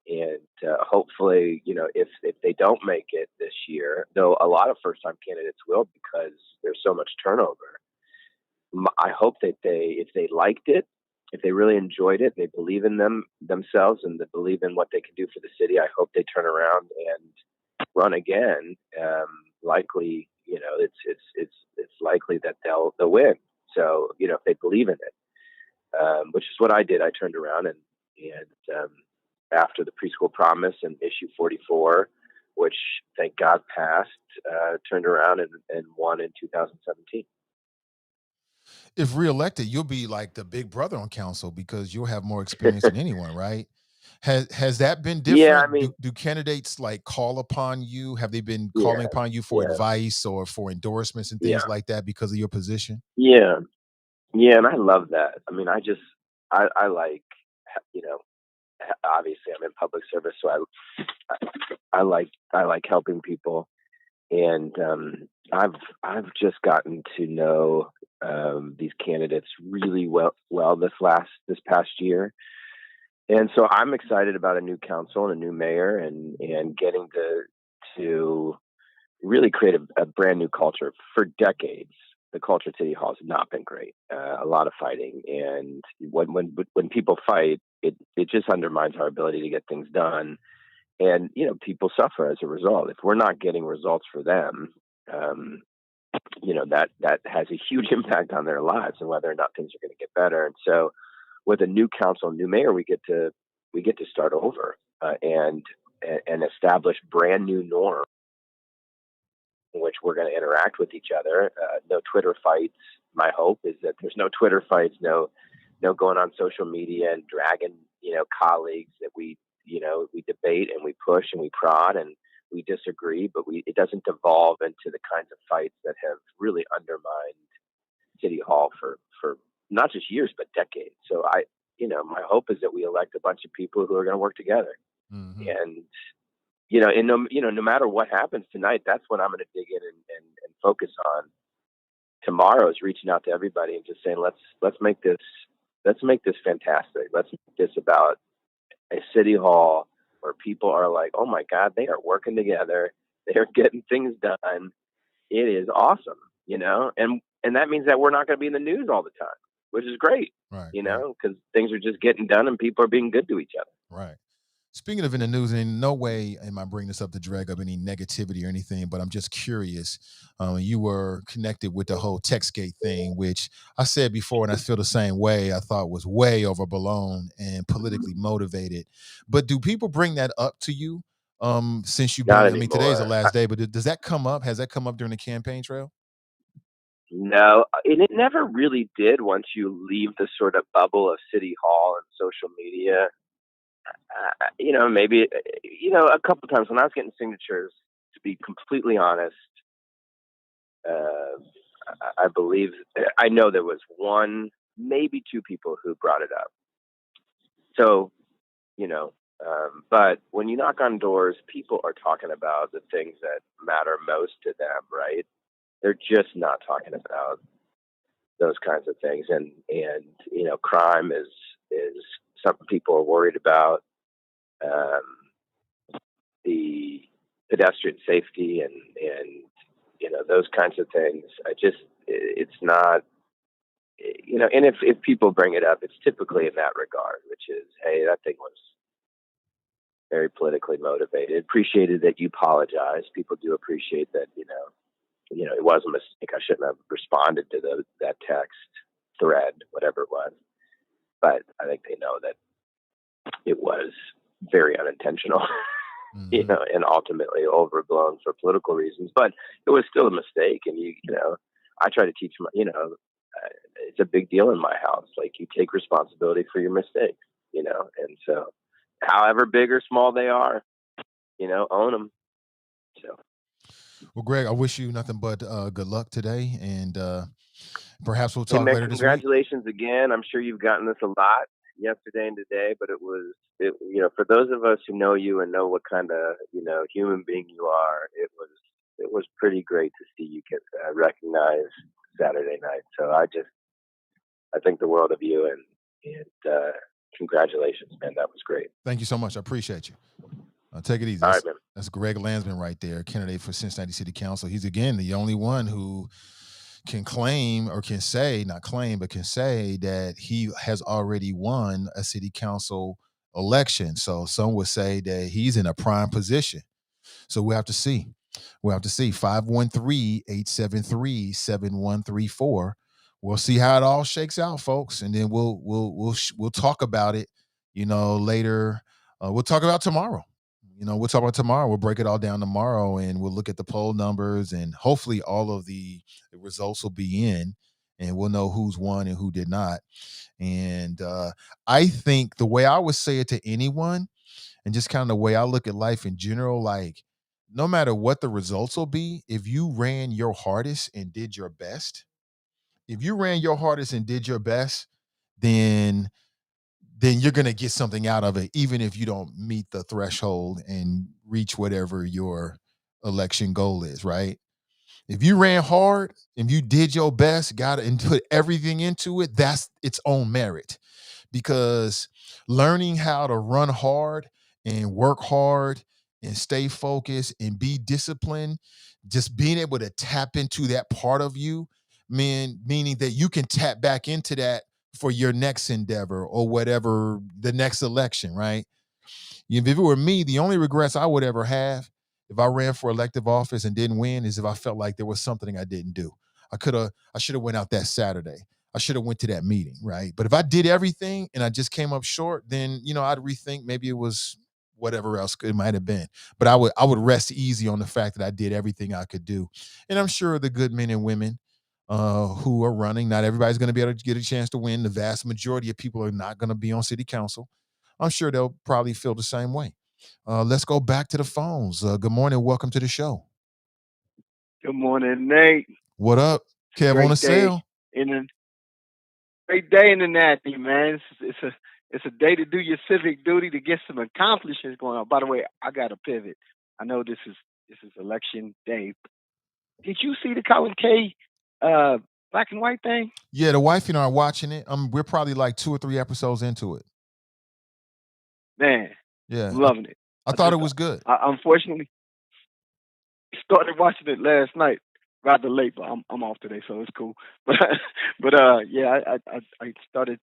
and hopefully if they don't make it this year, though a lot of first time candidates will because there's so much turnover. I hope that if they liked it, if they really enjoyed it, they believe in themselves and they believe in what they can do for the city, I hope they turn around and run again. Likely, it's likely that they'll win. So, if they believe in it, which is what I did. I turned around and after the preschool promise and issue 44, which thank God passed, turned around and won in 2017. If reelected, you'll be like the big brother on council because you'll have more experience than anyone, right? Has that been different? Yeah, I mean, do candidates call upon you? Have they been calling upon you for advice or for endorsements and things like that because of your position? Yeah, and I love that. I mean, I like, obviously I'm in public service, so I like helping people, and I've just gotten to know these candidates really well this past year. And so I'm excited about a new council and a new mayor and getting to really create a brand new culture. For decades, the culture at City Hall has not been great. A lot of fighting. And when people fight, it just undermines our ability to get things done. And, people suffer as a result. If we're not getting results for them, that has a huge impact on their lives and whether or not things are going to get better. And so with a new council, new mayor, we get to start over and establish brand new norms in which we're going to interact with each other. No Twitter fights. My hope is that there's no Twitter fights, no going on social media and dragging, colleagues that we debate and we push and we prod and we disagree, but it doesn't devolve into the kinds of fights that have really undermined City Hall for not just years, but decades. So my hope is that we elect a bunch of people who are going to work together. Mm-hmm. And, no matter what happens tonight, that's what I'm going to dig in and focus on tomorrow is reaching out to everybody and just saying, let's make this fantastic. Let's make this about a city hall where people are like, oh my God, they are working together. They're getting things done. It is awesome, and that means that we're not going to be in the news all the time, which is great, Right. because things are just getting done and people are being good to each other. Right. Speaking of in the news, and in no way am I bringing this up to drag up any negativity or anything, but I'm just curious. You were connected with the whole TechScape thing, which I said before, and I feel the same way. I thought was way overblown and politically motivated. But do people bring that up to you since you've been? Not I mean, today's the anymore. last day, but does that come up? Has that come up during the campaign trail? No, and it never really did once you leave the sort of bubble of City Hall and social media. Maybe, a couple of times when I was getting signatures, to be completely honest, I know there was one, maybe two people who brought it up. So, but when you knock on doors, people are talking about the things that matter most to them, right? They're just not talking about those kinds of things. And crime is something people are worried about. The pedestrian safety and those kinds of things. It's not, and if people bring it up, it's typically in that regard, which is, hey, that thing was very politically motivated. Appreciated that you apologize. People do appreciate that, it was a mistake. I shouldn't have responded to that text thread, whatever it was. But I think they know that it was very unintentional. And ultimately overblown for political reasons, but it was still a mistake. And I try to teach them, it's a big deal in my house. Like, you take responsibility for your mistakes, and so however big or small they are, own them. So. Well, Greg, I wish you nothing but good luck today, and perhaps we'll talk later this week. Congratulations again. I'm sure you've gotten this a lot yesterday and today, but it was for those of us who know you and know what kind of human being you are, it was pretty great to see you get recognized Saturday night. So I think the world of you, and congratulations, man. That was great. Thank you so much. I appreciate you. Take it easy. All right, man. That's Greg Landsman right there, candidate for Cincinnati City Council. He's, again, the only one who can claim, or can say, not claim, but can say that he has already won a city council election. So some would say that he's in a prime position. So we'll have to see. 513-873-7134. We'll see how it all shakes out, folks, and then we'll talk about it, later. We'll talk about tomorrow. We'll talk about tomorrow. We'll break it all down tomorrow, and we'll look at the poll numbers, and hopefully all of the results will be in, and we'll know who's won and who did not. And I think the way I would say it to anyone, and just kind of the way I look at life in general, like, no matter what the results will be, if you ran your hardest and did your best, then you're going to get something out of it, even if you don't meet the threshold and reach whatever your election goal is, right? If you ran hard, if you did your best, and put everything into it, that's its own merit. Because learning how to run hard and work hard and stay focused and be disciplined, just being able to tap into that part of you, meaning that you can tap back into that for your next endeavor or whatever, the next election, right? If it were me, the only regrets I would ever have if I ran for elective office and didn't win is if I felt like there was something I didn't do. I should have went out that Saturday. I should have went to that meeting, right? But if I did everything and I just came up short, then, I'd rethink maybe it was whatever else it might have been. But I would rest easy on the fact that I did everything I could do. And I'm sure the good men and women who are running, not everybody's going to be able to get a chance to win. The vast majority of people are not going to be on city council. I'm sure they'll probably feel the same way. Let's go back to the phones. Good morning. Welcome to the show. Good morning, Nate. What up? Kev on the sale. Great day in the Natty, man. It's a day to do your civic duty, to get some accomplishments going on. By the way, I got to pivot. I know this is election day. Did you see the Colin K black and white thing? Yeah, the wife and I are watching it. We're probably like 2 or 3 episodes into it. Man, Yeah, I'm loving it. I thought it was good. I unfortunately started watching it last night, rather late, but I'm off today, so it's cool. But yeah, I started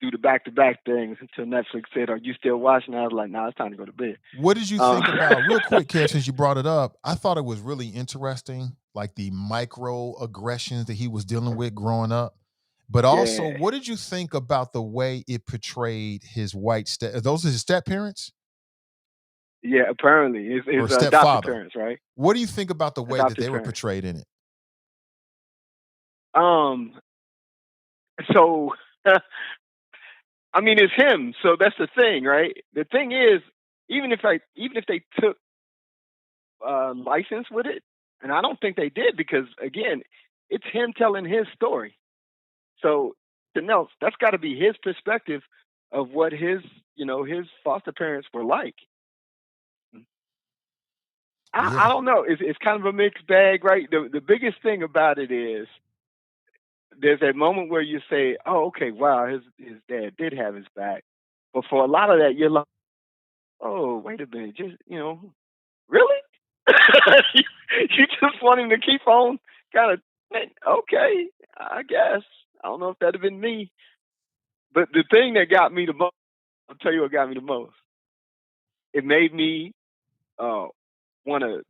do the back-to-back things until Netflix said, "Are you still watching?" I was like, "Nah, it's time to go to bed." What did you think about, real quick, Kev, since you brought it up, I thought it was really interesting, like the microaggressions that he was dealing with growing up. But also, Yeah. what did you think about the way it portrayed his white those are his step parents? Yeah, apparently his Or adopted stepfather? parents, right? What do you think about the way that Adopted they were parents. portrayed in it? So I mean, it's him. So that's the thing, right? The thing is, even if they took license with it, and I don't think they did, because again, it's him telling his story. So to know, that's got to be his perspective of what his foster parents were like. I don't know. It's kind of a mixed bag, right? The biggest thing about it is there's that moment where you say, "Oh, okay, wow, his dad did have his back," but for a lot of that, you're like, "Oh, wait a minute, just really?" You just want him to keep on kind of, okay, I guess. I don't know if that'd have been me, but the thing that got me the most, I'll tell you what got me the most. It made me want to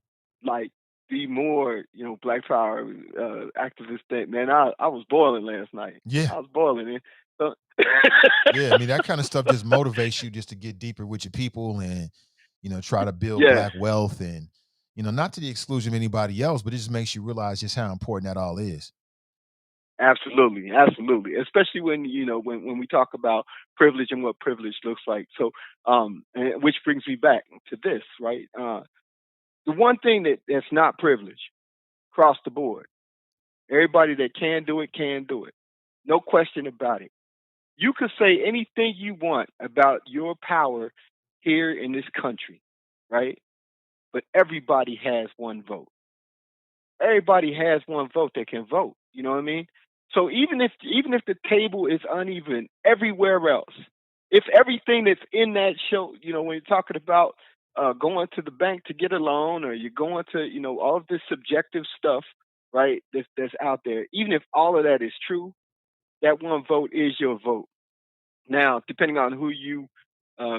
like be more, Black Power activist. Thing, man. I was boiling last night. Yeah. I was boiling. Man. So Yeah, I mean, that kind of stuff just motivates you just to get deeper with your people and, try to build Yeah. Black wealth and, not to the exclusion of anybody else, but it just makes you realize just how important that all is. Absolutely, absolutely. Especially when when we talk about privilege and what privilege looks like. So, and which brings me back to this, right? The one thing that's not privilege, across the board. Everybody that can do it can do it. No question about it. You could say anything you want about your power here in this country, right? But everybody has one vote. Everybody has one vote that can vote. You know what I mean? So even if the table is uneven everywhere else, if everything that's in that show, when you're talking about going to the bank to get a loan, or you're going to, all of this subjective stuff, right? That's out there. Even if all of that is true, that one vote is your vote. Now, depending on who you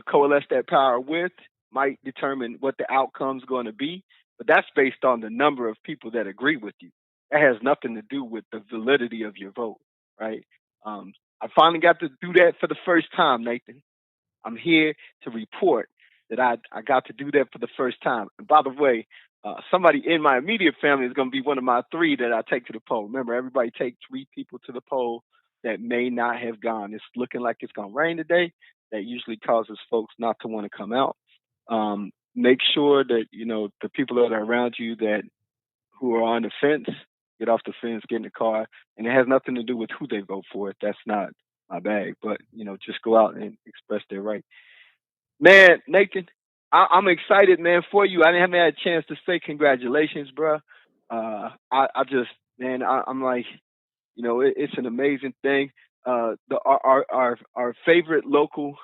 coalesce that power with, might determine what the outcome's going to be. But that's based on the number of people that agree with you. That has nothing to do with the validity of your vote, right? I finally got to do that for the first time, Nathan. I'm here to report that I got to do that for the first time. And by the way, somebody in my immediate family is going to be one of my 3 that I take to the poll. Remember, everybody take 3 people to the poll that may not have gone. It's looking like it's going to rain today. That usually causes folks not to want to come out. Make sure that, the people that are around you who are on the fence, get off the fence, get in the car. And it has nothing to do with who they vote for. That's not my bag. But, just go out and express their right. Man, Nathan, I'm excited, man, for you. I haven't had a chance to say congratulations, bro. I'm like, it's an amazing thing. Our favorite local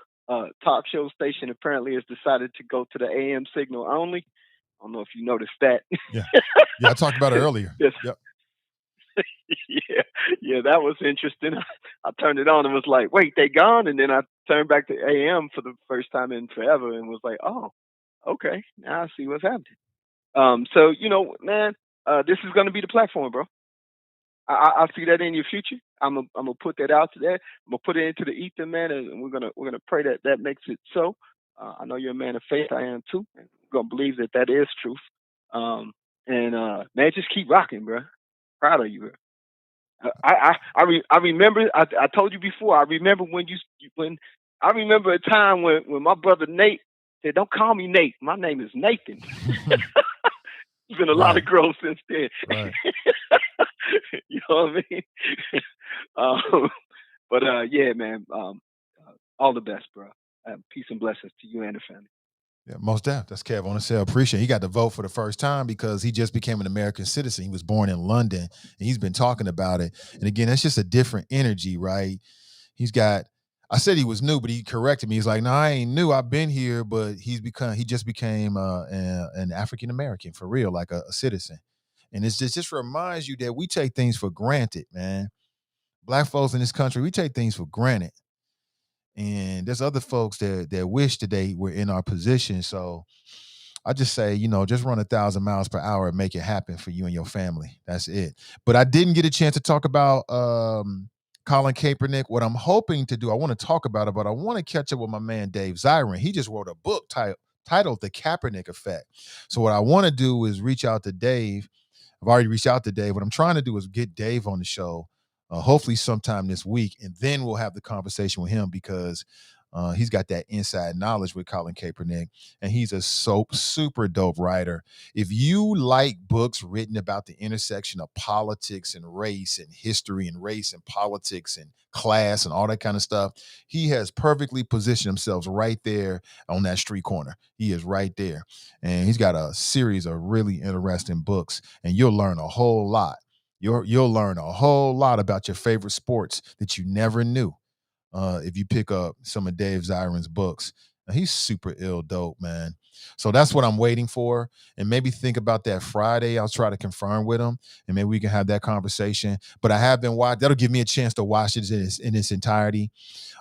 talk show station apparently has decided to go to the AM signal only. I don't know if you noticed that. Yeah, I talked about it earlier. Yes. Yep. Yeah, that was interesting. I turned it on and was like, wait, they gone? And then I turned back to AM for the first time in forever and was like, oh, okay, now I see what's happening. So, man, this is going to be the platform, bro. I see that in your future. I'm gonna put that out there. I'm gonna put it into the ether, man, and we're gonna pray that makes it so. I know you're a man of faith. I am too. And we're gonna believe that is truth. Man, just keep rocking, bro. Proud of you, bro. I remember. I told you before. I remember when I remember a time when my brother Nate said, "Don't call me Nate. My name is Nathan." There's been a lot of growth since then. Right. You know what I mean? Yeah, man. All the best, bro. Peace and blessings to you and the family. Yeah, most definitely. That's Kev on the cell. Appreciate it. He got to vote for the first time because he just became an American citizen. He was born in London, and he's been talking about it. And again, that's just a different energy, right? He's got. I said he was new, but he corrected me. He's like, "No, I ain't new. I've been here, but he just became an African American for real, like a citizen." And it just reminds you that we take things for granted, man. Black folks in this country, we take things for granted. And there's other folks that wish that they were in our position. So I just say, just run 1,000 miles per hour and make it happen for you and your family. That's it. But I didn't get a chance to talk about Colin Kaepernick. What I'm hoping to do, I want to talk about it, but I want to catch up with my man Dave Zirin. He just wrote a book titled The Kaepernick Effect. So what I want to do is reach out to Dave. I've already reached out to Dave. What I'm trying to do is get Dave on the show, hopefully sometime this week, and then we'll have the conversation with him because he's got that inside knowledge with Colin Kaepernick, and he's a super dope writer. If you like books written about the intersection of politics and race and history and race and politics and class and all that kind of stuff, he has perfectly positioned himself right there on that street corner. He is right there, and he's got a series of really interesting books, and you'll learn a whole lot. You'll learn a whole lot about your favorite sports that you never knew. If you pick up some of Dave Zirin's books. He's super dope, man. So that's what I'm waiting for. And maybe think about that Friday. I'll try to confirm with him, and maybe we can have that conversation. But I have been watching. That'll give me a chance to watch it in its entirety.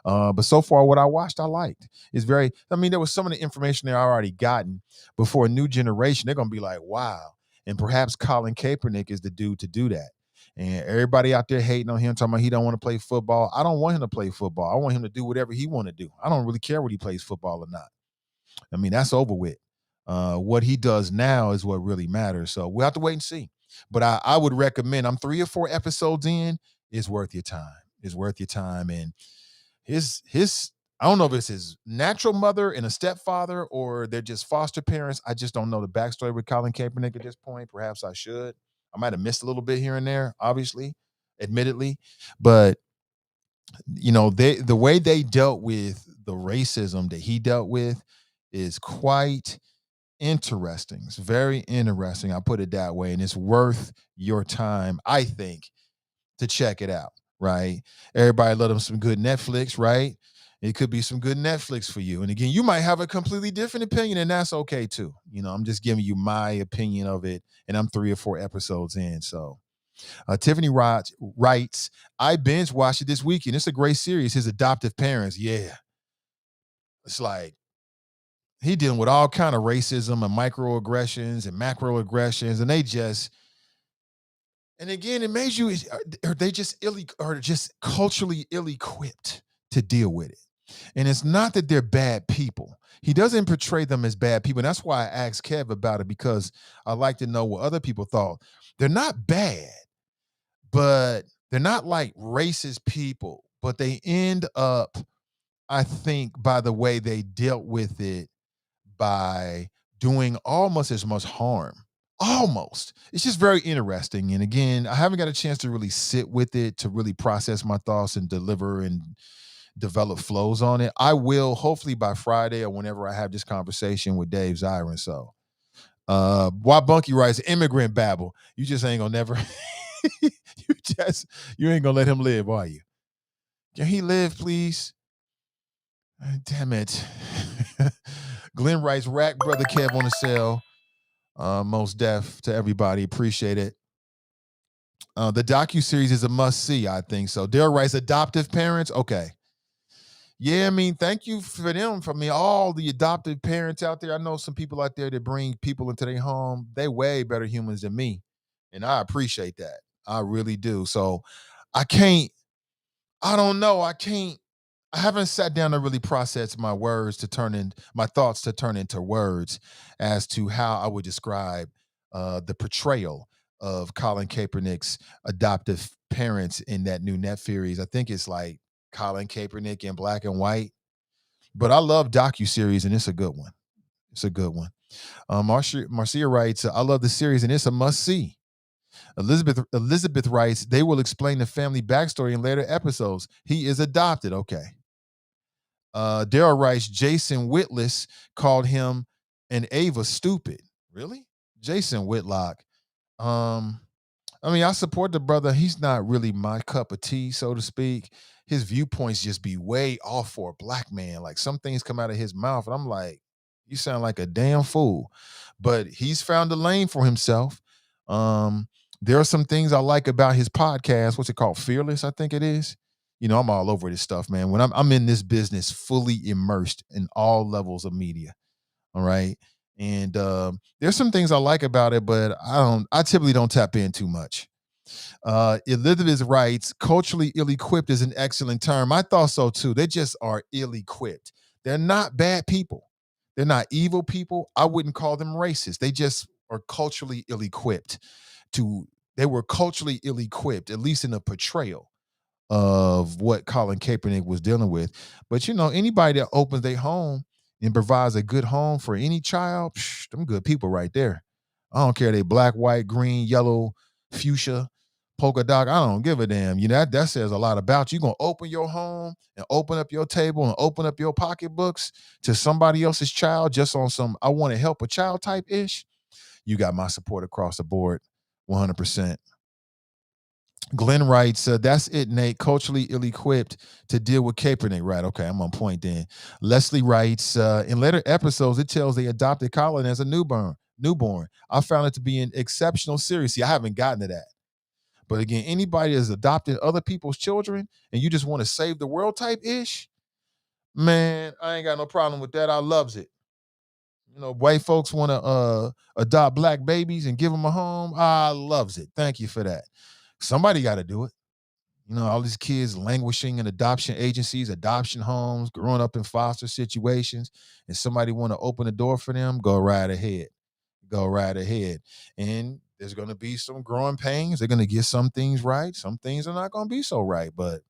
But so far, what I watched, I liked. There was some of the information there I already gotten. But for a new generation, they're going to be like, wow. And perhaps Colin Kaepernick is the dude to do that. And everybody out there hating on him, talking about he don't want to play football. I don't want him to play football. I want him to do whatever he want to do. I don't really care what he plays football or not. That's over with. What he does now is what really matters. So we'll have to wait and see. But I would recommend, I'm 3 or 4 episodes in. It's worth your time. It's worth your time. And his I don't know if it's his natural mother and a stepfather or they're just foster parents. I just don't know the backstory with Colin Kaepernick at this point. Perhaps I should. I might have missed a little bit here and there, obviously, admittedly. But, the way they dealt with the racism that he dealt with is quite interesting. It's very interesting. I'll put it that way. And it's worth your time, I think, to check it out, right? Everybody love them some good Netflix, right? It could be some good Netflix for you. And again, you might have a completely different opinion, and that's okay too. I'm just giving you my opinion of it, and I'm 3 or 4 episodes in. So Tiffany writes, I binge watched it this weekend. It's a great series. His adoptive parents, yeah. It's like he dealing with all kind of racism and microaggressions and macroaggressions, and and again, it made you, are they just culturally ill-equipped to deal with it. And it's not that they're bad people. He doesn't portray them as bad people. And that's why I asked Kev about it, because I like to know what other people thought. They're not bad, but they're not like racist people. But they end up, I think, by the way they dealt with it, by doing almost as much harm. Almost. It's just very interesting. And again, I haven't got a chance to really sit with it, to really process my thoughts and deliver and develop flows on it. I will hopefully by Friday or whenever I have this conversation with Dave Zirin. So why Bunky writes, immigrant babble. You just ain't gonna never you ain't gonna let him live, are you? Can he live, please? Damn it. Glenn writes, rack brother Kev on the cell. Most deaf to everybody. Appreciate it. The docuseries is a must-see, I think so. Daryl writes, adoptive parents. Okay. Yeah, thank you for them. All the adoptive parents out there. I know some people out there that bring people into their home. They way better humans than me. And I appreciate that. I really do. So I don't know. I haven't sat down to really process my thoughts to turn into words as to how I would describe the portrayal of Colin Kaepernick's adoptive parents in that new net series. I think it's like Colin Kaepernick in black and white. But I love docuseries, and it's a good one. It's a good one. Marcia writes, I love the series, and it's a must-see. Elizabeth writes, they will explain the family backstory in later episodes. He is adopted. Okay. Daryl writes, Jason Whitless called him and Ava stupid. Really? Jason Whitlock. I support the brother. He's not really my cup of tea, so to speak. His viewpoints just be way off for a black man. Like some things come out of his mouth, and I'm like, you sound like a damn fool. But he's found a lane for himself. There are some things I like about his podcast. What's it called? Fearless, I think it is. I'm all over this stuff, man. When I'm in this business, fully immersed in all levels of media. All right. And there's some things I like about it, but I typically don't tap in too much. Elizabeth writes, culturally ill-equipped is an excellent term. I thought so too. They just are ill-equipped. They're not bad people. They're not evil people. I wouldn't call them racist. They just are culturally ill-equipped. They were culturally ill-equipped, at least in the portrayal of what Colin Kaepernick was dealing with. But anybody that opens their home and provides a good home for any child, them good people right there. I don't care they black, white, green, yellow, fuchsia, polka dot. I don't give a damn. That says a lot about you. You're going to open your home and open up your table and open up your pocketbooks to somebody else's child just on some I want to help a child type ish. You got my support across the board, 100%. Glenn writes, that's it, Nate. Culturally ill-equipped to deal with Kaepernick. Right, okay, I'm on point then. Leslie writes, in later episodes, it tells they adopted Colin as a newborn. I found it to be an exceptional series. See, I haven't gotten to that. But again, anybody that's adopted other people's children and you just want to save the world type-ish, man, I ain't got no problem with that. I loves it. White folks want to adopt black babies and give them a home. I loves it. Thank you for that. Somebody got to do it. All these kids languishing in adoption agencies, adoption homes, growing up in foster situations, and somebody want to open the door for them, go right ahead. Go right ahead. And there's going to be some growing pains. They're going to get some things right. Some things are not going to be so right. But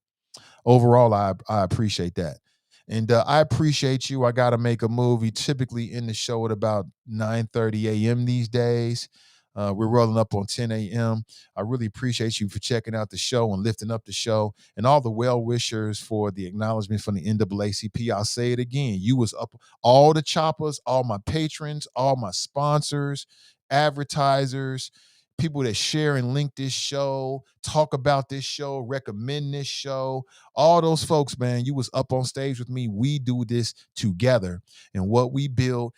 overall, I appreciate that. And I appreciate you. I got to make a movie typically in the show at about 9:30 a.m. these days. We're rolling up on 10 a.m. I really appreciate you for checking out the show and lifting up the show and all the well-wishers for the acknowledgement from the NAACP. I'll say it again. You was up, all the choppers, all my patrons, all my sponsors, advertisers, people that share and link this show, talk about this show, recommend this show, all those folks, man, you was up on stage with me. We do this together. And what we build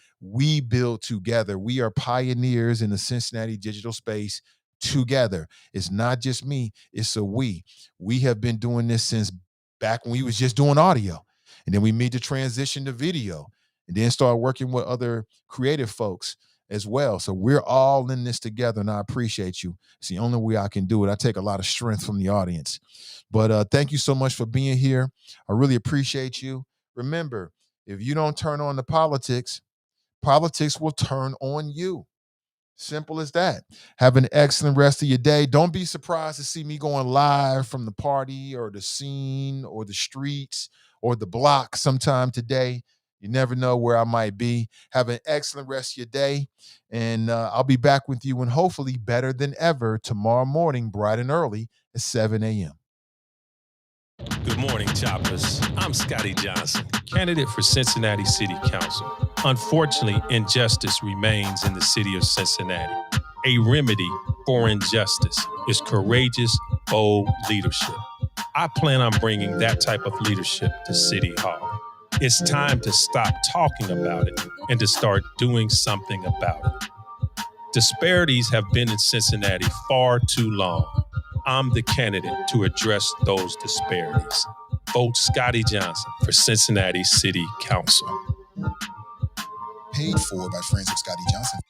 together. We are pioneers in the Cincinnati digital space together. It's not just me, it's a we. We have been doing this since back when we was just doing audio. And then we made the transition to video and then started working with other creative folks as well. So we're all in this together, and I appreciate you. It's the only way I can do it. I take a lot of strength from the audience. But thank you so much for being here. I really appreciate you. Remember, if you don't turn on the politics will turn on you. Simple as that. Have an excellent rest of your day. Don't be surprised to see me going live from the party or the scene or the streets or the block sometime today. You never know where I might be. Have an excellent rest of your day. And I'll be back with you and hopefully better than ever tomorrow morning, bright and early at 7 a.m. Good morning, Choppers. I'm Scotty Johnson, candidate for Cincinnati City Council. Unfortunately, injustice remains in the city of Cincinnati. A remedy for injustice is courageous, bold leadership. I plan on bringing that type of leadership to City Hall. It's time to stop talking about it and to start doing something about it. Disparities have been in Cincinnati far too long. I'm the candidate to address those disparities. Vote Scotty Johnson for Cincinnati City Council. Paid for by friends of Scotty Johnson.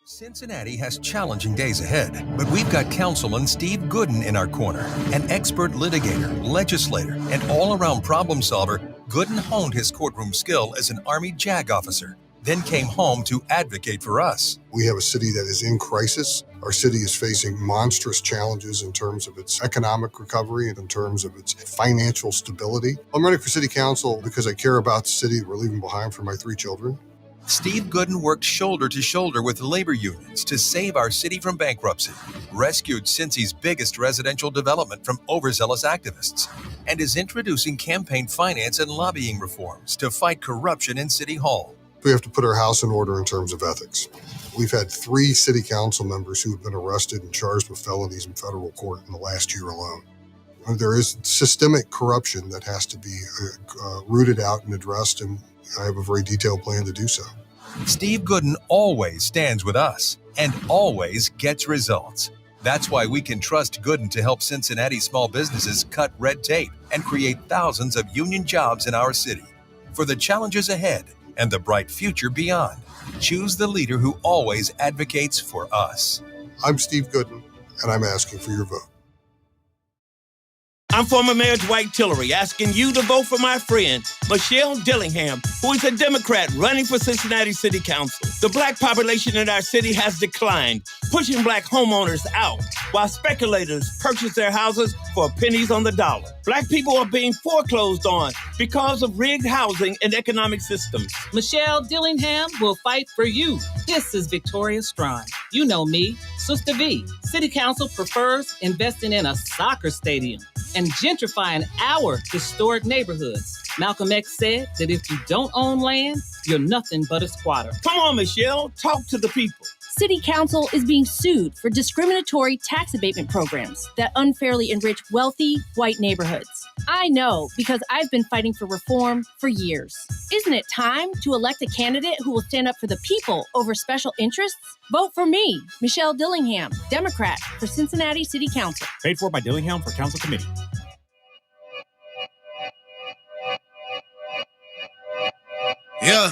Cincinnati has challenging days ahead, but we've got Councilman Steve Gooden in our corner. An expert litigator, legislator, and all-around problem solver, Gooden honed his courtroom skill as an Army JAG officer, then came home to advocate for us. We have a city that is in crisis. Our city is facing monstrous challenges in terms of its economic recovery and in terms of its financial stability. I'm running for city council because I care about the city that we're leaving behind for my 3 children. Steve Gooden worked shoulder to shoulder with labor unions to save our city from bankruptcy, rescued Cincy's biggest residential development from overzealous activists, and is introducing campaign finance and lobbying reforms to fight corruption in City Hall. We have to put our house in order in terms of ethics. We've had 3 city council members who have been arrested and charged with felonies in federal court in the last year alone. There is systemic corruption that has to be rooted out and addressed, and I have a very detailed plan to do so. Steve Gooden always stands with us and always gets results. That's why we can trust Gooden to help Cincinnati small businesses cut red tape and create thousands of union jobs in our city. For the challenges ahead and the bright future beyond, choose the leader who always advocates for us. I'm Steve Gooden, and I'm asking for your vote. I'm former Mayor Dwight Tillery asking you to vote for my friend, Michelle Dillingham, who is a Democrat running for Cincinnati City Council. The black population in our city has declined, pushing black homeowners out while speculators purchase their houses for pennies on the dollar. Black people are being foreclosed on because of rigged housing and economic systems. Michelle Dillingham will fight for you. This is Victoria Strawn. You know me, Sister V. City Council prefers investing in a soccer stadium and gentrifying our historic neighborhoods. Malcolm X said that if you don't own land, you're nothing but a squatter. Come on, Michelle, talk to the people. City Council is being sued for discriminatory tax abatement programs that unfairly enrich wealthy, white neighborhoods. I know because I've been fighting for reform for years. Isn't it time to elect a candidate who will stand up for the people over special interests? Vote for me, Michelle Dillingham, Democrat for Cincinnati City Council. Paid for by Dillingham for Council Committee. Yeah.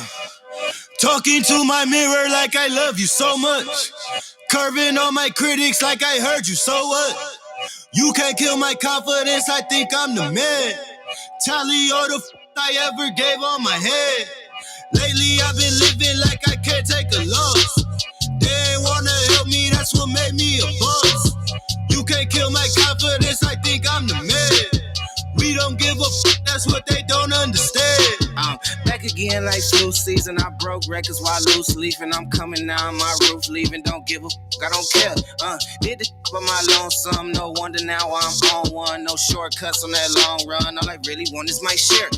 Talking to my mirror like I love you so much. Curving on my critics like I heard you, so what? You can't kill my confidence, I think I'm the man. Tally all the I ever gave on my head. Lately I've been living like I can't take a loss. They ain't wanna help me, that's what made me a boss. You can't kill my confidence, I think I'm the man. We don't give a that's what they don't understand. I'm back again like flu season. I broke records while loose leafing. I'm coming down my roof, leaving. Don't give a I don't care. Did the for my lonesome. No wonder now I'm on one. No shortcuts on that long run. All I really want is my share.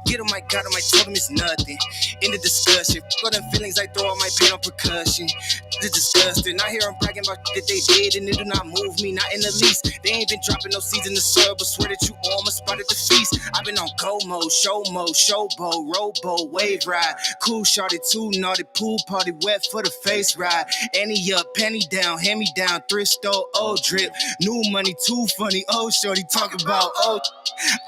Get on my God, I told him it's nothing. In the discussion, for them feelings I throw all my pain on percussion. It's disgusting. I hear them bragging about that they did, and it do not move me, not in the least. They ain't been dropping no seeds in the soil, but swear that you all must spot at the feast. I've been on go mode, showboat, rowboat, wave ride. Cool shorty, too naughty, pool party, wet for the face ride. Annie up, penny down, hand me down, thrift store, old drip. New money, too funny, old shorty, talk about old.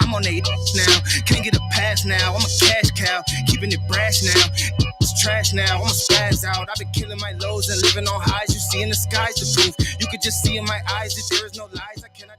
I'm on they now, can't get a pass now. I'm a cash cow, keeping it brash now. It's trash now, I'ma spaz out. I've been killing my lows and living on highs. You see in the skies the proof. You could just see in my eyes that there is no lies. I cannot.